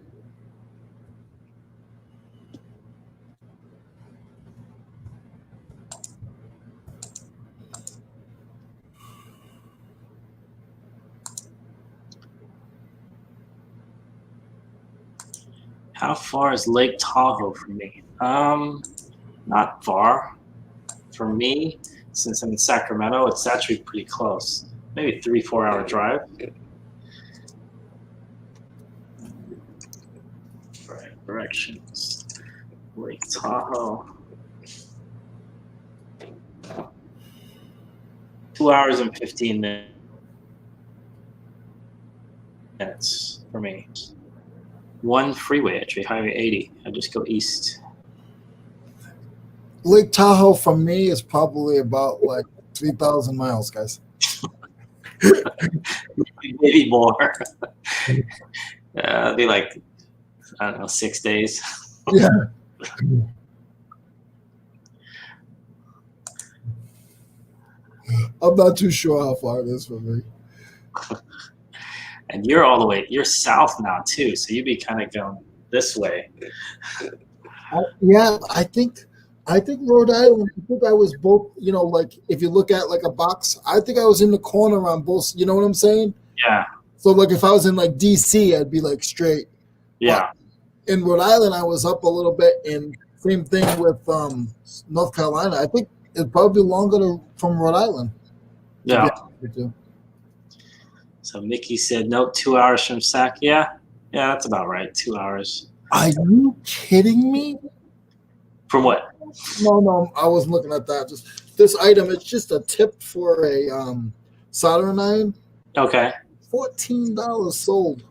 How far is Lake Tahoe from me? Not far. For me, since I'm in Sacramento, it's actually pretty close. Maybe 3-4 hour drive. Right, directions. Lake Tahoe. 2 hours and 15 minutes for me. One freeway, actually, Highway 80. I just go east. Lake Tahoe from me is probably about like 3,000 miles, guys. Maybe more. It'd be like I don't know, 6 days. Yeah. I'm not too sure how far it is from me. And you're all the way, you're south now too, so you'd be kind of going this way. Yeah, I think Rhode Island. I think I was both. Like if you look at like a box, I think I was in the corner on both. You know what I'm saying? Yeah, So like if I was in like DC, I'd be like straight. But yeah, in Rhode Island, I was up a little bit. And same thing with North Carolina. I think it'd probably be longer from Rhode Island. To be yeah. honest with you. So Mickey said, nope, 2 hours from Sac. Yeah, that's about right. 2 hours. Are you kidding me? From what? No, I wasn't looking at that. Just this item. It's just a tip for a soldering iron. Okay, $14 sold.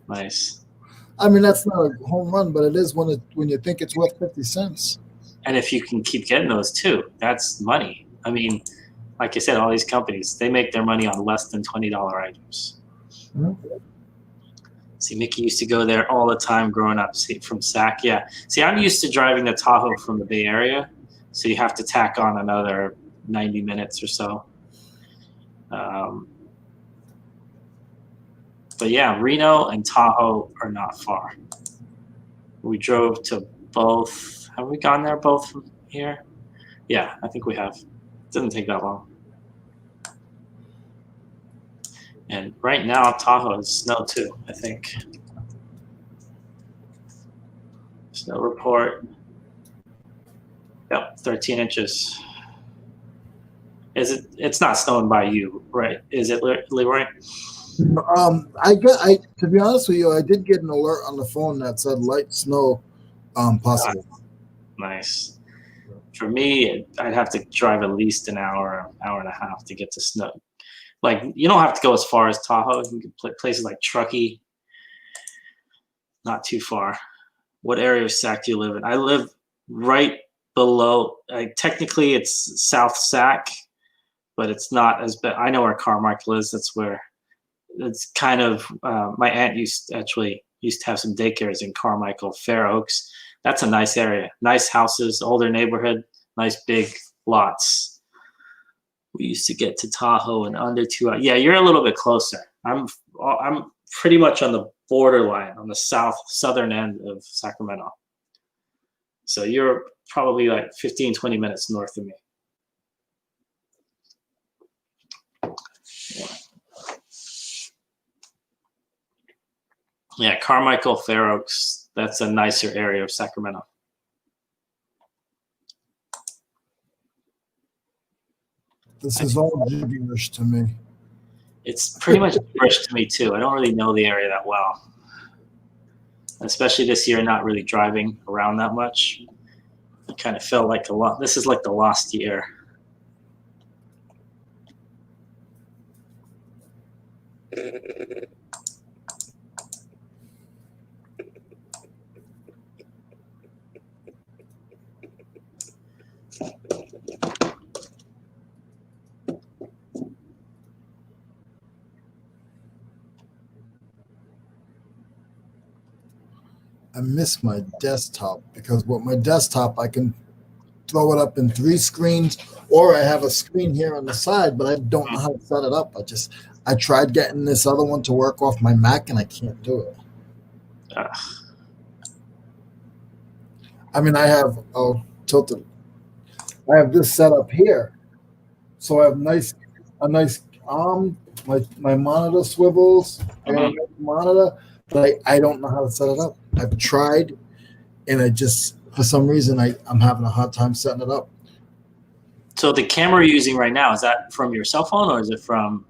nice. I mean, that's not a home run, but it is when you think it's worth 50 cents. And if you can keep getting those too, that's money. I mean, like I said, all these companies, they make their money on less than $20 items. Mhm. See, Mickey used to go there all the time growing up. See, from Sac, yeah. See, I'm used to driving to Tahoe from the Bay Area, so you have to tack on another 90 minutes or so. But yeah, Reno and Tahoe are not far. We drove to both. Have we gone there both from here? Yeah, I think we have. It doesn't take that long. And right now, Tahoe has snow too, I think. Snow report. Yep, 13 inches. Is it? It's not snowing by you, right? Is it, Leroy? To be honest with you, I did get an alert on the phone that said light snow, possible. Nice. For me, I'd have to drive at least an hour and a half to get to snow. Like, you don't have to go as far as Tahoe. You can places like Truckee, not too far. What area of Sac do you live in? I live right below. Technically, it's South Sac, but it's not as bad. I know where Carmichael is. That's where it's kind of. My aunt used to have some daycares in Carmichael, Fair Oaks. That's a nice area. Nice houses, older neighborhood, nice big lots. We used to get to Tahoe in under 2 hours. Yeah, you're a little bit closer. I'm pretty much on the borderline, on the southern end of Sacramento. So you're probably like 15, 20 minutes north of me. Yeah, Carmichael, Fair Oaks, that's a nicer area of Sacramento. This is all gibberish to me. It's pretty much gibberish to me too. I don't really know the area that well. Especially this year, not really driving around that much. I kind of felt like this is like the lost year. I miss my desktop because with my desktop, I can throw it up in 3 screens, or I have a screen here on the side, but I don't know how to set it up. I tried getting this other one to work off my Mac, and I can't do it. I mean, I have tilted. I have this set up here, so I have a nice my monitor swivels. I got a nice monitor, but I don't know how to set it up. I've tried, and for some reason I'm having a hard time setting it up. So the camera you're using right now, is that from your cell phone or is it from?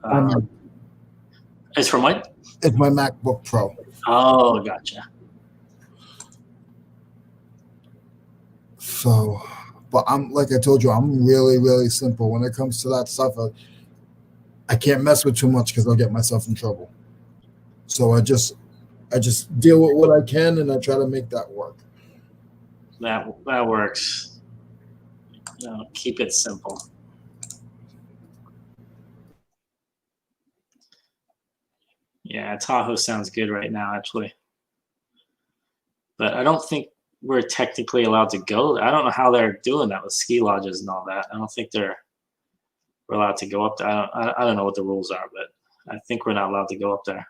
It's from what? It's my MacBook Pro. Oh, gotcha. So, but I'm like I told you, I'm really, really simple when it comes to that stuff. I can't mess with too much because I'll get myself in trouble. So I just deal with what I can, and I try to make that work. That works. Keep it simple. Yeah, Tahoe sounds good right now, actually. but I don't think we're technically allowed to go. I don't know how they're doing that with ski lodges and all that. I don't think we're allowed to go up there. I don't know what the rules are, but I think we're not allowed to go up there.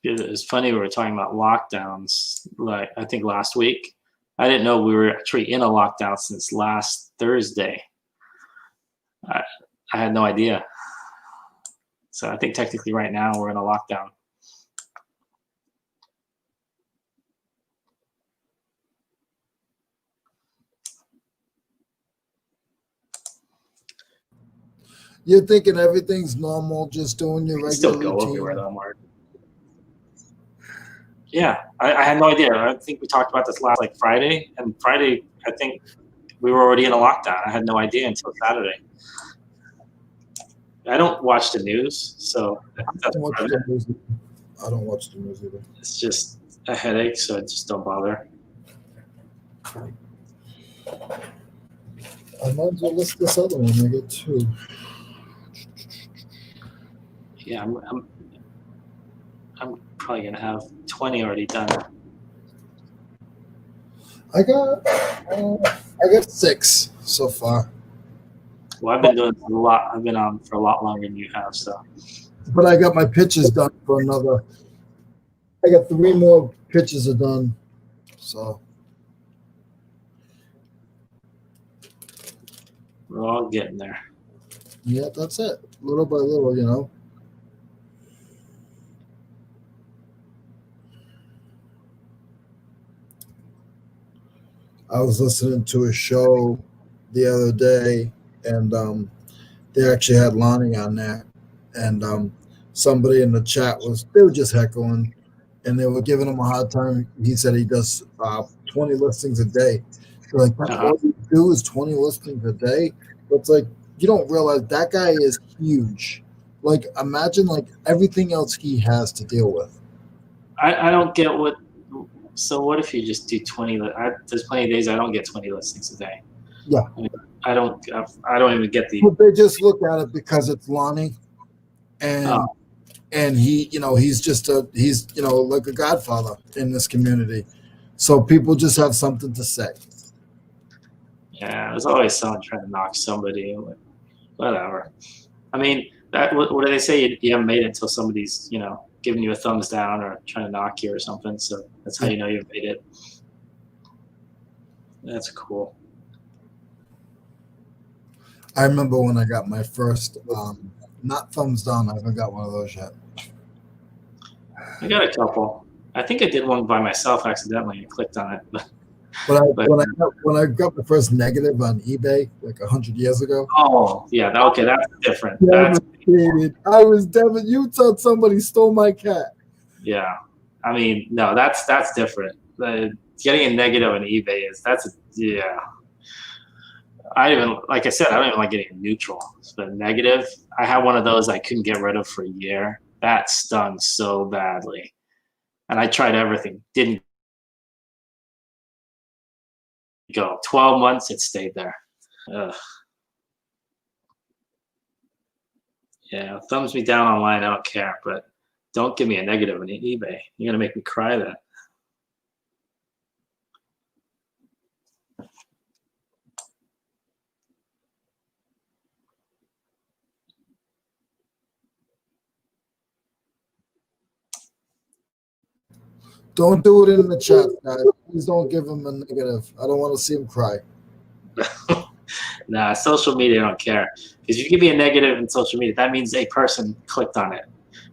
It's funny, we were talking about lockdowns, like I think last week. I didn't know we were actually in a lockdown since last Thursday. I had no idea. So I think technically right now we're in a lockdown. You're thinking everything's normal, just doing your You can regular still go routine. everywhere though, Mark. Yeah, I had no idea. I think we talked about this last like Friday, and Friday I think we were already in a lockdown. I had no idea until Saturday. I don't watch the news, so that's part of it. I don't watch the news either. It's just a headache, so I just don't bother. I might as well list this other one. I get two. Yeah, I'm probably gonna have 20 already done. I got 6 so far. Well, I've been doing a lot. I've been on for a lot longer than you have, so. But I got my pitches done for another. I got 3 more pitches are done. So We're all getting there. yeah, that's it. Little by little, you know. I was listening to a show the other day, and they actually had Lonnie on there, and somebody in the chat they were just heckling, and they were giving him a hard time. He said he does 20 listings a day. They're like, that's all you do is 20 listings a day. But it's like, you don't realize that guy is huge. Like, imagine like everything else he has to deal with. I don't get what. So what if you just do 20? There's plenty of days I don't get 20 listings a day. Yeah. I mean, I don't even get the. But they just look at it because it's Lonnie, and he, you know, he's you know, like a godfather in this community. So people just have something to say. Yeah, there's always someone trying to knock somebody. Whatever. I mean, what do they say? You haven't made it until somebody's, you know, giving you a thumbs down or trying to knock you or something. So that's how you know you've made it. That's cool. I remember when I got my first, not thumbs down. I haven't got one of those yet. I got a couple. I think I did one by myself accidentally and clicked on it. When I got the first negative on eBay like 100 years ago. Oh yeah, okay, that's different. I was devastated. You thought somebody stole my cat. Yeah, I mean, no, that's different. Getting a negative on eBay yeah. Like I said, I don't even like getting a neutral. But negative, I had one of those I couldn't get rid of for a year. That stung so badly, and I tried everything. Didn't go. 12 months, it stayed there. Ugh. Yeah, thumbs me down online. I don't care, but don't give me a negative on eBay. You're gonna make me cry then. Don't do it in the chat, guys. Please don't give him a negative. I don't want to see him cry. Nah, social media, I don't care. Because if you give me a negative in social media, that means a person clicked on it.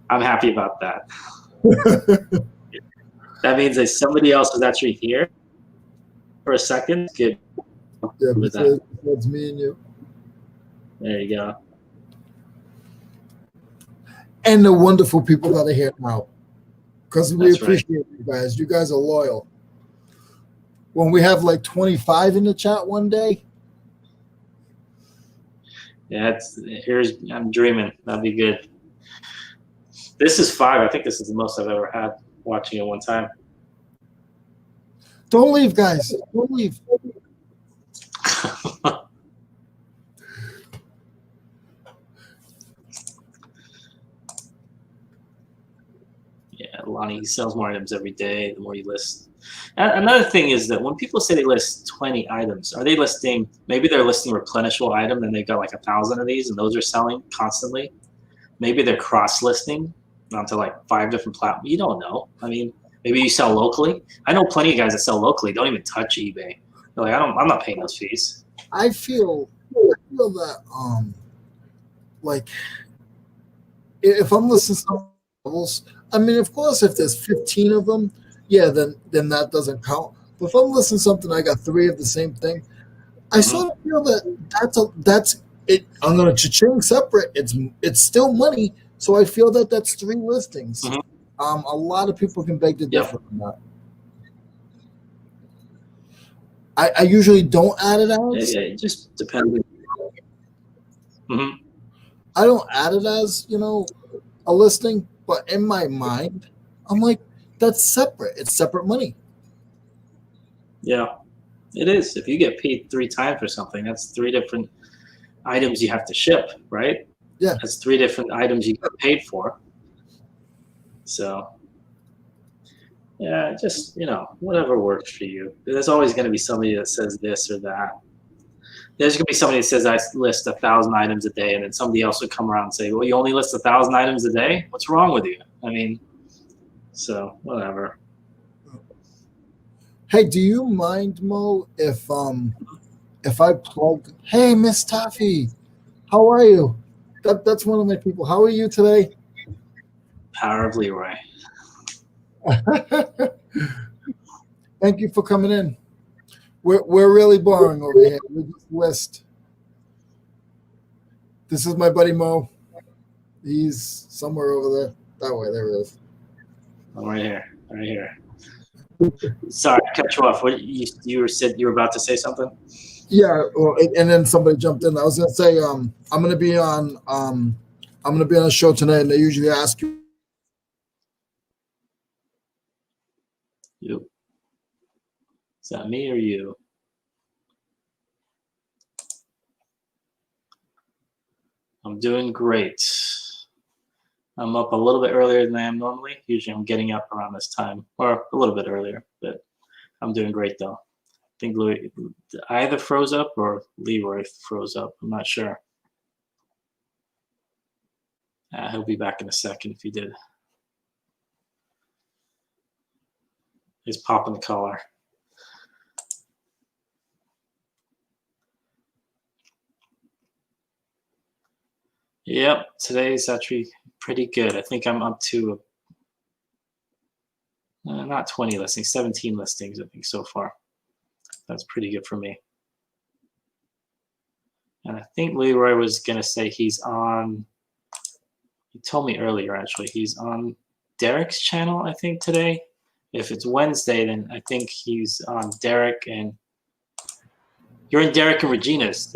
I'm happy about that. That means that somebody else was actually here for a second. Good. Yeah, besides me and you. There you go. and the wonderful people that are here now. Because we That's right. appreciate you guys. You guys are loyal. When we have like 25 in the chat one day, Yeah, I'm dreaming. That'd be good. This is 5. I think this is the most I've ever had watching at one time. don't leave, guys. Don't leave. Yeah, Lonnie sells more items every day, the more you list. Another thing is that when people say they list 20 items, are they listing, maybe they're listing a replenishable item and they've got like 1,000 of these and those are selling constantly. Maybe they're cross-listing onto like 5 different platforms. You don't know. I mean, maybe you sell locally. I know plenty of guys that sell locally, don't even touch eBay. They're like, I'm not paying those fees. I feel that like if I'm listening to some levels, I mean, of course, if there's 15 of them, yeah, then that doesn't count. But if I'm listening to something, I got 3 of the same thing. I sort of feel that that's it. I'm gonna cha-ching separate. It's still money, so I feel that that's 3 listings. A lot of people can beg to differ on that. I usually don't add it as. It just depends. I don't add it as, a listing, but in my mind, I'm like, that's separate. It's separate money. Yeah, it is. If you get paid 3 times for something, that's 3 different items you have to ship, right? Yeah. That's 3 different items you get paid for. So, yeah, just, whatever works for you. There's always going to be somebody that says this or that. There's going to be somebody that says I list 1,000 items a day, and then somebody else would come around and say, well, you only list 1,000 items a day? What's wrong with you? I mean, so whatever. Hey, do you mind, Mo, if I plug? Hey, Miss Taffy, how are you? That's one of my people. How are you today? Power of Leroy. Thank you for coming in. We're really boring over here. We just list. This is my buddy Mo. He's somewhere over there. That way, there he is. I'm right here. Sorry, I cut you off. What you said you were about to say something? Yeah, well, and then somebody jumped in. I was gonna say, I'm gonna be on a show tonight, and they usually ask you. You. Is that me or you? I'm doing great. I'm up a little bit earlier than I am normally. Usually I'm getting up around this time, or a little bit earlier, but I'm doing great though. I think Louis either froze up or Leroy froze up. I'm not sure. He'll be back in a second if he did. He's popping the collar. Yep, today's actually pretty good. I think I'm up to not 20 listings, 17 listings, I think, so far. That's pretty good for me. And I think Leroy was going to say he's on, he told me earlier, actually, he's on Derek's channel, I think, today. If it's Wednesday, then I think he's on Derek and, you're in Derek and Regina's,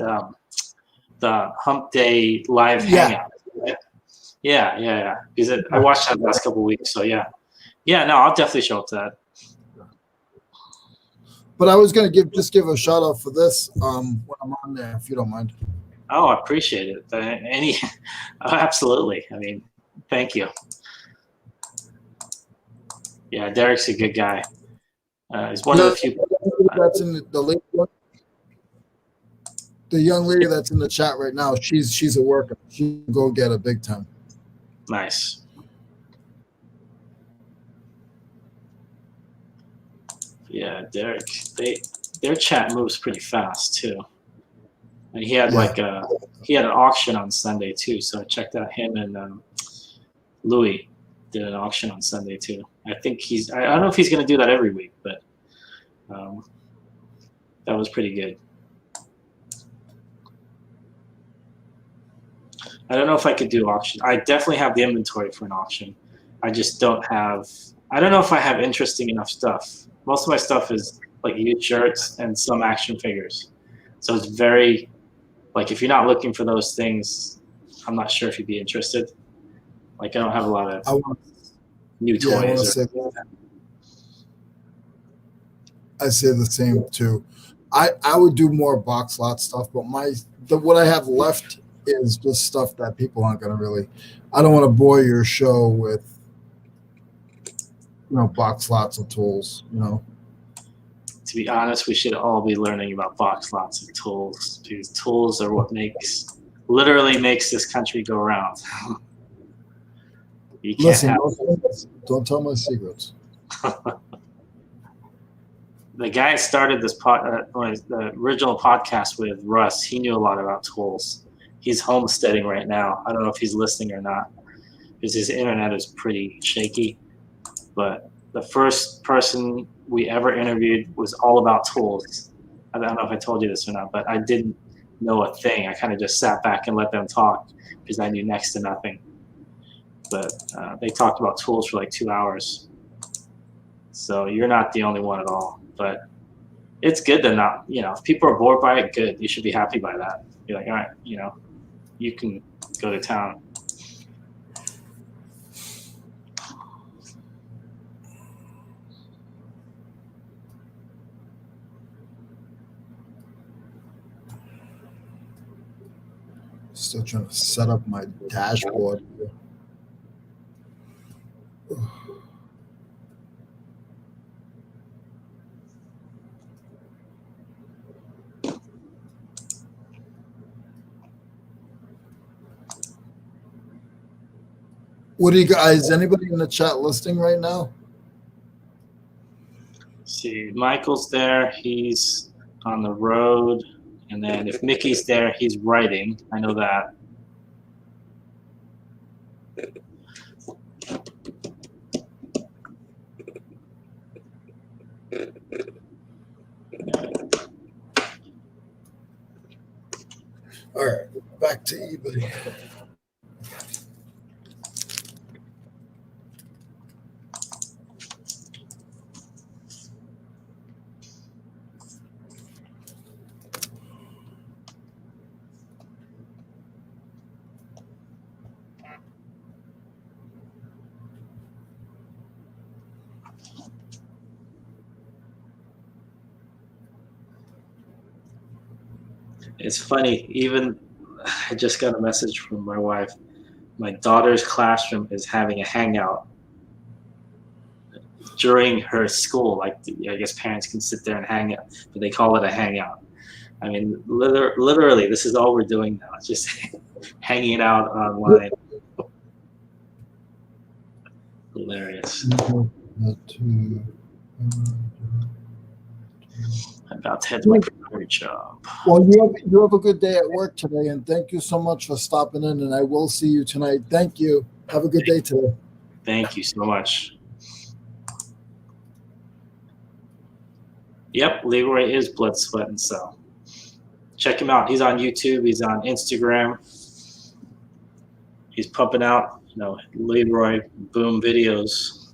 the Hump Day live hangout. Right? Yeah. Because I watched that the last couple of weeks, so yeah. Yeah, no, I'll definitely show up to that. But I was gonna give a shout out for this when I'm on there, if you don't mind. Oh, I appreciate it. Absolutely. I mean, thank you. Yeah, Derek's a good guy. He's one of the few. That's in the young lady that's in the chat right now. She's a worker. She can go get a big time. Nice. Yeah, Derek. Their chat moves pretty fast too. And he had he had an auction on Sunday too. So I checked out him and Louis did an auction on Sunday too. I think I don't know if he's going to do that every week, but that was pretty good. I don't know if I could do auction. I definitely have the inventory for an auction. I just don't have. I don't know if I have interesting enough stuff. Most of my stuff is like used shirts and some action figures. So it's very like if you're not looking for those things, I'm not sure if you'd be interested. Like I don't have a lot of I want, new yeah, I want toys to or say I say the same too. I would do more box lot stuff, but what I have left is just stuff that people aren't going to really. I don't want to bore your show with box lots of tools. to be honest, we should all be learning about box lots of tools because tools are what literally makes this country go around. You can't Listen, have don't tell my secrets. the guy I started the original podcast with, Russ. He knew a lot about tools. He's homesteading right now. I don't know if he's listening or not because his internet is pretty shaky. But the first person we ever interviewed was all about tools. I don't know if I told you this or not, but I didn't know a thing. I kind of just sat back and let them talk because I knew next to nothing. But they talked about tools for like 2 hours. So you're not the only one at all. But it's good to not, if people are bored by it, good. You should be happy by that. You're like, all right, you can go to town. Still trying to set up my dashboard. What do you guys? Is anybody in the chat listening right now? See, Michael's there. He's on the road. And then if Mickey's there, he's writing. I know that. All right, back to eBay. It's funny. Even I just got a message from my wife. My daughter's classroom is having a hangout during her school. Like I guess parents can sit there and hang out, but they call it a hangout. I mean, literally, this is all we're doing now. It's just hanging out online. Hilarious. I'm about to head to my primary job. Well, you have a good day at work today, and thank you so much for stopping in. And I will see you tonight. Thank you. Have a good day today. Thank you so much. Yep, Leroy is Blood, Sweat, and Cell. Check him out. He's on YouTube. He's on Instagram. He's pumping out, Leroy Boom videos.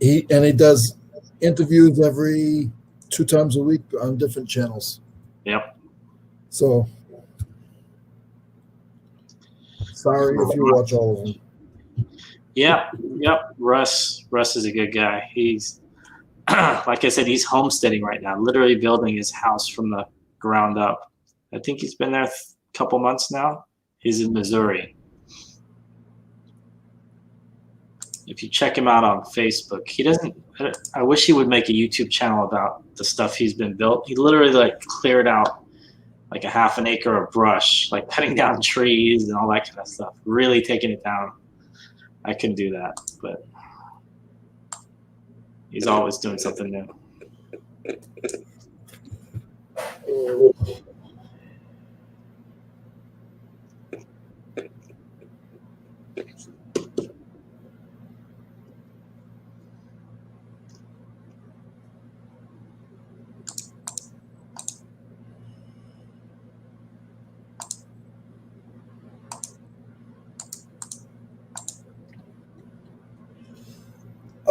He does interviews every 2 times a week on different channels. Yep. So sorry if you watch all of them. Yep. Russ is a good guy. He's like I said, he's homesteading right now, literally building his house from the ground up. I think he's been there a couple months now. He's in Missouri. If you check him out on Facebook, I wish he would make a YouTube channel about the stuff he's been built. He literally cleared out like a half an acre of brush, like cutting down trees and all that kind of stuff, really taking it down. I couldn't do that, but he's always doing something new.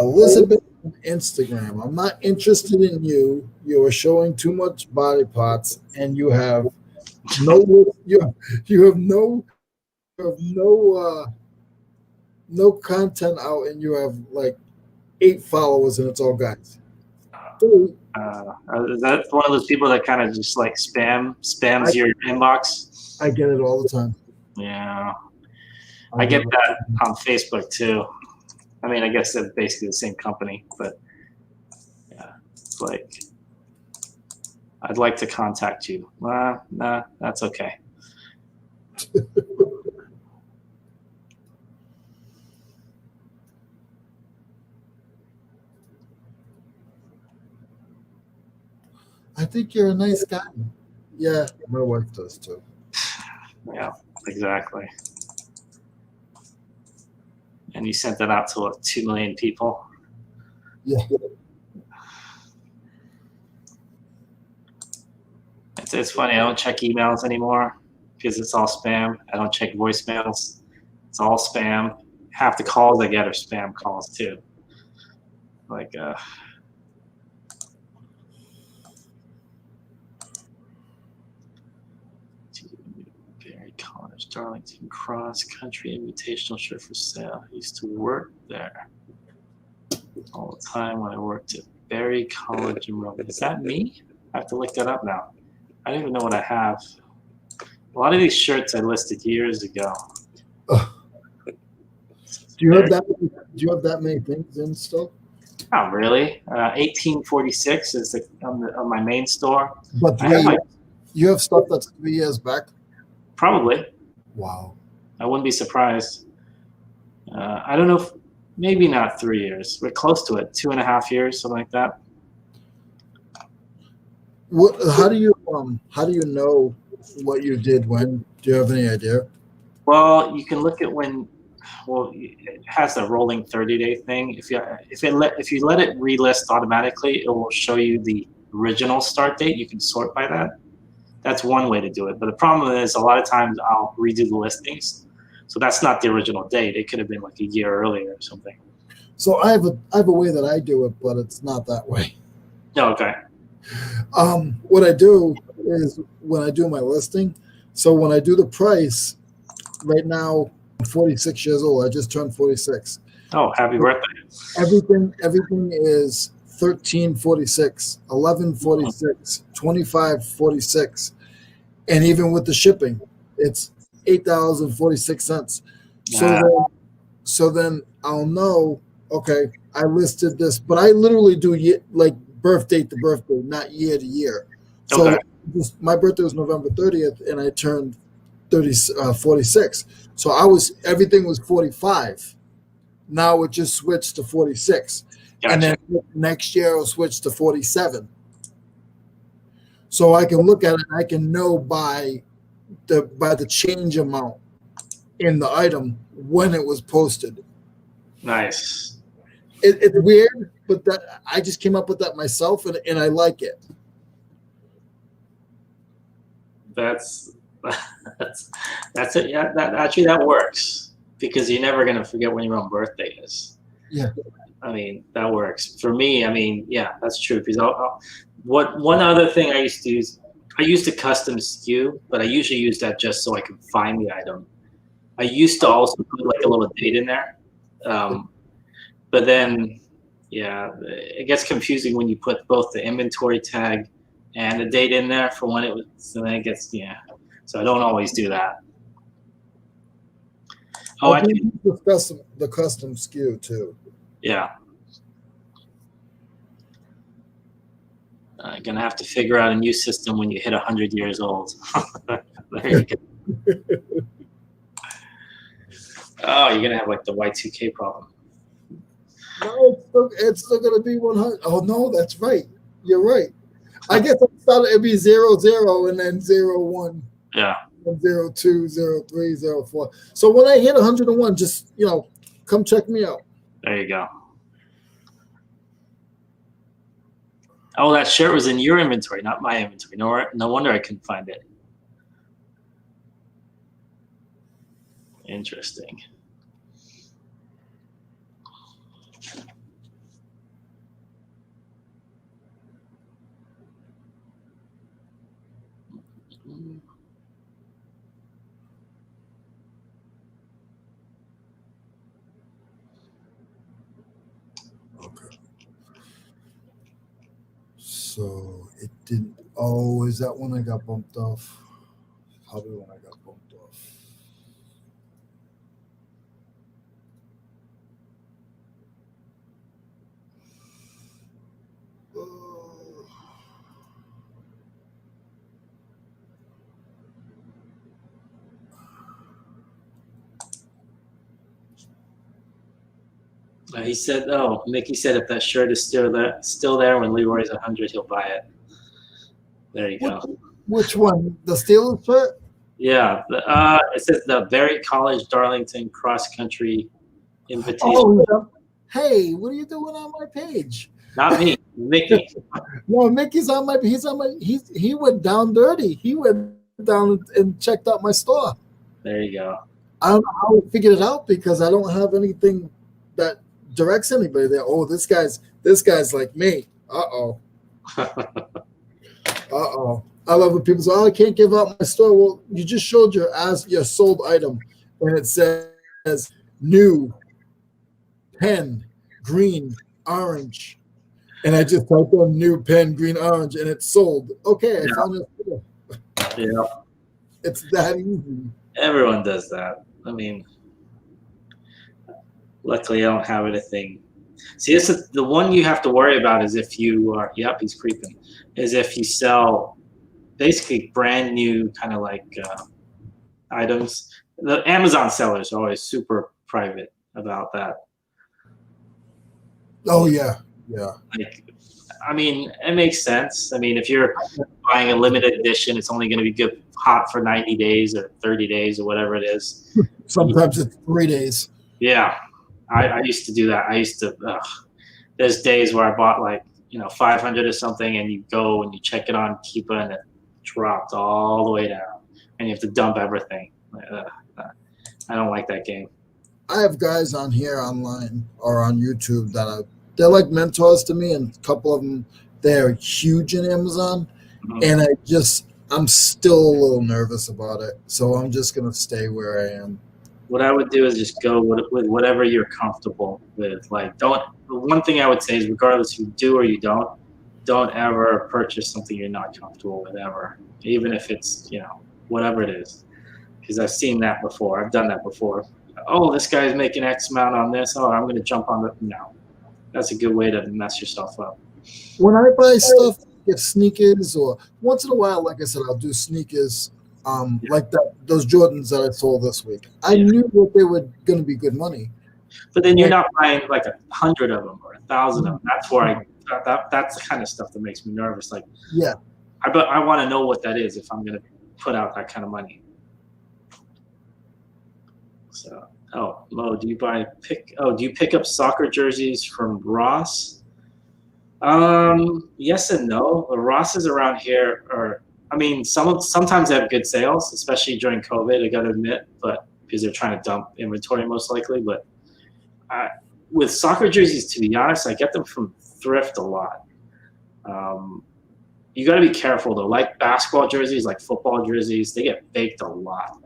Elizabeth on Instagram. I'm not interested in you. You are showing too much body parts, and you have you have no content out, and you have like 8 followers, and it's all guys. So Is that one of those people that kind of just like spams your inbox? I get it all the time. Yeah, I get that on Facebook too. I mean, I guess they're basically the same company, but yeah, it's like, I'd like to contact you. Nah, that's okay. I think you're a nice guy. Yeah, my wife does too. Yeah, exactly. And you sent that out to what, 2 million people? Yeah. It's funny. I don't check emails anymore because it's all spam. I don't check voicemails. It's all spam. Half the calls I get are spam calls too. Like, Berry College, Darlington Cross Country Invitational shirt for sale. I used to work there all the time when I worked at Berry College in Rome. Is that me? I have to look that up now. I don't even know what I have. A lot of these shirts I listed years ago. Do you have that many things in still? Not really. 1846 is on my main store. But you have stuff that's 3 years back? Probably. Wow. I wouldn't be surprised. I don't know if, maybe not 3 years. We're close to it. 2.5 years, something like that. How do you know what you did when? Do you have any idea? Well, you can look at when. Well, it has a rolling 30-day thing. If you let it relist automatically, it will show you the original start date. You can sort by that. That's one way to do it. But the problem is, a lot of times I'll redo the listings, so that's not the original date. It could have been like a year earlier or something. So I have a way that I do it, but it's not that way. Oh, okay. What I do is when I do my listing. So when I do the price, right now I'm 46 years old. I just turned 46. Oh, happy birthday! Everything is 1346, 1146, 2546, and even with the shipping, it's $8.46. So then I'll know. Okay, I listed this, but I literally do like birth date to birthday, not year to year. So Okay. my birthday was November 30th, and I turned 46. So everything was 45. Now it just switched to 46. Gotcha. And then next year it'll switch to 47. So I can look at it and I can know by the change amount in the item when it was posted. Nice. It's weird, but that I just came up with that myself, and I like it. That's it. Yeah, that works because you're never gonna forget when your own birthday is. Yeah. I mean, that works for me. I mean, yeah, that's true. Because one other thing I used to use, I used to custom SKU, but I usually use that just so I can find the item. I used to also put like a little date in there, but then, yeah, it gets confusing when you put both the inventory tag and the date in there for when it was. So then it gets, yeah. So I don't always do that. Oh, I do the custom SKU too. Yeah. Gonna have to figure out a new system when you hit 100 years old. There you go. Oh, you're gonna have like the Y2K problem. No, it's still gonna be 100. Oh no, that's right. You're right. I guess I thought it'd be 00 and then 01. Yeah. 02, 03, 04. So when I hit 101, just come check me out. There you go. Oh, that shirt was in your inventory, not my inventory. No wonder I couldn't find it. Interesting. So it didn't. Oh, is that when I got bumped off? Probably when I got bumped off. He said, "Oh, Mickey said if that shirt is still there when Leroy's 100, he'll buy it." There you go. Which one? The Steelers shirt? Yeah, it says the Berry College Darlington cross country invitation. Oh, yeah. Hey, what are you doing on my page? Not me, Mickey. No, Mickey's on my. He's on my. He went down dirty. He went down and checked out my store. There you go. I don't know how he figured it out because I don't have anything that directs anybody there. Oh, this guy's like me. Uh-oh. Uh-oh. I love when people say, "Oh, I can't give out my store." Well, you just showed your sold item, and it says new, pen, green, orange. And I just typed in new pen, green, orange, and it's sold. Okay, I found it. Yeah. It's that easy. Everyone does that. I mean, luckily I don't have anything. See, this is the one you have to worry about is if you are, yep, he's creeping, is if you sell basically brand new kind of like items. The Amazon sellers are always super private about that. Oh, yeah. Yeah. Like, I mean, it makes sense. I mean, if you're buying a limited edition, it's only going to be good hot for 90 days or 30 days or whatever it is. Sometimes it's 3 days. Yeah. I used to do that. I used to, there's days where I bought like, 500 or something, and you go and you check it on Keepa and it dropped all the way down and you have to dump everything. I don't like that game. I have guys on here online or on YouTube that they're like mentors to me, and a couple of them, they're huge in Amazon. Mm-hmm. And I'm still a little nervous about it. So I'm just going to stay where I am. What I would do is just go with whatever you're comfortable with. Like, the one thing I would say is regardless if you do or you don't ever purchase something you're not comfortable with ever, even if it's, whatever it is. Because I've seen that before. I've done that before. Oh, this guy's making X amount on this. Oh, I'm going to jump on it. No. That's a good way to mess yourself up. When I buy stuff, get sneakers, or once in a while, like I said, I'll do sneakers, like those Jordans that I sold this week. I knew that they were going to be good money. But then you're not buying like 100 of them or 1,000 of them. That's where that's the kind of stuff that makes me nervous. Like, yeah, I want to know what that is if I'm going to put out that kind of money. So. Oh, Mo, do you pick up soccer jerseys from Ross? Yes and no. The Rosses around here sometimes they have good sales, especially during COVID, I got to admit, but because they're trying to dump inventory most likely. But with soccer jerseys, to be honest, I get them from thrift a lot. You got to be careful though. Like basketball jerseys, like football jerseys, they get baked a lot.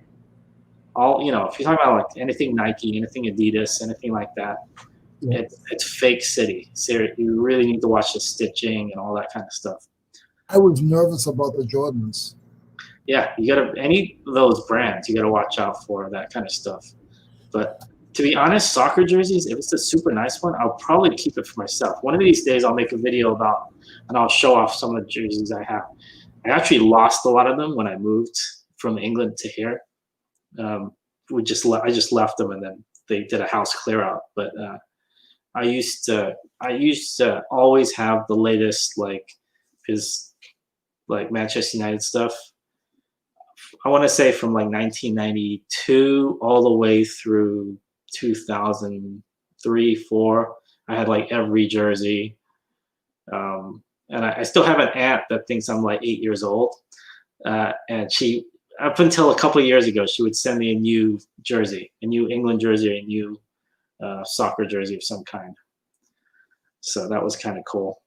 If you're talking about like anything Nike, anything Adidas, anything like that, it's fake city. So you really need to watch the stitching and all that kind of stuff. I was nervous about the Jordans. Yeah, any of those brands, you gotta watch out for that kind of stuff. But to be honest, soccer jerseys, if it's a super nice one, I'll probably keep it for myself. One of these days I'll make a video about, and I'll show off some of the jerseys I have. I actually lost a lot of them when I moved from England to here. I just left them, and then they did a house clear out. But I used to always have the latest, like Manchester United stuff. I want to say from like 1992 all the way through 2003, 4. I had like every jersey, and I still have an aunt that thinks I'm like 8 years old, and she. Up until a couple of years ago, she would send me a new jersey, a new England jersey, or a new soccer jersey of some kind. So that was kind of cool.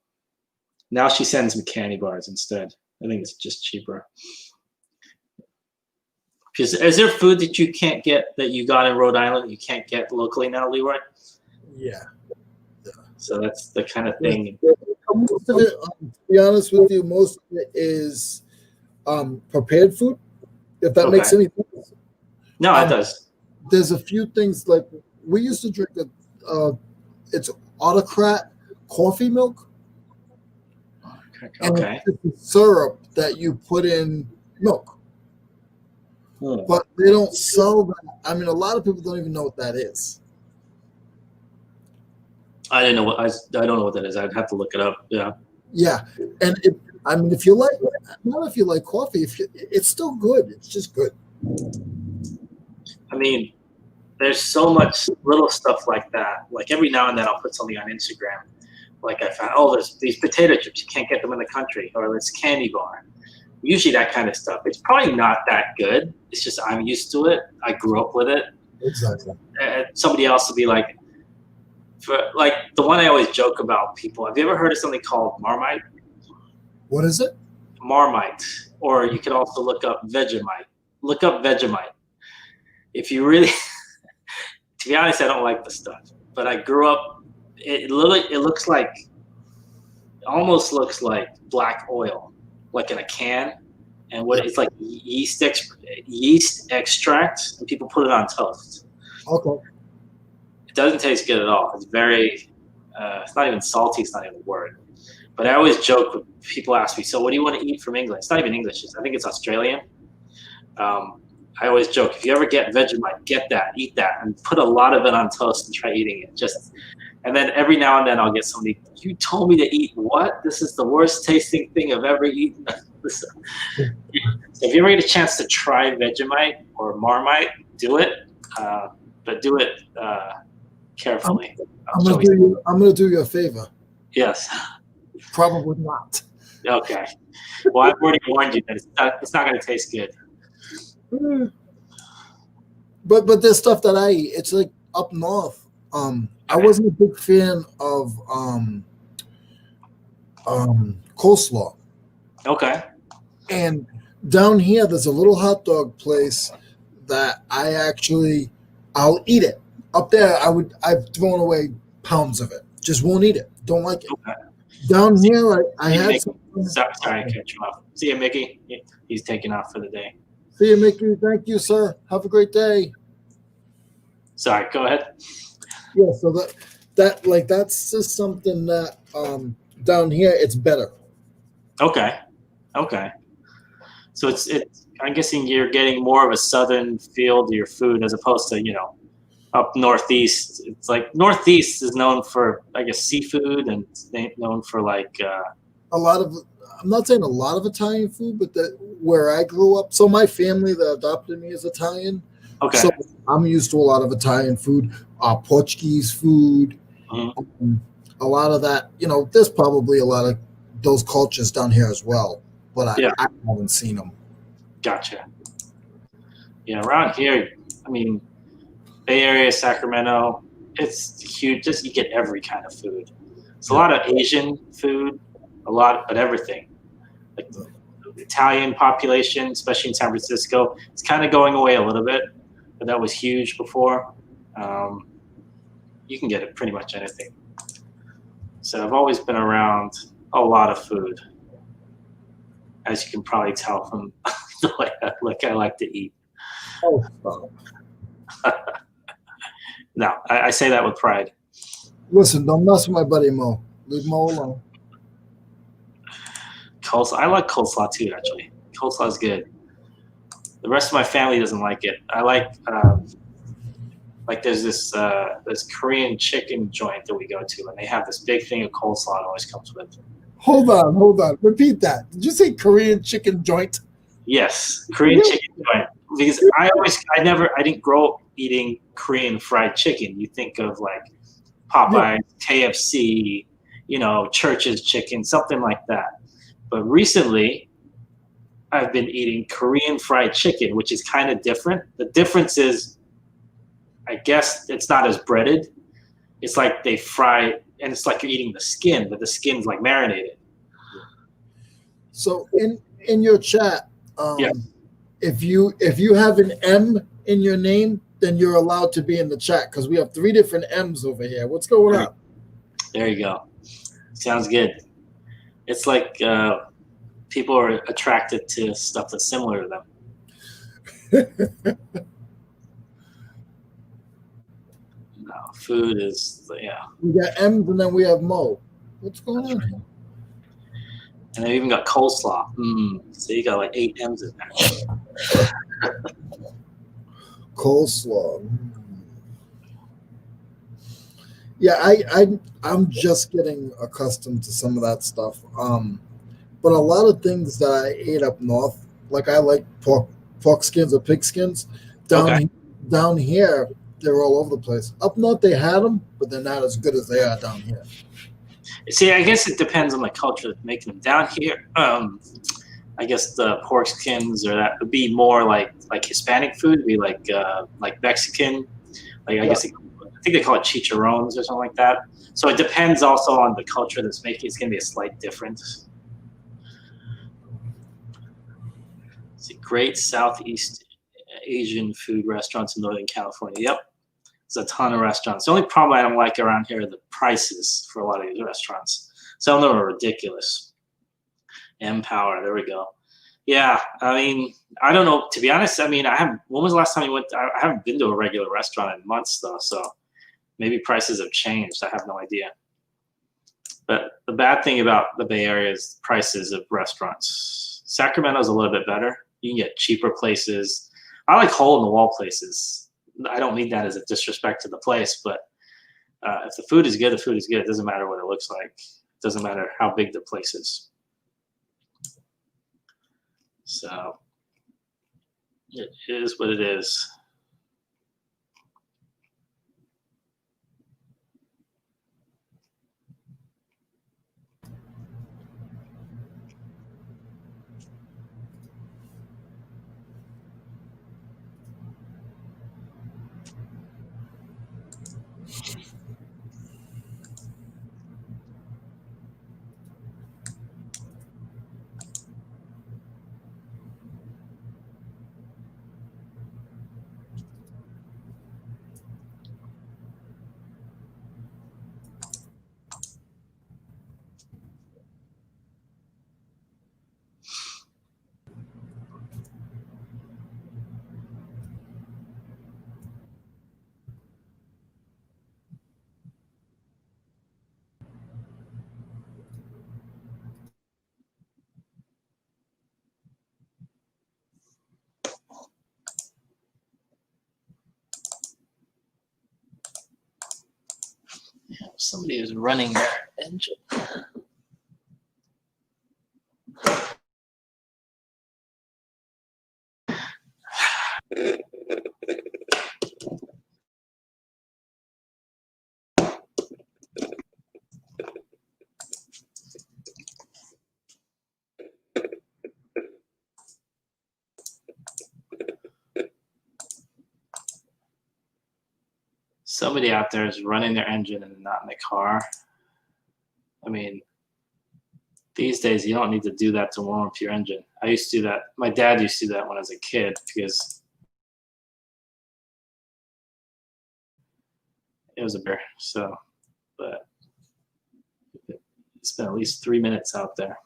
Now she sends me candy bars instead. I think it's just cheaper. Is there food that you can't get that you got in Rhode Island that you can't get locally now, Leroy? Yeah. So that's the kind of thing. most of it, to be honest with you, most of it is prepared food. If that makes any sense. No, it does. There's a few things like we used to drink it's autocrat coffee milk. And it's a syrup that you put in milk. But they don't sell that. I mean, a lot of people don't even know what that is. I didn't know what I don't know what that is. I'd have to look it up. Yeah. Yeah, and I mean, if you like, not if you like coffee, it's still good. It's just good. I mean, there's so much little stuff like that. Like every now and then, I'll put something on Instagram. Like I found, there's these potato chips. You can't get them in the country, or this candy bar. Usually that kind of stuff. It's probably not that good. It's just I'm used to it. I grew up with it. Exactly. Somebody else will be like, like the one I always joke about people. Have you ever heard of something called Marmite? What is it? Marmite. Or you can also look up Vegemite. Look up Vegemite. If you really, to be honest, I don't like the stuff. But I grew up, it looks like, almost looks like black oil, like in a can. And what it's like yeast extract, and people put it on toast. Okay. It doesn't taste good at all. It's very, it's not even salty. It's not even a word. But I always joke when people ask me, so what do you want to eat from England? It's not even English. I think it's Australian. I always joke, if you ever get Vegemite, get that, eat that, and put a lot of it on toast and try eating it. And then every now and then I'll get somebody, you told me to eat what? This is the worst tasting thing I've ever eaten. So if you ever get a chance to try Vegemite or Marmite, do it. But do it carefully. I'm gonna do you a favor. Yes. Probably not. Okay. Well, I've already warned you that it's not going to taste good. But there's stuff that I eat. It's like up north. I wasn't a big fan of coleslaw. Okay. And down here, there's a little hot dog place that I'll eat it. Up there, I've thrown away pounds of it. Just won't eat it. Don't like it. Okay. Down here, I had some. Sorry, I cut you off. See you, Mickey. He's taking off for the day. See you, Mickey. Thank you, sir. Have a great day. Sorry, go ahead. Yeah, so that's just something that down here it's better. Okay. So it's I'm guessing you're getting more of a southern feel to your food as opposed to, up northeast. It's like northeast is known for, I guess, seafood, and it's known for like a lot of, I'm not saying a lot of Italian food, but where I grew up. So my family that adopted me is Italian. Okay. So I'm used to a lot of Italian food, Portuguese food, a lot of that. There's probably a lot of those cultures down here as well, but I haven't seen them. Gotcha. Yeah, around here, I mean, Bay Area, Sacramento, it's huge. Just you get every kind of food. It's a lot of Asian food, but everything. Like the Italian population, especially in San Francisco, it's kind of going away a little bit, but that was huge before. You can get it pretty much anything. So I've always been around a lot of food, as you can probably tell from the way I like to eat. Oh. No, I say that with pride. Listen, don't mess with my buddy Mo. Leave Mo alone. Coleslaw. I like coleslaw too, actually. Coleslaw is good. The rest of my family doesn't like it. I like there's this Korean chicken joint that we go to, and they have this big thing of coleslaw it always comes with. Hold on. Repeat that. Did you say Korean chicken joint? Yes, Korean chicken joint. Because I didn't grow up eating Korean fried chicken. You think of like Popeye, KFC, Church's chicken, something like that. But recently, I've been eating Korean fried chicken, which is kind of different. The difference is, I guess it's not as breaded. It's like they fry, and it's like you're eating the skin, but the skin's like marinated. So in your chat, if you have an M in your name, then you're allowed to be in the chat because we have 3 different M's over here. What's going on? There you go. Sounds good. It's like people are attracted to stuff that's similar to them. No, food is, yeah. We got M's and then we have Mo. What's going on here? And they even got coleslaw. So you got like 8 M's in there. Coleslaw. Yeah, I'm just getting accustomed to some of that stuff. But a lot of things that I ate up north, like I like pork skins or pig skins. Down here, they're all over the place. Up north, they had them, but they're not as good as they are down here. See, I guess it depends on the culture that's making them. Down here, I guess the pork skins or that would be more like Hispanic food, would be like Mexican. Like I guess I think they call it chicharrones or something like that. So it depends also on the culture that's making. It's going to be a slight difference. See, great Southeast Asian food restaurants in Northern California. Yep, there's a ton of restaurants. The only problem I don't like around here are the prices for a lot of these restaurants. Some of them are ridiculous. Empower, there we go. Yeah, I mean, I don't know. To be honest, I mean, when was the last time you went? I haven't been to a regular restaurant in months, though. So maybe prices have changed. I have no idea. But the bad thing about the Bay Area is prices of restaurants. Sacramento's a little bit better. You can get cheaper places. I like hole-in-the-wall places. I don't mean that as a disrespect to the place, but if the food is good, the food is good. It doesn't matter what it looks like. It doesn't matter how big the place is. So it is what it is. Somebody is running their engine. Somebody out there is running their engine and not in the car. I mean, these days you don't need to do that to warm up your engine. I used to do that. My dad used to do that when I was a kid because it was a bear. So, but it's been at least 3 minutes out there.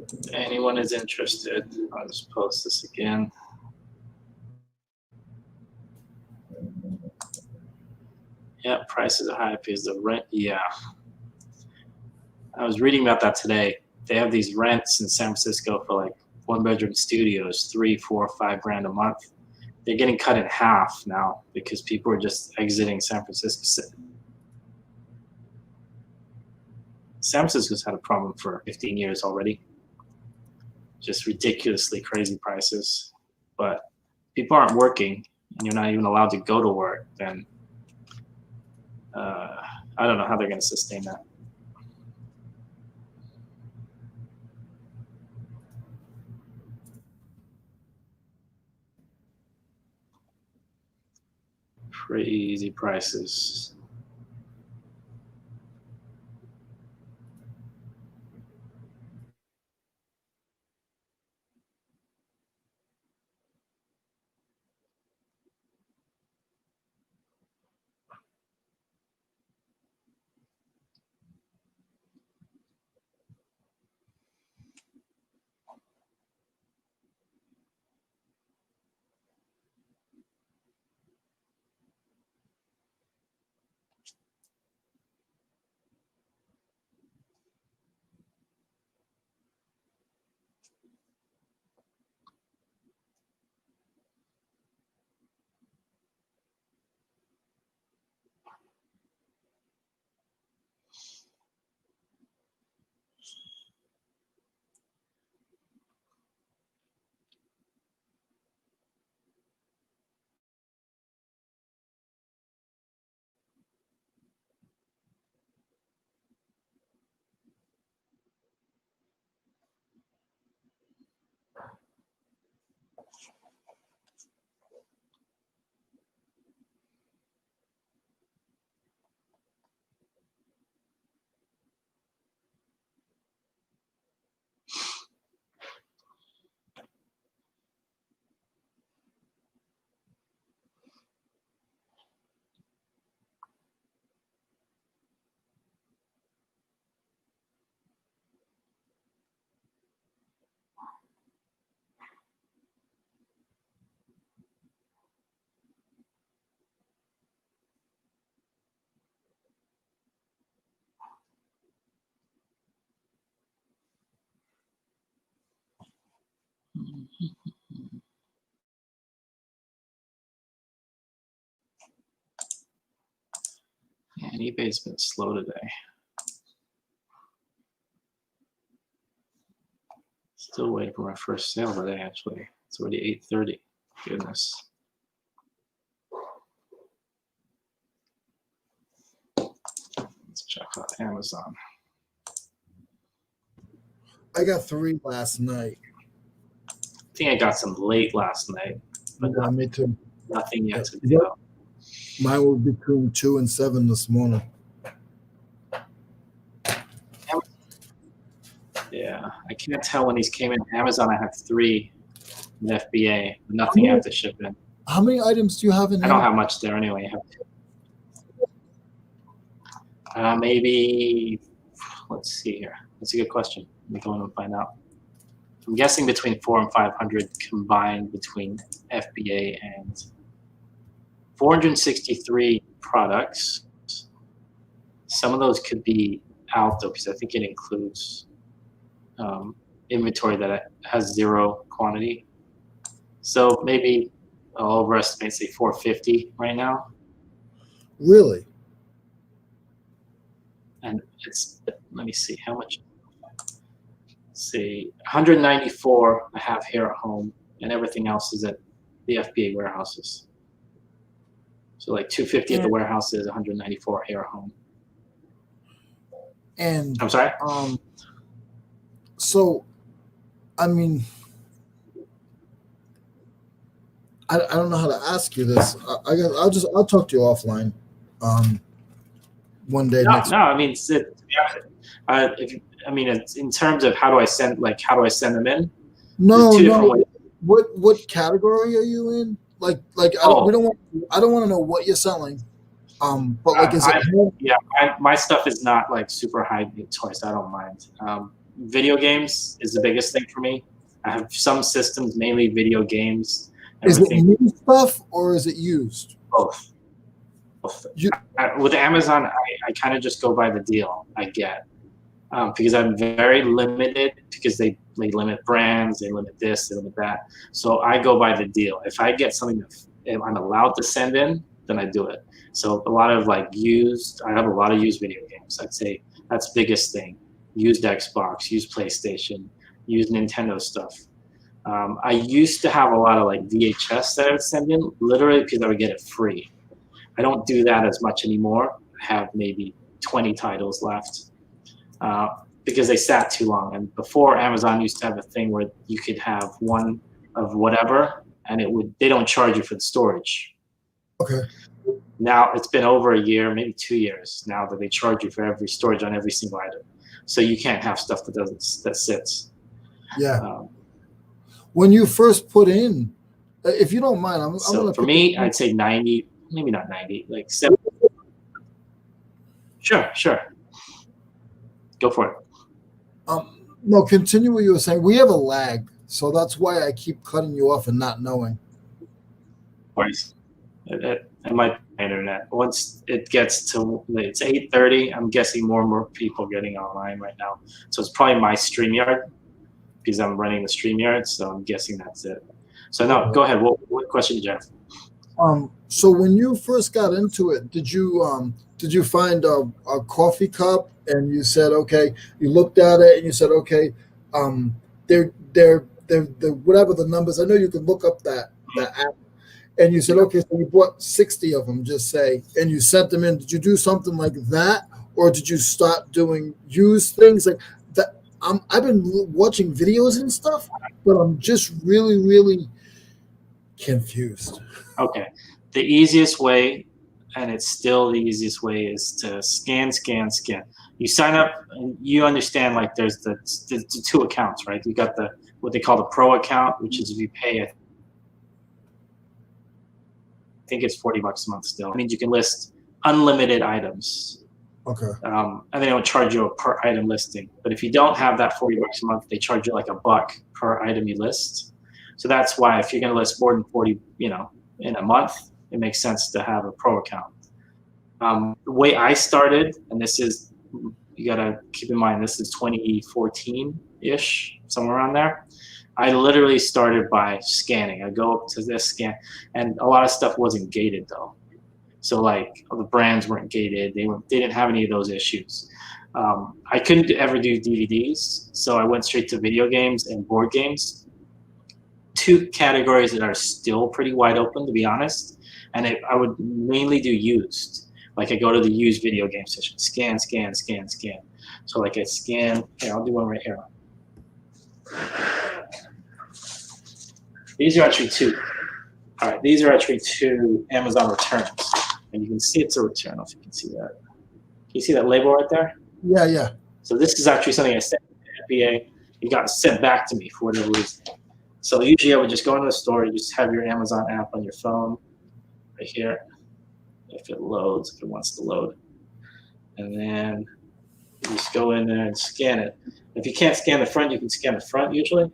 If anyone is interested, I'll just post this again. Yeah, prices are high because the rent, yeah. I was reading about that today. They have these rents in San Francisco for like 1-bedroom studios, 3, 4, 5 grand a month. They're getting cut in half now because people are just exiting San Francisco. San Francisco's had a problem for 15 years already. Just ridiculously crazy prices. But people aren't working and you're not even allowed to go to work, then I don't know how they're going to sustain that. Crazy prices. Yeah, and eBay's been slow today. Still waiting for my first sale today, actually. It's already 8:30. Goodness. Let's check out Amazon. I got 3 last night. I think I got some late last night, but Yeah, me too. nothing yet to Yep. deal. Mine were between 2 and 7 this morning. Yeah, I can't tell when these came in. Amazon, I have 3 in FBA, but nothing I have to ship in. How many items do you have in I don't Amazon? have much there anyway. I have maybe, let's see here. That's a good question. Let me go in and find out. I'm guessing between 400 and 500 combined between FBA and 463 products. Some of those could be out though, because I think it includes inventory that has 0 quantity. So maybe I'll overestimate, say 450 right now. Really? And it's, let me see how much. Let's see, 194 I have here at home, and everything else is at the FBA warehouses. So like 250 at the warehouses, 194 here at home. And I'm sorry? So, I mean, I don't know how to ask you this. I guess I'll talk to you offline. One day next. No, I mean, it's in terms of how do I send them in? No, There's 2 different ways. What category are you in? Like I don't want to know what you're selling. But like is it? Yeah, my stuff is not like super high toys. I don't mind. Video games is the biggest thing for me. I have some systems, mainly video games. Is it new stuff or is it used? Both. With Amazon, I kind of just go by the deal I get. because I'm very limited because they limit brands, they limit this, they limit that. So I go by the deal. If I get something that if I'm allowed to send in, then I do it. So a lot of like I have a lot of used video games. I'd say that's the biggest thing. Used Xbox, used PlayStation, used Nintendo stuff. I used to have a lot of like VHS that I would send in, literally because I would get it free. I don't do that as much anymore. I have maybe 20 titles left because they sat too long. And before, Amazon used to have a thing where you could have one of whatever, and they don't charge you for the storage. Okay. Now it's been over a year, maybe 2 years now that they charge you for every storage on every single item. So you can't have stuff that sits. Yeah. When you first put in, if you don't mind, I'm so gonna for me, I'd say 90, maybe not 90, like 70. Sure. Go for it. No, continue what you were saying. We have a lag, so that's why I keep cutting you off and not knowing. It might be internet. Once it gets to it's 8:30, I'm guessing more and more people getting online right now. So it's probably my StreamYard because I'm running the StreamYard. So I'm guessing that's it. So no, go ahead. What question did you have? So when you first got into it, did you find a coffee cup and you said, okay, you looked at it and you said, okay, they're whatever the numbers. I know you can look up that app, and you said, okay, so you bought 60 of them, just say, and you sent them in. Did you do something like that, or did you start doing used things like that? I've been watching videos and stuff, but I'm just really confused. Okay. The easiest way, and it's still the easiest way, is to scan. You sign up and you understand like there's the two accounts, right? You got what they call the pro account, which is if you pay I think it's $40 a month still. It means you can list unlimited items. Okay. And they don't charge you a per item listing. But if you don't have that $40 a month, they charge you like $1 per item you list. So that's why if you're going to list more than 40, in a month, it makes sense to have a pro account. The way I started, and this is, you got to keep in mind, this is 2014-ish, somewhere around there. I literally started by scanning. I go up to this scan, and a lot of stuff wasn't gated though. So like the brands weren't gated. They didn't have any of those issues. I couldn't ever do DVDs, so I went straight to video games and board games. Two categories that are still pretty wide open, to be honest. And I would mainly do used. Like I go to the used video game section, scan. So like I scan, here, I'll do one right here. These are actually two. All right, these are actually two Amazon returns. And you can see it's a return. I don't know if you can see that. Can you see that label right there? Yeah. So this is actually something I sent to the FBA. It got sent back to me for whatever reason. So usually I would just go into the store, you just have your Amazon app on your phone right here. If it loads, if it wants to load. And then you just go in there and scan it. If you can't scan the front, you can scan the front usually.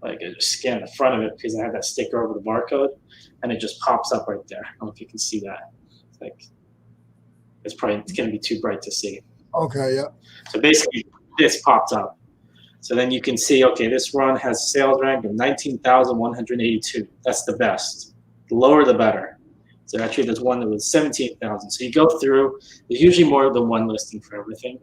Like I just scan the front of it because I have that sticker over the barcode, and it just pops up right there. I don't know if you can see that. It's going to be too bright to see. Okay, yeah. So basically, this popped up. So then you can see, okay, this run has sales rank of 19,182. That's the best. The lower, the better. So actually, there's one that was 17,000. So you go through. There's usually more than one listing for everything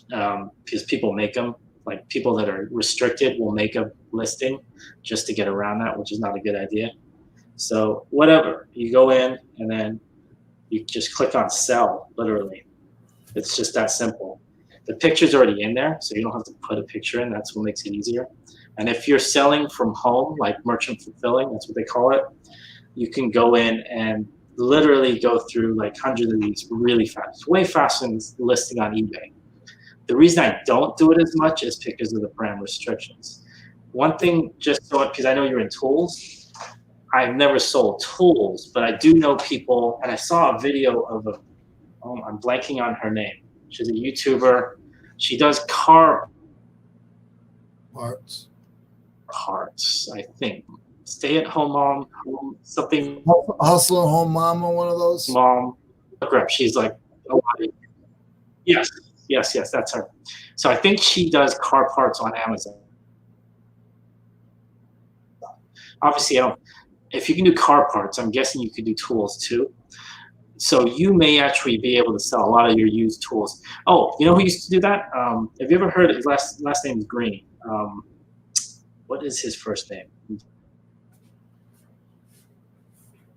because people make them. Like people that are restricted will make a listing just to get around that, which is not a good idea. So whatever, you go in and then you just click on sell, literally. It's just that simple. The picture's already in there, so you don't have to put a picture in. That's what makes it easier. And if you're selling from home, like merchant fulfilling, that's what they call it, you can go in and literally go through like hundreds of these really fast, way faster than listing on eBay. The reason I don't do it as much is because of the brand restrictions. One thing, just so because I know you're in tools, I've never sold tools, but I do know people, and I saw a video of I'm blanking on her name. She's a YouTuber. She does car Parts, I think. Stay-at-home mom, something. Hustle and Home Mama, one of those. Mom, grab. She's like a lot of, yes. Yes, that's her. So I think she does car parts on Amazon. Obviously, if you can do car parts, I'm guessing you could do tools too. So you may actually be able to sell a lot of your used tools. Oh, you know who used to do that? Have you ever heard of his last name is Green? What is his first name?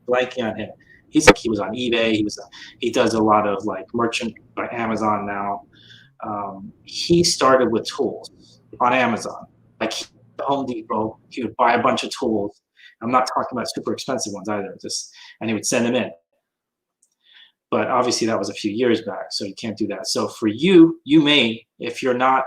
Blanking on him. He was on eBay. He does a lot of like merchant by Amazon now. He started with tools on Amazon. Like Home Depot, he would buy a bunch of tools. I'm not talking about super expensive ones either. And he would send them in. But obviously that was a few years back, so you can't do that. So for you, you may, if you're not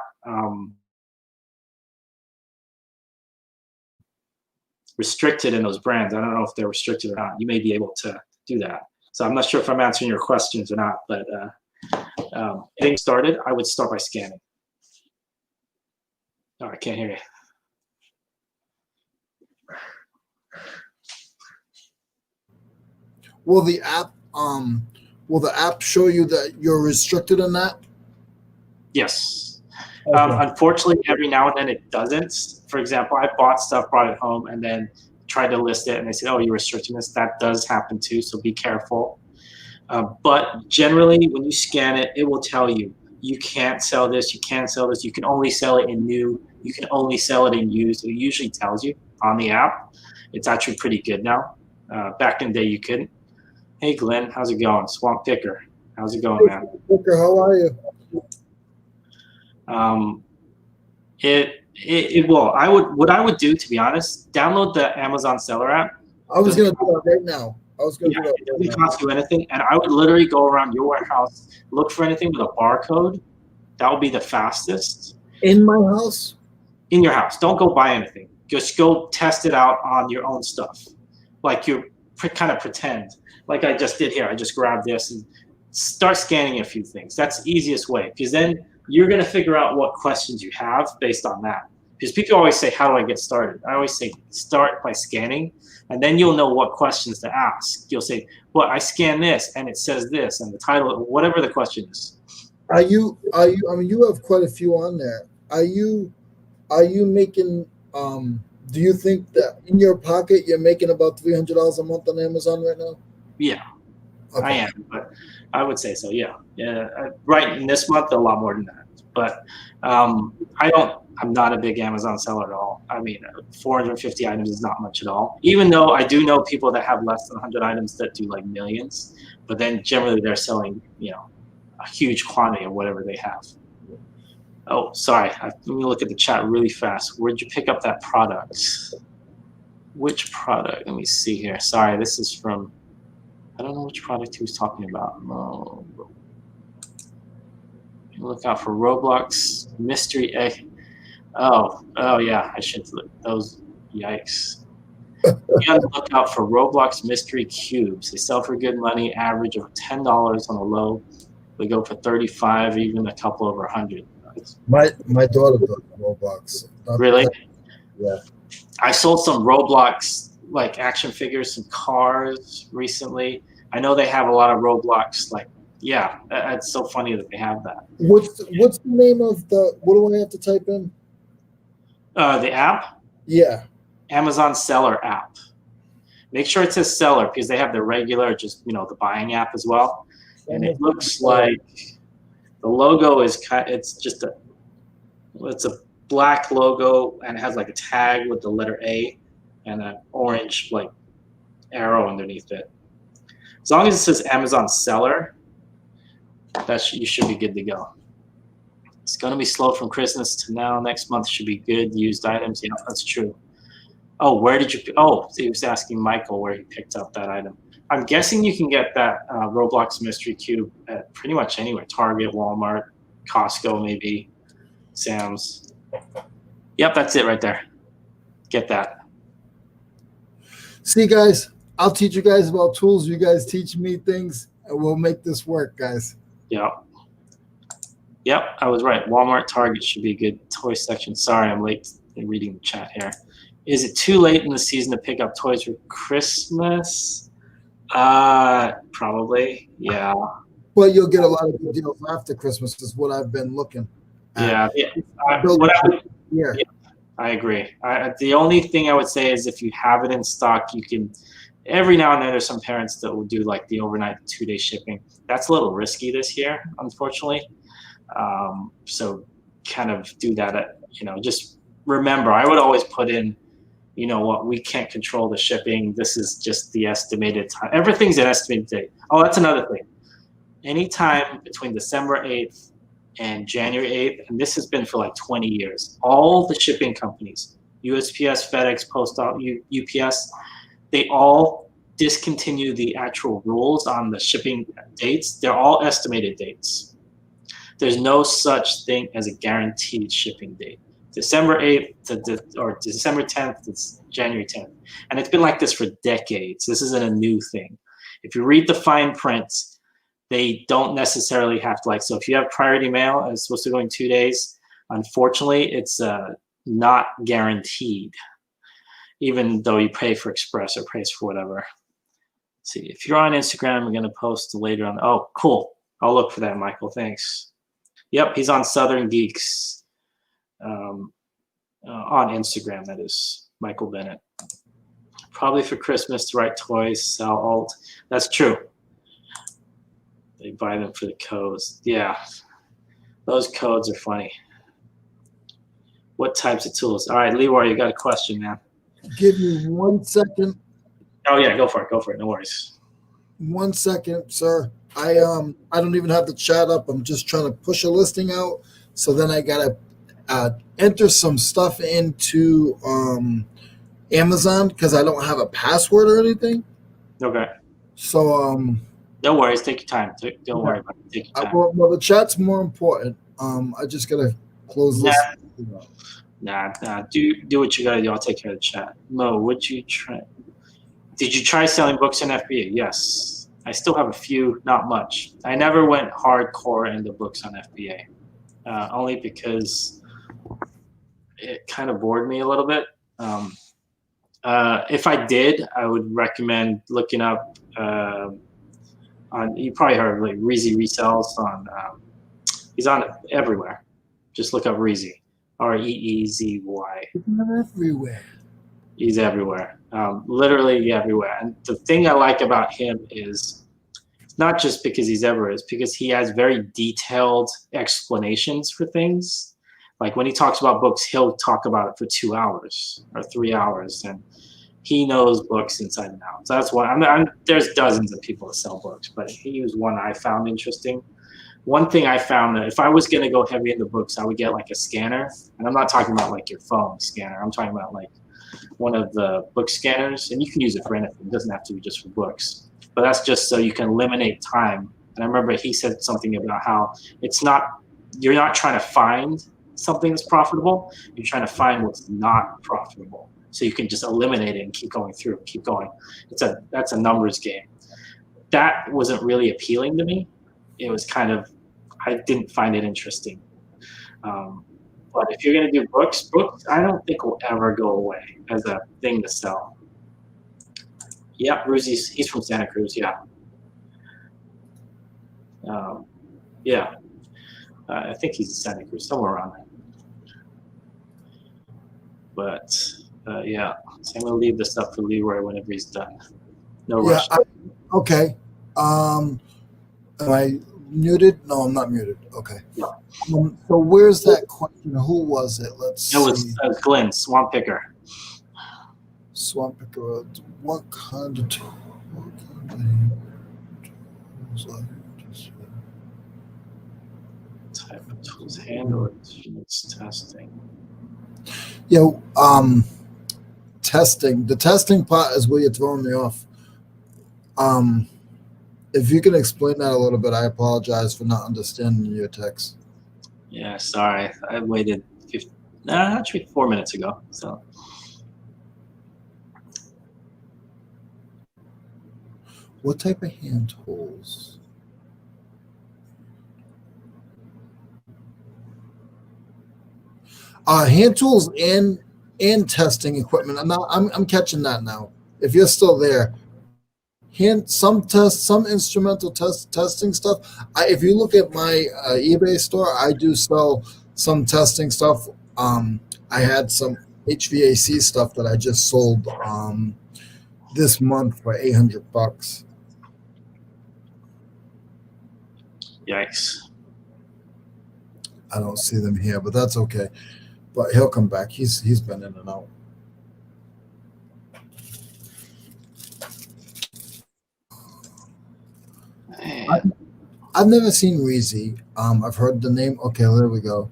restricted in those brands, I don't know if they're restricted or not, you may be able to do that. So I'm not sure if I'm answering your questions or not, but getting started, I would start by scanning. Oh, I can't hear you. Will the app show you that you're restricted in that? Yes. Okay. Unfortunately, every now and then it doesn't. For example, I bought stuff, brought it home, and then tried to list it, and they said, "Oh, you're restricting this." That does happen too, so be careful. But generally, when you scan it, it will tell you you can't sell this, you can't sell this, you can only sell it in new, you can only sell it in used. It usually tells you on the app. It's actually pretty good now. Back in the day, you couldn't. Hey, Glenn, how's it going? Swamp Picker, how's it going, man? Booker, how are you? It will. What I would do, to be honest, download the Amazon Seller app. I was gonna do that right now. It doesn't cost you anything, and I would literally go around your warehouse, look for anything with a barcode. That would be the fastest. In my house? In your house. Don't go buy anything. Just go test it out on your own stuff. Like you kind of pretend, like I just did here. I just grabbed this and start scanning a few things. That's the easiest way, because then you're going to figure out what questions you have based on that. Because people always say, how do I get started? I always say, start by scanning, and then you'll know what questions to ask. You'll say, well, I scan this, and it says this, and the title, whatever the question is. I mean, you have quite a few on there. Are you making, do you think that in your pocket you're making about $300 a month on Amazon right now? Yeah, okay. I am, but I would say so. Yeah. Right in this month, a lot more than that. But I'm not a big Amazon seller at all. I mean, 450 items is not much at all. Even though I do know people that have less than 100 items that do like millions, but then generally they're selling, a huge quantity of whatever they have. Oh, sorry. Let me look at the chat really fast. Where'd you pick up that product? Which product? Let me see here. Sorry, this is from, I don't know which product he was talking about. Oh, look out for Roblox mystery egg. Oh yeah, I should look those. Yikes. Be on the lookout for Roblox mystery cubes. They sell for good money, average of $10 on the low. They go for 35, even a couple over 100. My daughter does Roblox. Really? Yeah. I sold some Roblox like action figures, some cars recently. I know they have a lot of Roblox. Like, yeah, it's so funny that they have that. What's the name of the? What do I have to type in? The app? Yeah. Amazon Seller app. Make sure it says Seller, because they have the regular, just the buying app as well. And it looks like the logo is it's a black logo, and it has like a tag with the letter A and an orange like arrow underneath it. As long as it says Amazon Seller, you should be good to go. It's going to be slow from Christmas to now. Next month should be good. Used items. Yeah, that's true. Oh, where did you? Oh, he was asking Michael where he picked up that item. I'm guessing you can get that Roblox mystery cube at pretty much anywhere. Target, Walmart, Costco, maybe, Sam's. Yep, that's it right there. Get that. See, guys, I'll teach you guys about tools. You guys teach me things, and we'll make this work, guys. Yep, I was right. Walmart, Target should be a good toy section. Sorry, I'm late in reading the chat here. Is it too late in the season to pick up toys for Christmas? Probably, yeah. But you'll get a lot of good deals after Christmas, is what I've been looking at. Yeah. Build What it I would, here. yeah, I agree. The only thing I would say is if you have it in stock, you can. Every now and then, there's some parents that will do like the overnight 2-day shipping. That's a little risky this year, unfortunately. So kind of do that at, just remember, I would always put in, what, we can't control the shipping. This is just the estimated time. Everything's an estimated date. Oh, that's another thing. Anytime between December 8th and January 8th, and this has been for like 20 years, all the shipping companies, USPS, FedEx, UPS, they all discontinue the actual rules on the shipping dates. They're all estimated dates. There's no such thing as a guaranteed shipping date. December 8th or December 10th to January 10th. And it's been like this for decades. This isn't a new thing. If you read the fine print, they don't necessarily have to so if you have priority mail and it's supposed to go in 2 days, unfortunately, it's not guaranteed, even though you pay for express or pays for whatever. Let's see, if you're on Instagram, I'm going to post later on. Oh, cool. I'll look for that, Michael. Thanks. Yep, he's on Southern Geeks on Instagram. That is Michael Bennett. Probably for Christmas to write toys, sell alt. That's true. They buy them for the codes. Yeah, those codes are funny. What types of tools? All right, Leroy, you got a question, man. Give me 1 second. Oh yeah, go for it. No worries. 1 second, sir. I don't even have the chat up. I'm just trying to push a listing out. So then I gotta enter some stuff into Amazon because I don't have a password or anything. Okay. So no worries. Take your time. Don't worry about it. Take your time. Well, the chat's more important. I just gotta close this. Nah. Do what you gotta do. I'll take care of the chat. Mo, would you try? Did you try selling books in FBA? Yes. I still have a few, not much. I never went hardcore into books on FBA, only because it kind of bored me a little bit. If I did, I would recommend looking up on. You probably heard like Reezy Resells on. He's on everywhere. Just look up Reezy, Reezy. Everywhere. He's everywhere, literally everywhere. And the thing I like about him is it's not just because he's everywhere, it's because he has very detailed explanations for things. Like when he talks about books, he'll talk about it for 2 hours or 3 hours, and he knows books inside and out. So that's why there's dozens of people that sell books, but he was one I found interesting. One thing I found that if I was going to go heavy into books, I would get like a scanner. And I'm not talking about like your phone scanner. I'm talking about like one of the book scanners, and you can use it for anything. It doesn't have to be just for books, but that's just so you can eliminate time. And I remember he said something about how you're not trying to find something that's profitable. You're trying to find what's not profitable. So you can just eliminate it and keep going through, keep going. That's a numbers game. That wasn't really appealing to me. It was I didn't find it interesting. But if you're going to do books, I don't think will ever go away as a thing to sell. Yeah, he's from Santa Cruz, yeah. Yeah, I think he's in Santa Cruz, somewhere around there. But, yeah, so I'm going to leave this up for Leroy whenever he's done. No rush. Okay. Am I muted? No, I'm not muted. Okay. Yeah. So where's that question? Who was it? Let's see. It was Glenn, Swamp Picker. Swamp Picker. What kind of tools? Type of tools, handle it's testing. Yeah, testing. The testing part is where you're throwing me off. If you can explain that a little bit, I apologize for not understanding your text. Yeah, sorry. I waited actually 4 minutes ago. So what type of hand tools? Hand tools and testing equipment. I'm catching that now. If you're still there, some instrumental testing stuff. If you look at my eBay store, I do sell some testing stuff. I had some HVAC stuff that I just sold this month for $800. Yikes. I don't see them here, but that's okay. But he'll come back. He's been in and out. I've never seen Reezy. I've heard the name. Okay, there we go.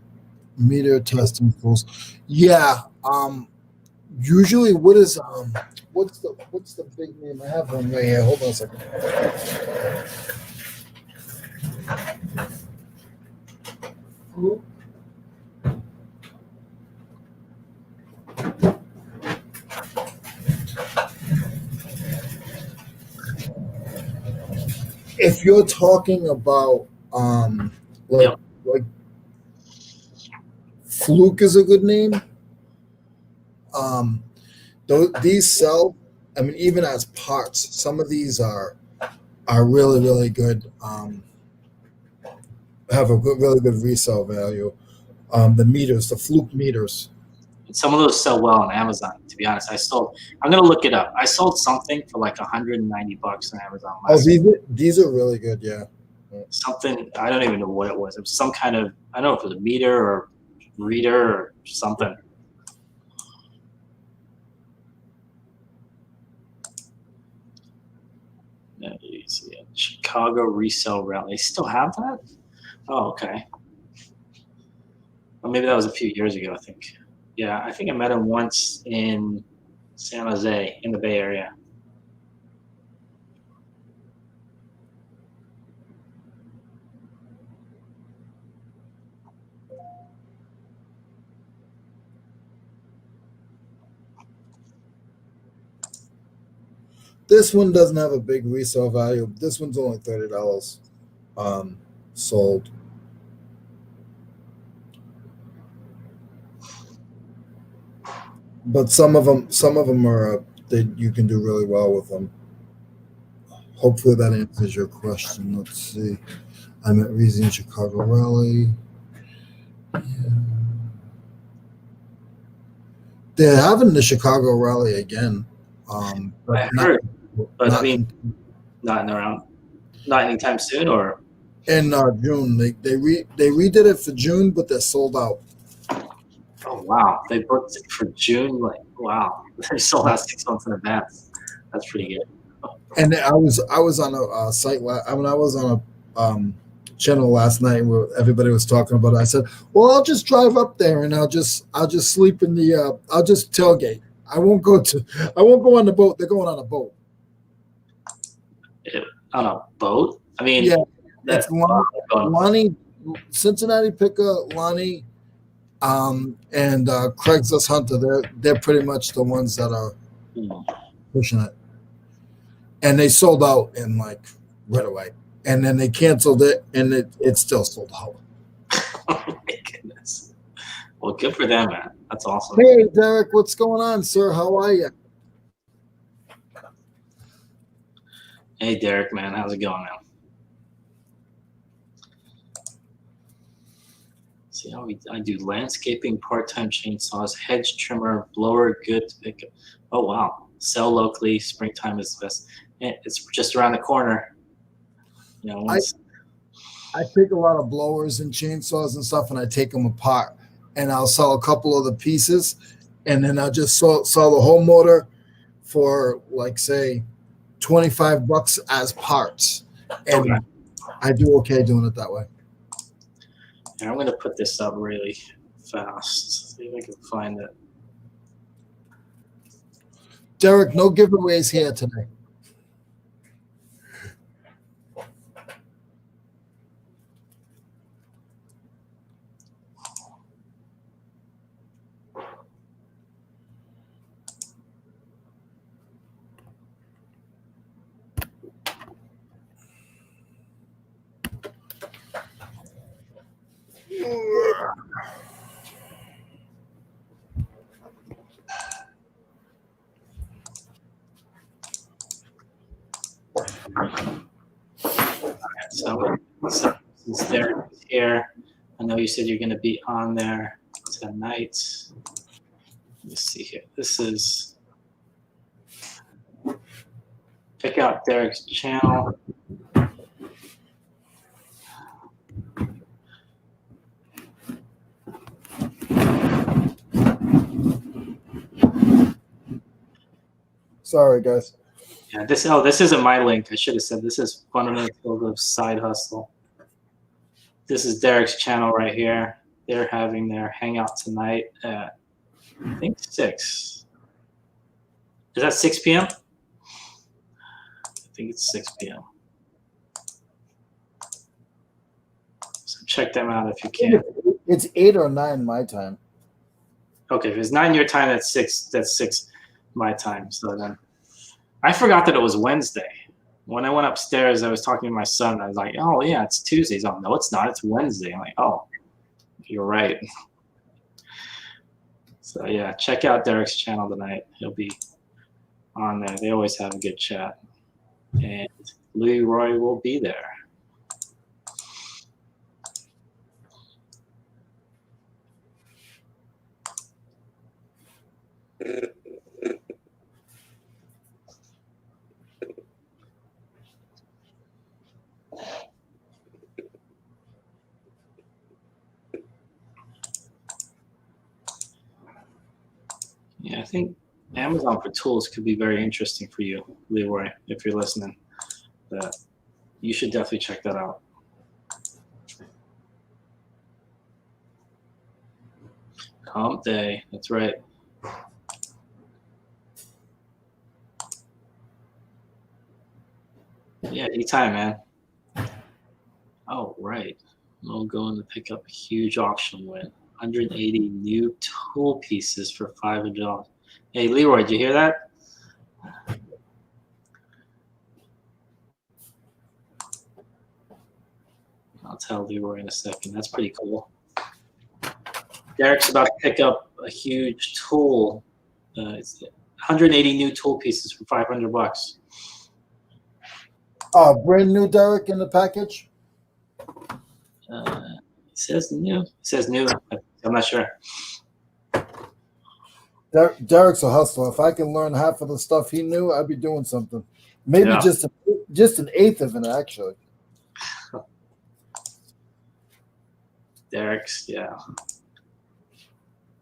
Meter testing tools. Yeah. Usually, what's the big name? I have one right here. Hold on a second. If you're talking about like Fluke is a good name. These sell. I mean, even as parts, some of these are really, really good. Have a really good resale value. The meters, the Fluke meters. Some of those sell well on Amazon. To be honest, I'm gonna look it up. I sold something for like $190 on Amazon. These are really good. Yeah. Something I don't even know what it was. It was some kind of, I don't know if it was a meter or reader or something. Chicago resale rally. They still have that? Oh, okay. Well, maybe that was a few years ago, I think. Yeah, I think I met him once in San Jose in the Bay Area. This one doesn't have a big resale value. This one's only $30 sold. But some of them are that you can do really well with them. Hopefully that answers your question. Let's see. I'm at Reezy in Chicago Rally. Yeah. They're having the Chicago Rally again. I heard, but I mean, not anytime soon, or in June. They redid it for June, but they're sold out. Oh wow, they booked it for June. Like wow, they sold out 6 months in advance. That's pretty good. And I was on a site. I was on a channel last night where everybody was talking about it. I said, "Well, I'll just drive up there and I'll just sleep in the. I'll just tailgate. I won't go on the boat. They're going on a boat. On a boat? I mean, yeah, that's Lonnie, Cincinnati Picker, Lonnie, and Craigslist Hunter. They're pretty much the ones that are pushing it, and they sold out in like right away. And then they canceled it, and it's still sold out. Oh my goodness! Well, good for them, man. That's awesome. Hey, Derek, what's going on, sir? How are you? Hey, Derek, man, how's it going, man? See how I do landscaping, part-time chainsaws, hedge trimmer, blower, good to pick up. Oh wow! Sell locally. Springtime is the best. It's just around the corner. You know, I pick a lot of blowers and chainsaws and stuff, and I take them apart, and I'll sell a couple of the pieces, and then I'll just sell the whole motor for like say $25 as parts, and okay. I do okay doing it that way. And I'm going to put this up really fast. See if I can find it. Derek, no giveaways here today. So since Derek is here, I know you said you're going to be on there tonight. Let me see here. This is check out Derek's channel. Sorry, guys. Yeah, this isn't my link. I should have said this is Fundamentals of Side Hustle. This is Derek's channel right here. They're having their hangout tonight at I think 6. Is that 6 p.m.? I think it's 6 p.m. So check them out if you can. It's 8 or 9 my time. Okay, if it's 9 your time, that's 6. That's 6 my time. So then, I forgot that it was Wednesday. When I went upstairs, I was talking to my son. I was like, "Oh yeah, it's Tuesday." He's like, "No, it's not. It's Wednesday." I'm like, "Oh, you're right." So yeah, check out Derek's channel tonight. He'll be on there. They always have a good chat, and Leroy will be there. Yeah, I think Amazon for tools could be very interesting for you, Leroy, if you're listening. That you should definitely check that out. Hump day, that's right. Yeah, anytime, man. Oh, right. We'll go in to pick up a huge auction win. 180 new tool pieces for $500. Hey, Leroy, did you hear that? I'll tell Leroy in a second. That's pretty cool. Derek's about to pick up a huge tool. It's 180 new tool pieces for $500. Brand new Derek in the package. It says new. It says new. I'm not sure. Derek's a hustler. If I can learn half of the stuff he knew, I'd be doing something. Maybe Yeah. just an eighth of it, actually. Derek's, yeah.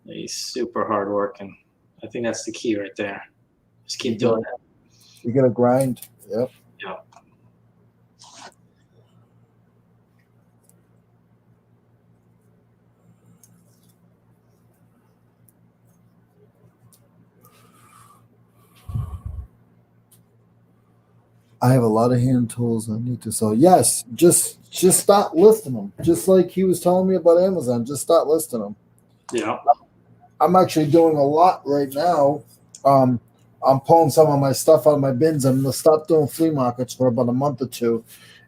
He's super hardworking. I think that's the key right there. Just keep doing it. You got to grind. Yep. Yeah. I have a lot of hand tools I need to sell. Yes, just start listing them. Just like he was telling me about Amazon, just start listing them. Yeah. I'm actually doing a lot right now. I'm pulling some of my stuff out of my bins. I'm gonna stop doing flea markets for about a month or two,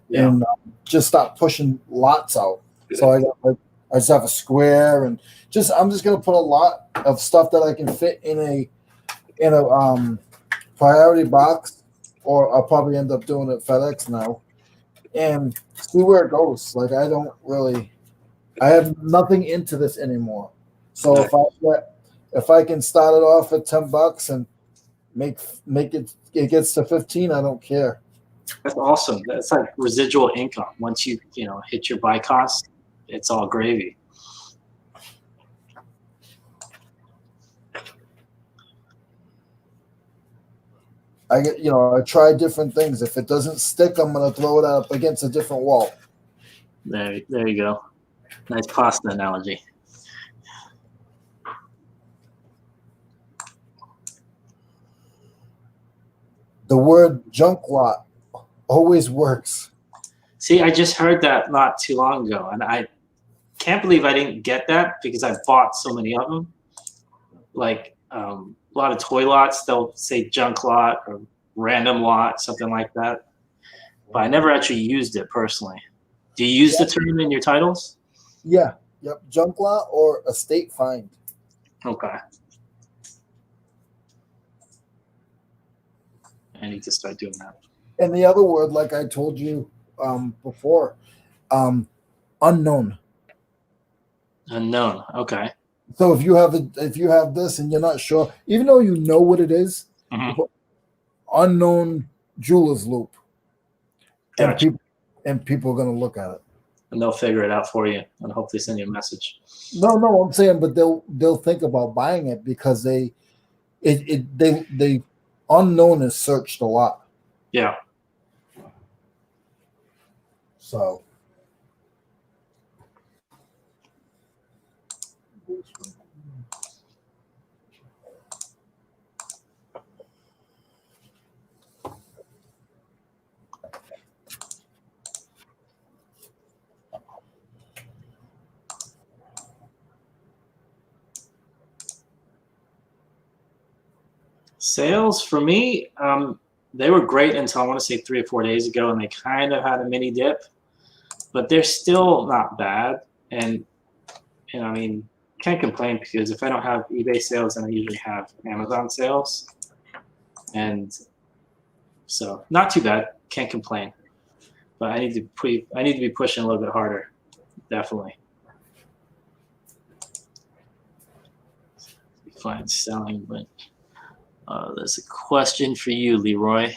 and just start pushing lots out. So I just have a square, and I'm just gonna put a lot of stuff that I can fit in a priority box, or I'll probably end up doing it FedEx now, and see where it goes. Like I have nothing into this anymore. So if I can start it off at $10 and make it gets to 15, I don't care. That's awesome. That's like residual income. Once you hit your buy cost, it's all gravy. I try different things. If it doesn't stick, I'm gonna throw it up against a different wall. There you go. Nice pasta analogy. The word junk lot always works. See, I just heard that not too long ago, and I can't believe I didn't get that because I bought so many of them. Like a lot of toy lots, they'll say junk lot or random lot, something like that. But I never actually used it personally. Do you use the term in your titles? Yeah. Yep. Junk lot or estate find. Okay. I need to start doing that. And the other word, like I told you before. Unknown. Unknown. Okay. So if you have this and you're not sure, even though you know what it is, you Mhm. put unknown jeweler's loop, Gotcha. and people are gonna look at it. And they'll figure it out for you and hopefully send you a message. No, I'm saying, but they'll think about buying it because they unknown is searched a lot. Yeah. So Sales for me, they were great until I want to say 3 or 4 days ago, and they kind of had a mini dip, but they're still not bad. And I mean, can't complain because if I don't have eBay sales, then I usually have Amazon sales, and so not too bad. Can't complain, but I need to be pushing a little bit harder, definitely. Fine selling, but there's a question for you, Leroy.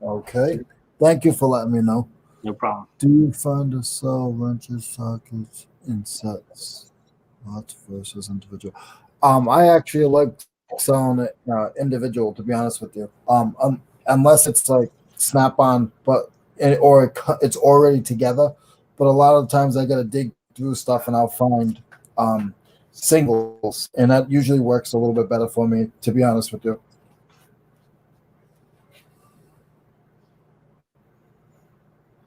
okay. Thank you for letting me know. No problem. Do you find to sell wrenches, sockets, in sets, lots versus individual? I actually like selling it individual. To be honest with you, unless it's like Snap-on, it's already together. But a lot of times I got to dig through stuff and I'll find singles, and that usually works a little bit better for me. To be honest with you.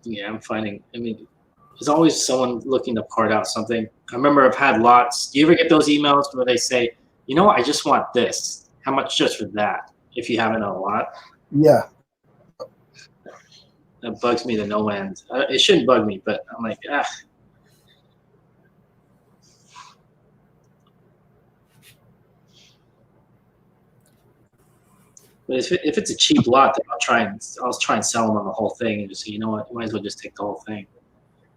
Yeah, I'm finding. I mean, there's always someone looking to part out something. I remember I've had lots. Do you ever get those emails where they say, "You know what? I just want this. How much just for that?" If you haven't a lot, Yeah. that bugs me to no end. It shouldn't bug me, but I'm like, ah. But if it's a cheap lot, then I'll try and sell them on the whole thing and just say, you know what, you might as well just take the whole thing.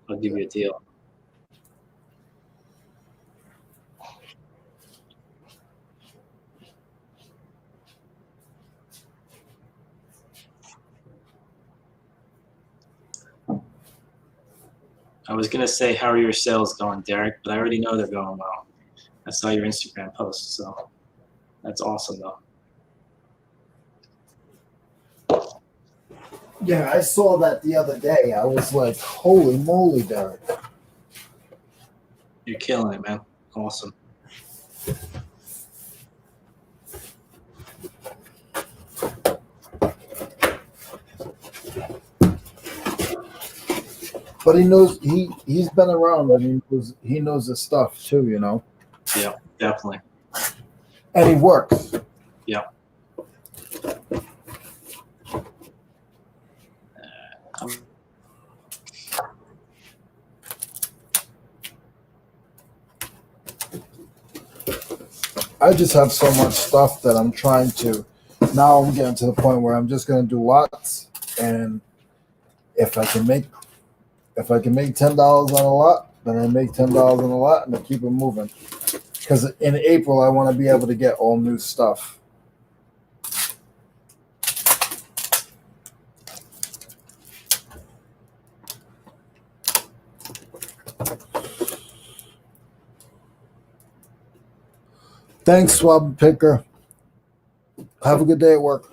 I'll give you a deal. I was gonna say, how are your sales going, Derek? But I already know they're going well. I saw your Instagram post, so that's awesome, though. Yeah, I saw that the other day. I was like, holy moly, Derek. You're killing it, man. Awesome. But he knows he's been around and he knows his stuff too, you know. Yeah, definitely. And he works. Yeah. I just have so much stuff that I'm trying to. Now I'm getting to the point where I'm just going to do lots, and if I can make $10 on a lot, then I make $10 on a lot, and I keep it moving. Because in April I want to be able to get all new stuff. Thanks, Swab Picker. Have a good day at work.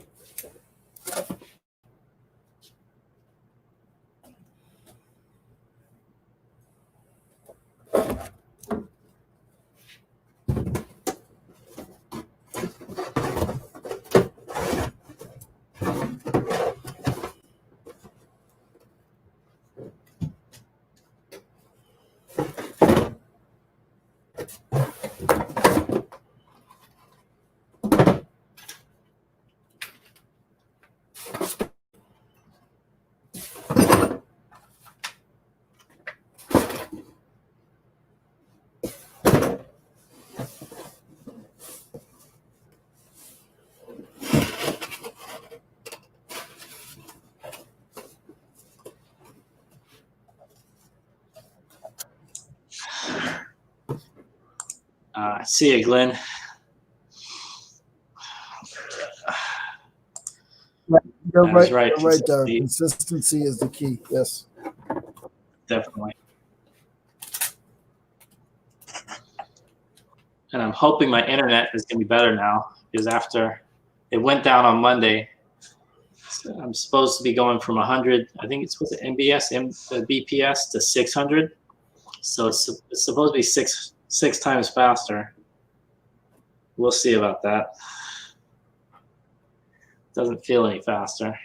See you, Glenn. You're That is right. right. You're right, Derek. Consistency is the key. Yes. Definitely. And I'm hoping my internet is going to be better now, because after it went down on Monday, so I'm supposed to be going from 100, I think it's supposed to BPS to 600. So it's supposed to be six times faster. We'll see about that. Doesn't feel any faster.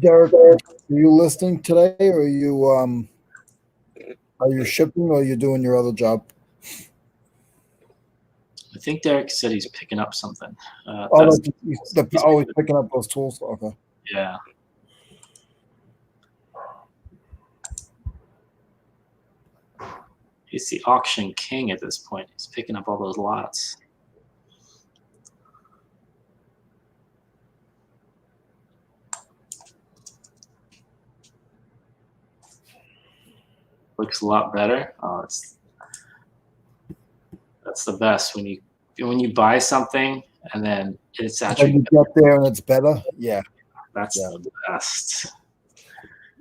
Derek, are you listing today, or are you shipping, or are you doing your other job? I think Derek said he's picking up something. He's picking up those tools. Okay. Yeah. He's the auction king at this point. He's picking up all those lots. Looks a lot better. Oh, that's the best when you buy something and then it's actually when you get there and it's better. Yeah, that's the best.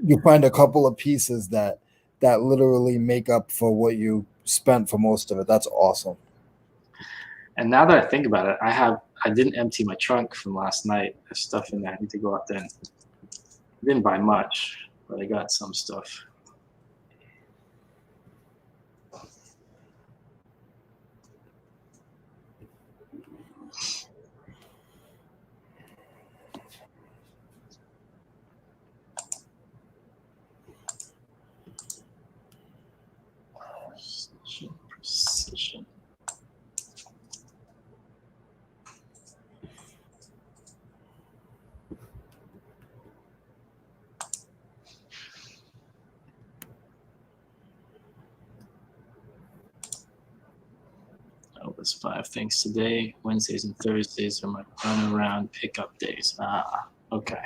You find a couple of pieces that literally make up for what you spent for most of it. That's awesome. And now that I think about it, I didn't empty my trunk from last night. There's stuff in there. I need to go out there. I didn't buy much, but I got some stuff. Precision. Oh, there's 5 things today. Wednesdays and Thursdays are my run around pickup days. Okay.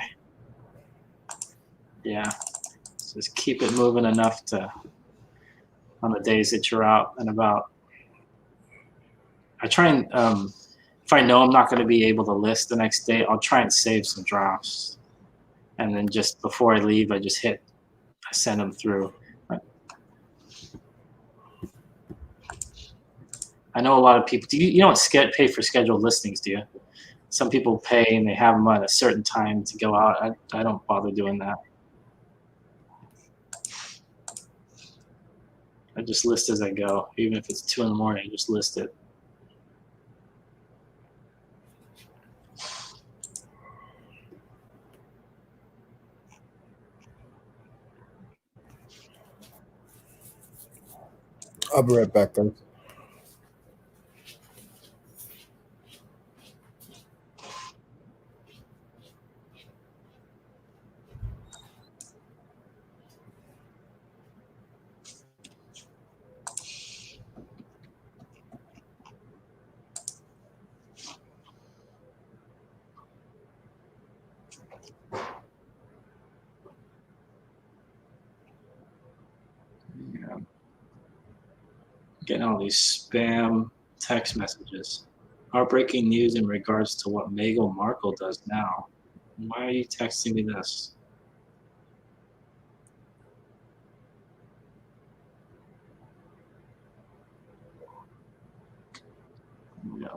Yeah. Just keep it moving enough on the days that you're out and about. I try and if I know I'm not going to be able to list the next day, I'll try and save some drafts, and then just before I leave, I send them through. I know a lot of people. You don't pay for scheduled listings, do you? Some people pay and they have them at a certain time to go out. I don't bother doing that. I just list as I go, even if it's 2 in the morning. I just list it. I'll be right back, guys. Yeah. Getting all these spam text messages. Heartbreaking news in regards to what Meghan Markle does now. Why are you texting me this? Yeah.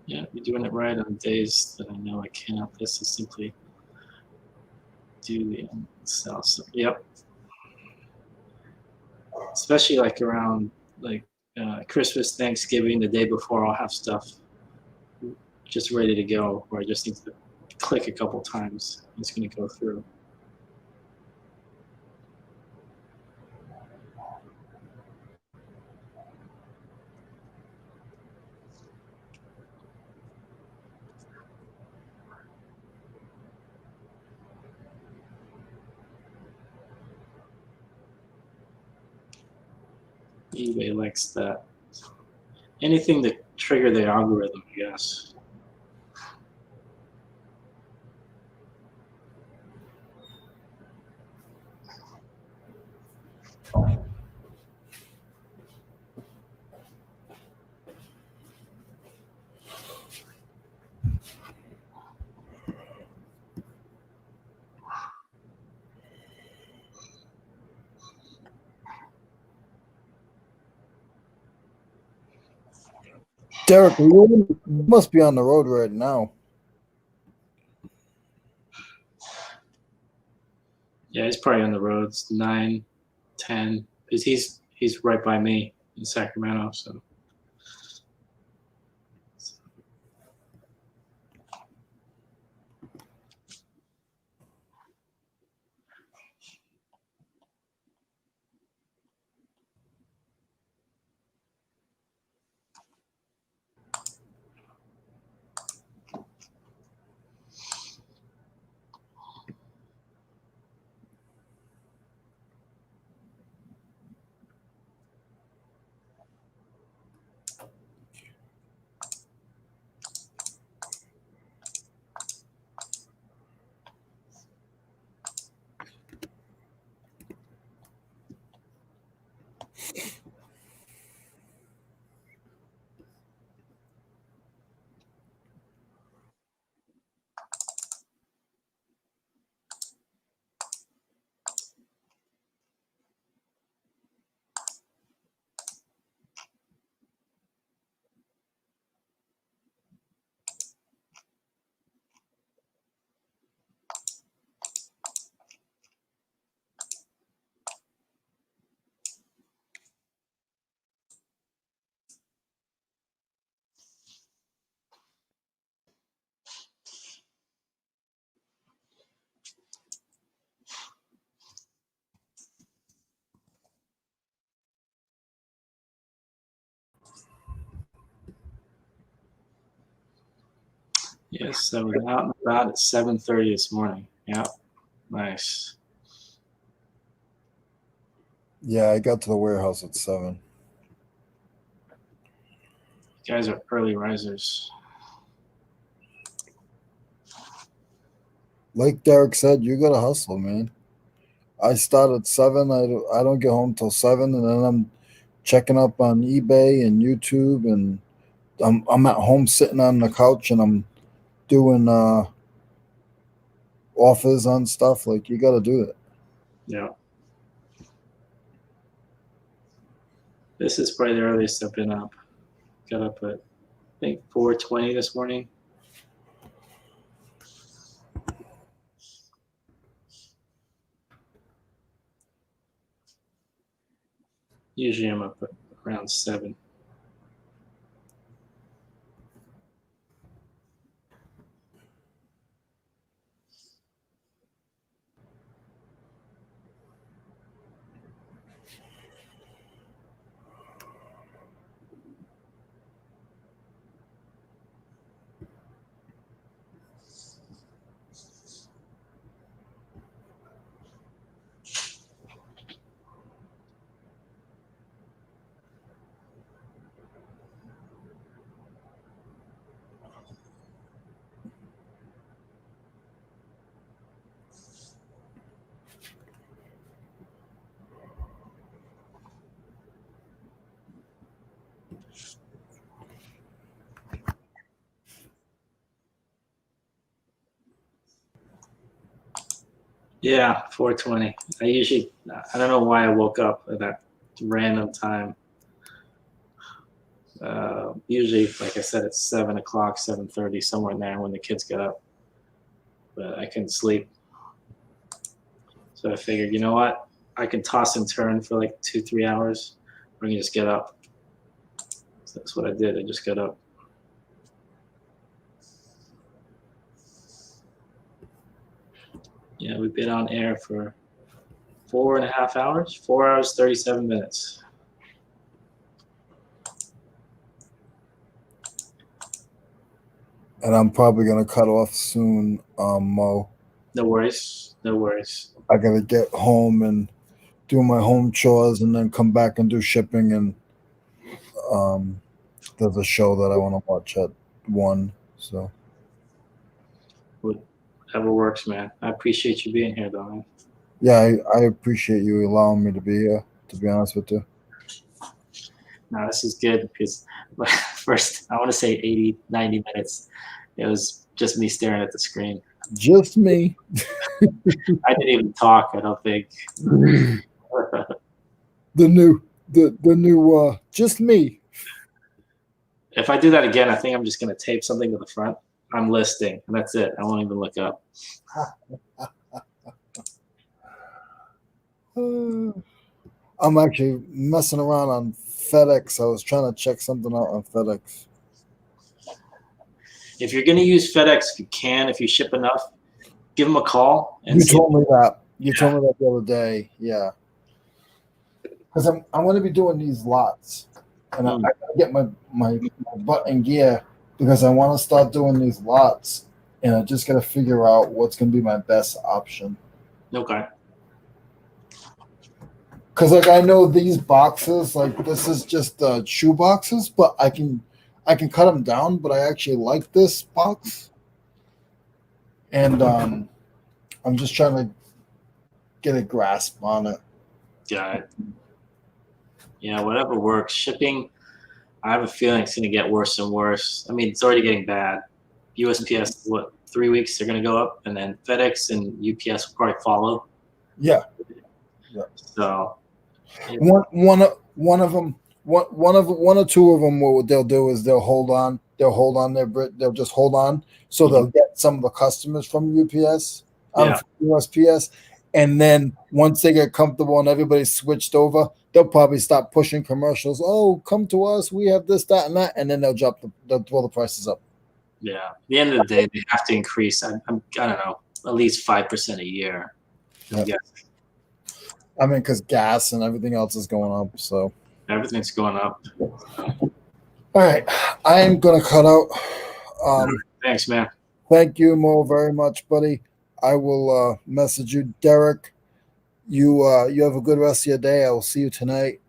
Yeah, you're doing it right on days that I know I cannot. This is simply do the sell. Yep. Especially like around Christmas, Thanksgiving, the day before, I'll have stuff just ready to go, or I just need to click a couple times, it's going to go through. eBay likes that. Anything to trigger the algorithm, I guess. Derek, you must be on the road right now. Yeah, he's probably on the roads 9, 10, because he's right by me in Sacramento. So yes, I was out and about at 7:30 this morning. Yeah, nice. Yeah, I got to the warehouse at 7. You guys are early risers. Like Derek said, you gotta hustle, man. I start at 7. I don't get home till 7, and then I'm checking up on eBay and YouTube, and I'm at home sitting on the couch, and I'm doing offers on stuff. Like, you gotta do it. Yeah. This is probably the earliest I've been up. Got up at, I think, 4:20 this morning. Usually I'm up at around 7. Yeah, 4:20. I don't know why I woke up at that random time. Usually, like I said, it's 7 o'clock, 7:30, somewhere in there when the kids get up. But I couldn't sleep. So I figured, you know what? I can toss and turn for like 2, 3 hours. Or I can just get up. So that's what I did. I just got up. Yeah, we've been on air for 4.5 hours, 4 hours, 37 minutes. And I'm probably gonna cut off soon, Mo. No worries. No worries. I gotta get home and do my home chores, and then come back and do shipping. And um, there's a show that I want to watch at 1. So Whatever works, man. I appreciate you being here, though, man. yeah, I appreciate you allowing me to be here. To be honest with you. No, this is good because first, I want to say 80, 90 minutes. It was just me staring at the screen. Just me. I didn't even talk, I don't think. The new just me. If I do that again, I think I'm just going to tape something to the front. I'm listing, and that's it. I won't even look up. I'm actually messing around on FedEx. I was trying to check something out on FedEx. If you're going to use FedEx, if you can, if you ship enough, give them a call. And You told me that. You told me that the other day. Yeah. Because I'm going to be doing these lots, and I got to get my butt in gear because I want to start doing these lots, and I just got to figure out what's going to be my best option. Okay. Because like I know these boxes, like this is just shoe boxes, but I can cut them down. But I actually like this box, and I'm just trying to get a grasp on it. Got it. Yeah, whatever works. Shipping, I have a feeling it's going to get worse and worse. I mean, it's already getting bad. USPS, what, 3 weeks they're going to go up, and then FedEx and UPS will probably follow. Yeah. So one of them, one or two of them, what they'll do is they'll hold on they'll just hold on, so they'll get some of the customers from UPS, from USPS, and then once they get comfortable and everybody's switched over, they'll probably stop pushing commercials. Oh, come to us, we have this, that, and that, and then they'll throw the prices up. Yeah, at the end of the day, they have to increase. I don't know, at least 5% a year. Yeah. I mean, because gas and everything else is going up, so everything's going up. All right, I am gonna cut out. Thanks, man. Thank you, Mo, very much, buddy. I will message you, Derek. You have a good rest of your day. I will see you tonight.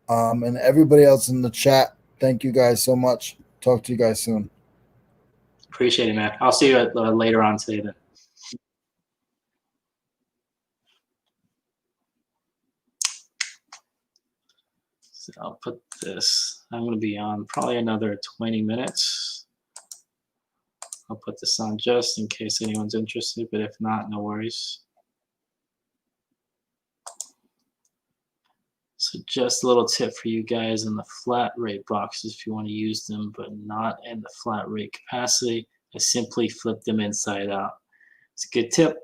And everybody else in the chat, thank you guys so much. Talk to you guys soon. Appreciate it, man. I'll see you later on today then. So I'll put this. I'm going to be on probably another 20 minutes. I'll put this on just in case anyone's interested, but if not, no worries. So just a little tip for you guys in the flat rate boxes if you want to use them, but not in the flat rate capacity. I simply flip them inside out. It's a good tip.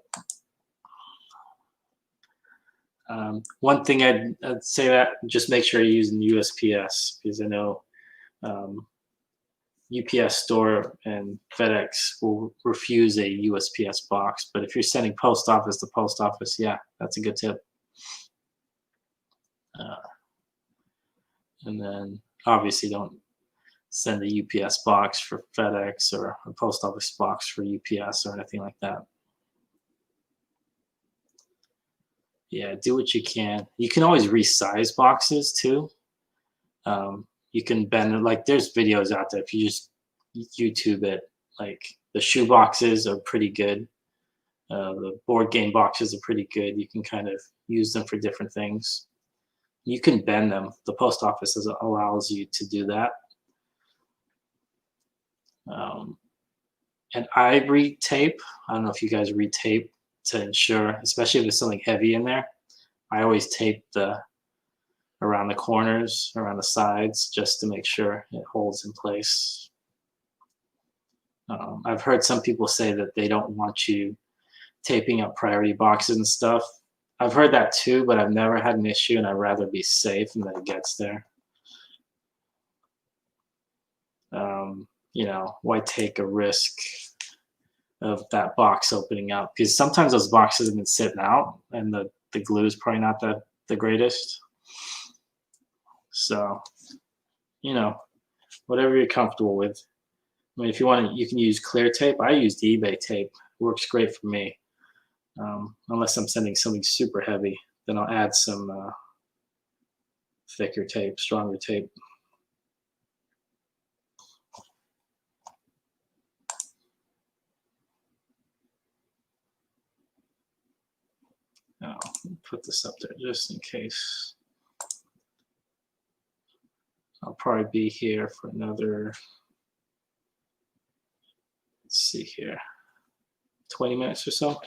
One thing I'd say that just make sure you're using USPS, because I know UPS store and FedEx will refuse a USPS box. But if you're sending post office to post office, yeah, that's a good tip. And then obviously don't send a UPS box for FedEx or a post office box for UPS or anything like that. Yeah, do what you can. You can always resize boxes too. You can bend, like there's videos out there. If you just YouTube it, like the shoe boxes are pretty good. The board game boxes are pretty good. You can kind of use them for different things. You can bend them. The post office allows you to do that. And I retape. I don't know if you guys retape to ensure, especially if there's something heavy in there. I always tape around the corners, around the sides, just to make sure it holds in place. I've heard some people say that they don't want you taping up priority boxes and stuff. I've heard that too, but I've never had an issue, and I'd rather be safe and that it gets there. You know, why take a risk of that box opening up, because sometimes those boxes have been sitting out and the glue is probably not the greatest. So, you know, whatever you're comfortable with. I mean, if you want to, you can use clear tape. I used eBay tape. It works great for me. Unless I'm sending something super heavy, then I'll add some thicker tape, stronger tape. I'll put this up there just in case. I'll probably be here for another, let's see here, 20 minutes or so.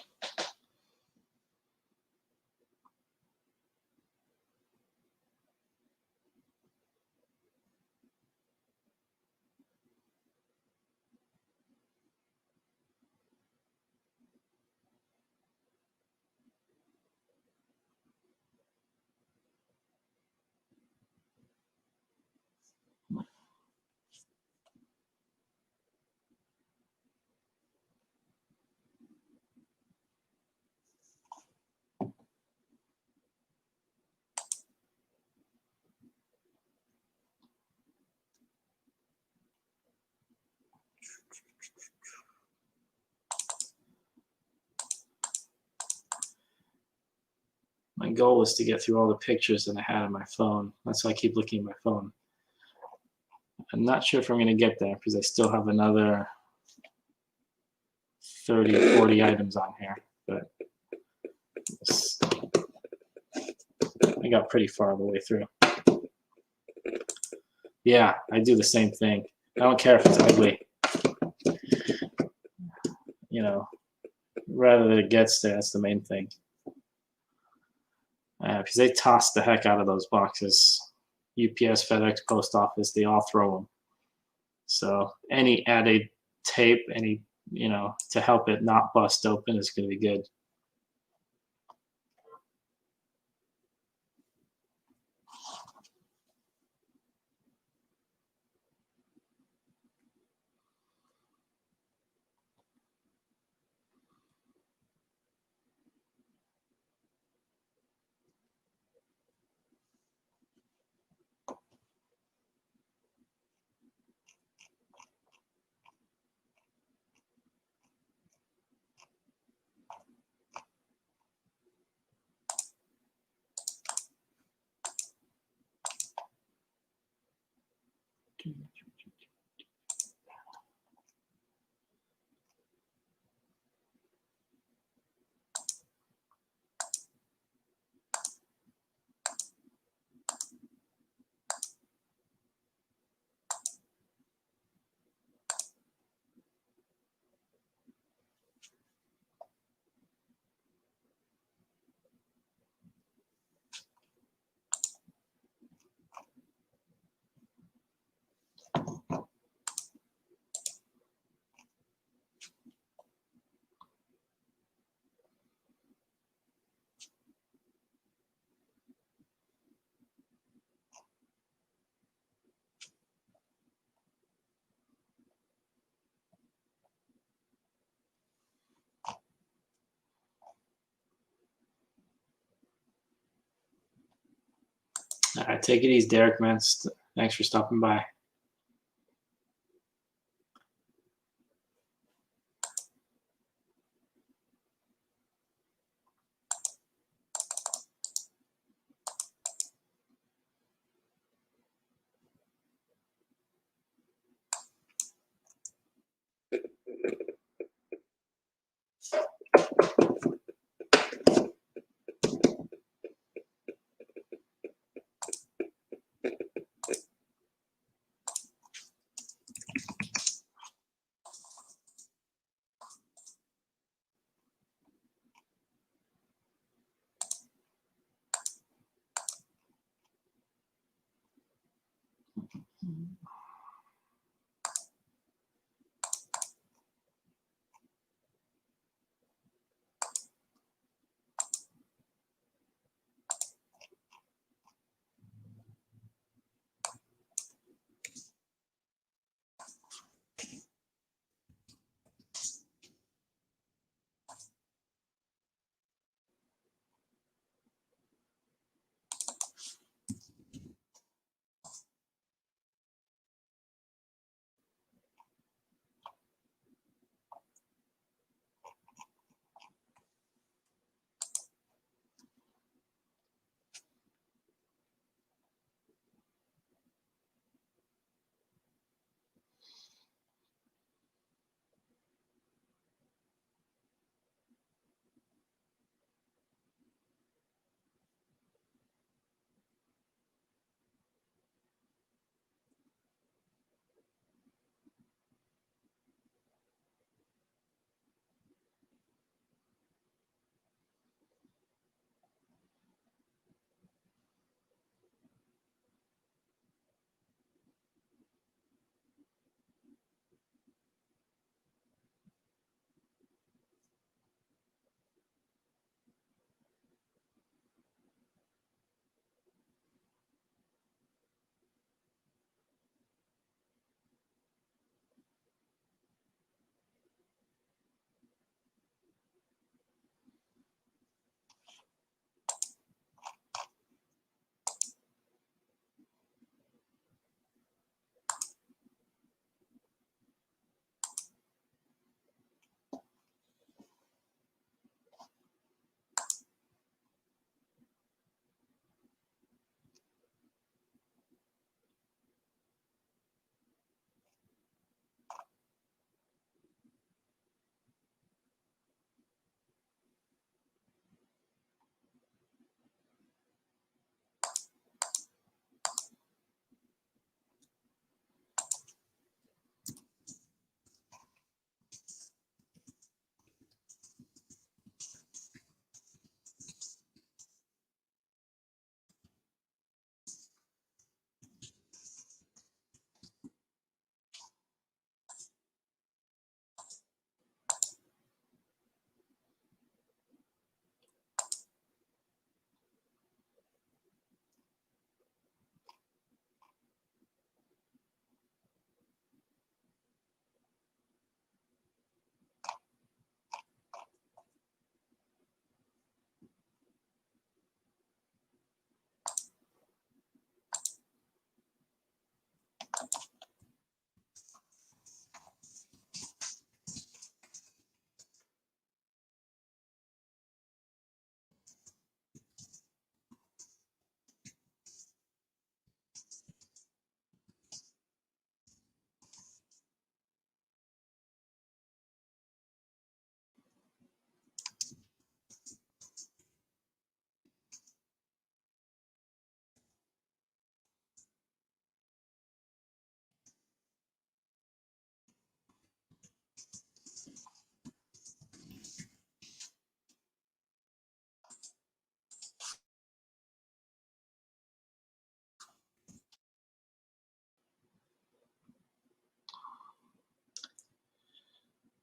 My goal was to get through all the pictures that I had on my phone. That's why I keep looking at my phone. I'm not sure if I'm going to get there because I still have another 30, 40 items on here, but I got pretty far the way through. Yeah, I do the same thing. I don't care if it's ugly. You know, rather than it gets there, that's the main thing. Because they toss the heck out of those boxes. UPS, FedEx, Post Office, they all throw them. So any added tape, any, you know, to help it not bust open is going to be good. All right, take it easy, Derek, man. Thanks for stopping by.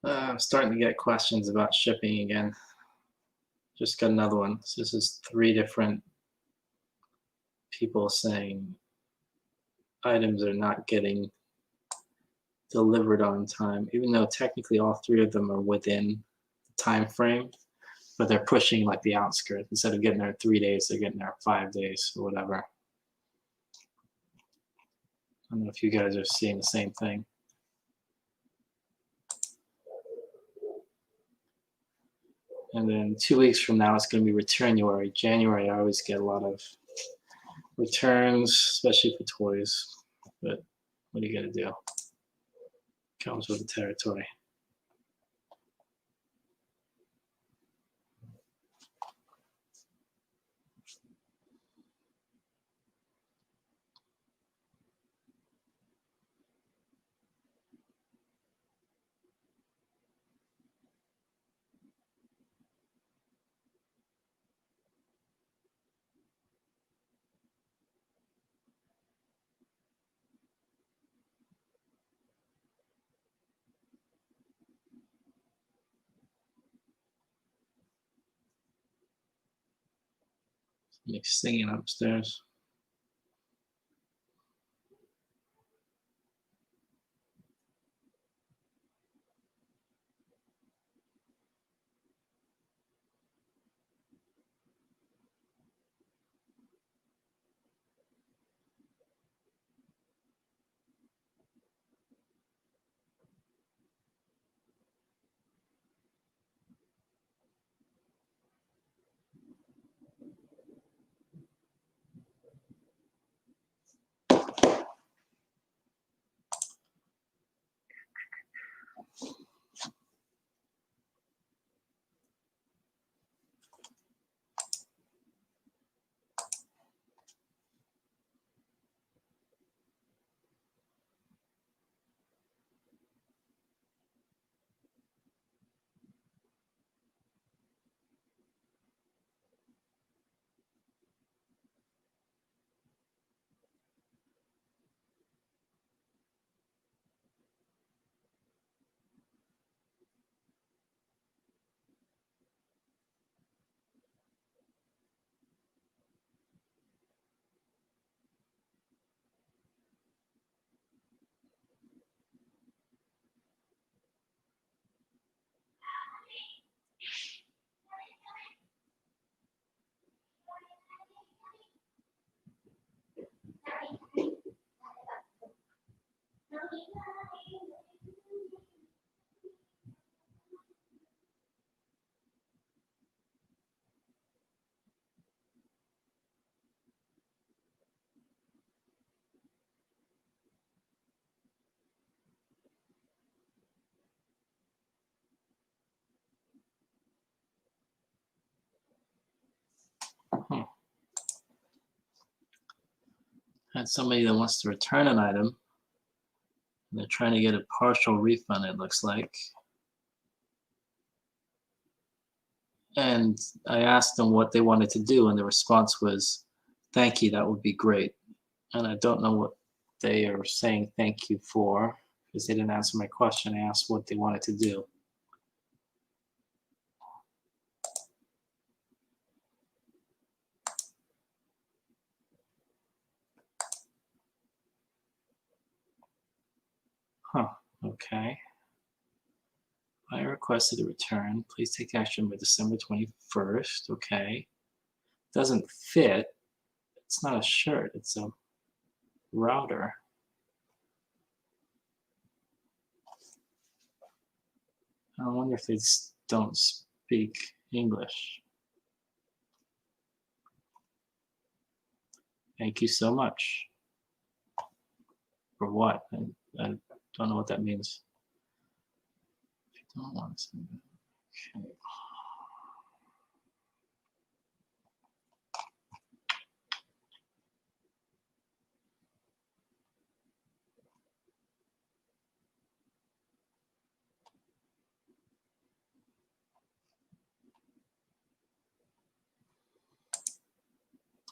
I'm starting to get questions about shipping again. Just got another one. So this is 3 different people saying items are not getting delivered on time, even though technically all 3 of them are within the time frame, but they're pushing like the outskirts. Instead of getting there in 3 days, they're getting there in 5 days or whatever. I don't know if you guys are seeing the same thing. And then 2 weeks from now, it's going to be Returnuary. January, I always get a lot of returns, especially for toys. But what are you going to do? Comes with the territory. Somebody's singing upstairs. Had somebody that wants to return an item. And they're trying to get a partial refund, it looks like. And I asked them what they wanted to do, and the response was, "Thank you, that would be great." And I don't know what they are saying thank you for, because they didn't answer my question. I asked what they wanted to do. Huh, okay. I requested a return. Please take action by December 21st. Okay. Doesn't fit. It's not a shirt, it's a router. I wonder if they don't speak English. Thank you so much. For what? I don't know what that means. If you don't want to send it. Okay.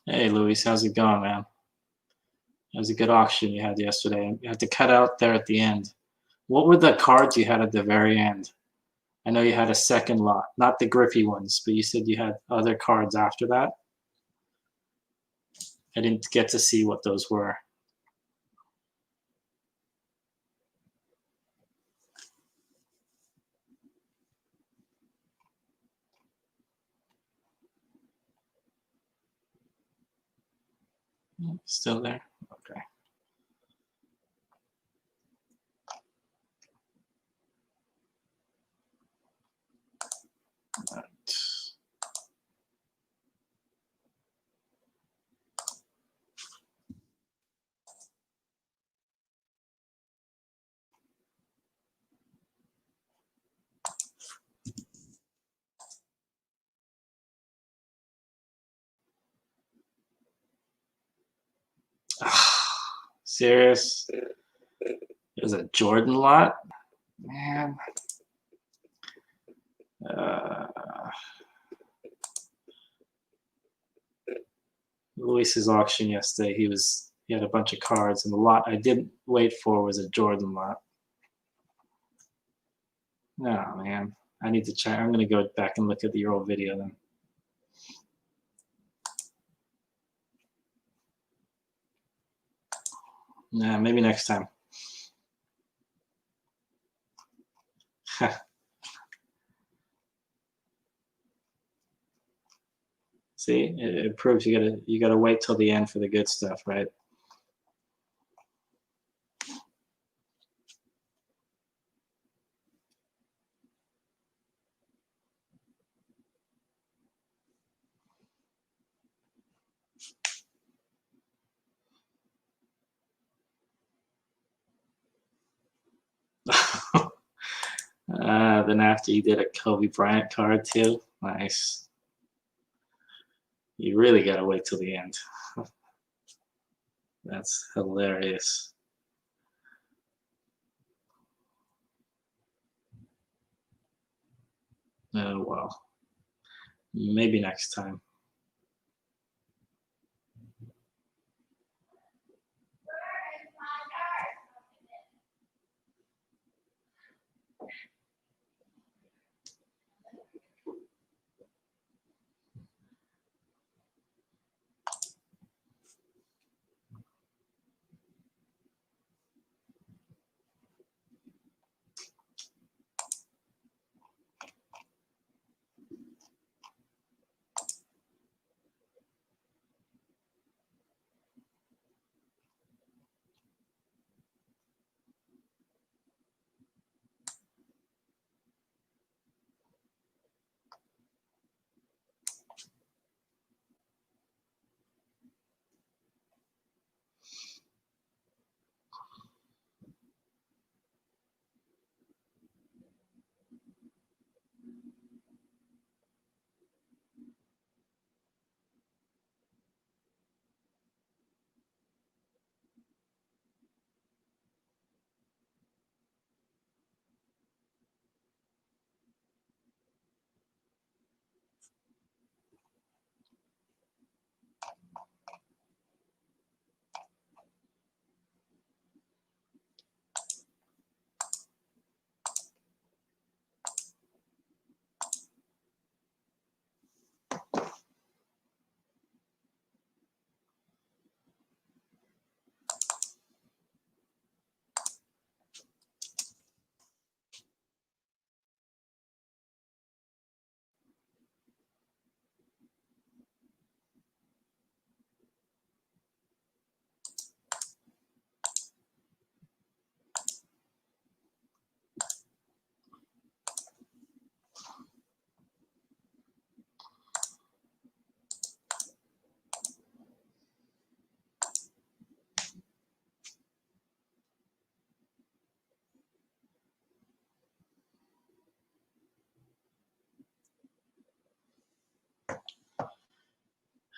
Hey, Luis, how's it going, man? It was a good auction you had yesterday. You had to cut out there at the end. What were the cards you had at the very end? I know you had a second lot, not the Griffey ones, but you said you had other cards after that. I didn't get to see what those were. Still there? Okay. All right. Serious? It was a Jordan lot? Man. Luis's auction yesterday, he had a bunch of cards, and the lot I didn't wait for was a Jordan lot. No, man. I need to check. I'm going to go back and look at your old video then. Yeah, maybe next time. See, it proves you gotta wait till the end for the good stuff, right? Then after you did a Kobe Bryant card too, nice. You really gotta wait till the end. That's hilarious. Oh well, maybe next time.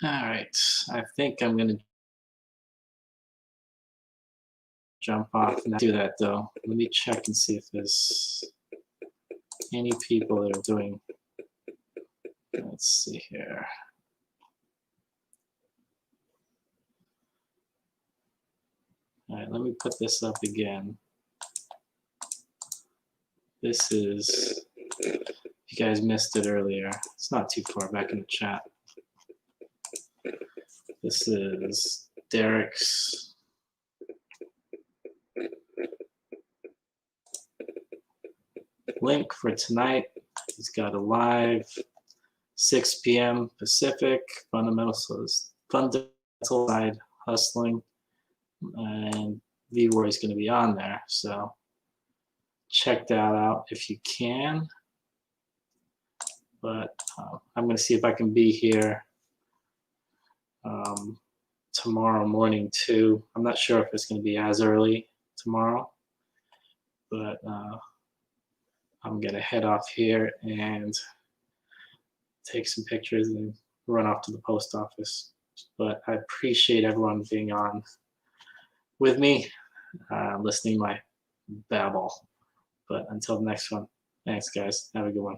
All right, I think I'm gonna jump off and do that though. Let me check and see if there's any people that are doing. Let's see here. All right, let me put this up again. This is If you guys missed it earlier, it's not too far back in the chat. This is Derek's link for tonight. He's got a live 6 p.m. Pacific fundamental side hustling, and Leroy is going to be on there. So check that out if you can. But I'm going to see if I can be here tomorrow morning too. I'm not sure if it's going to be as early tomorrow, but I'm going to head off here and take some pictures and run off to the post office. But I appreciate everyone being on with me, listening to my babble. But until the next one, thanks guys. Have a good one.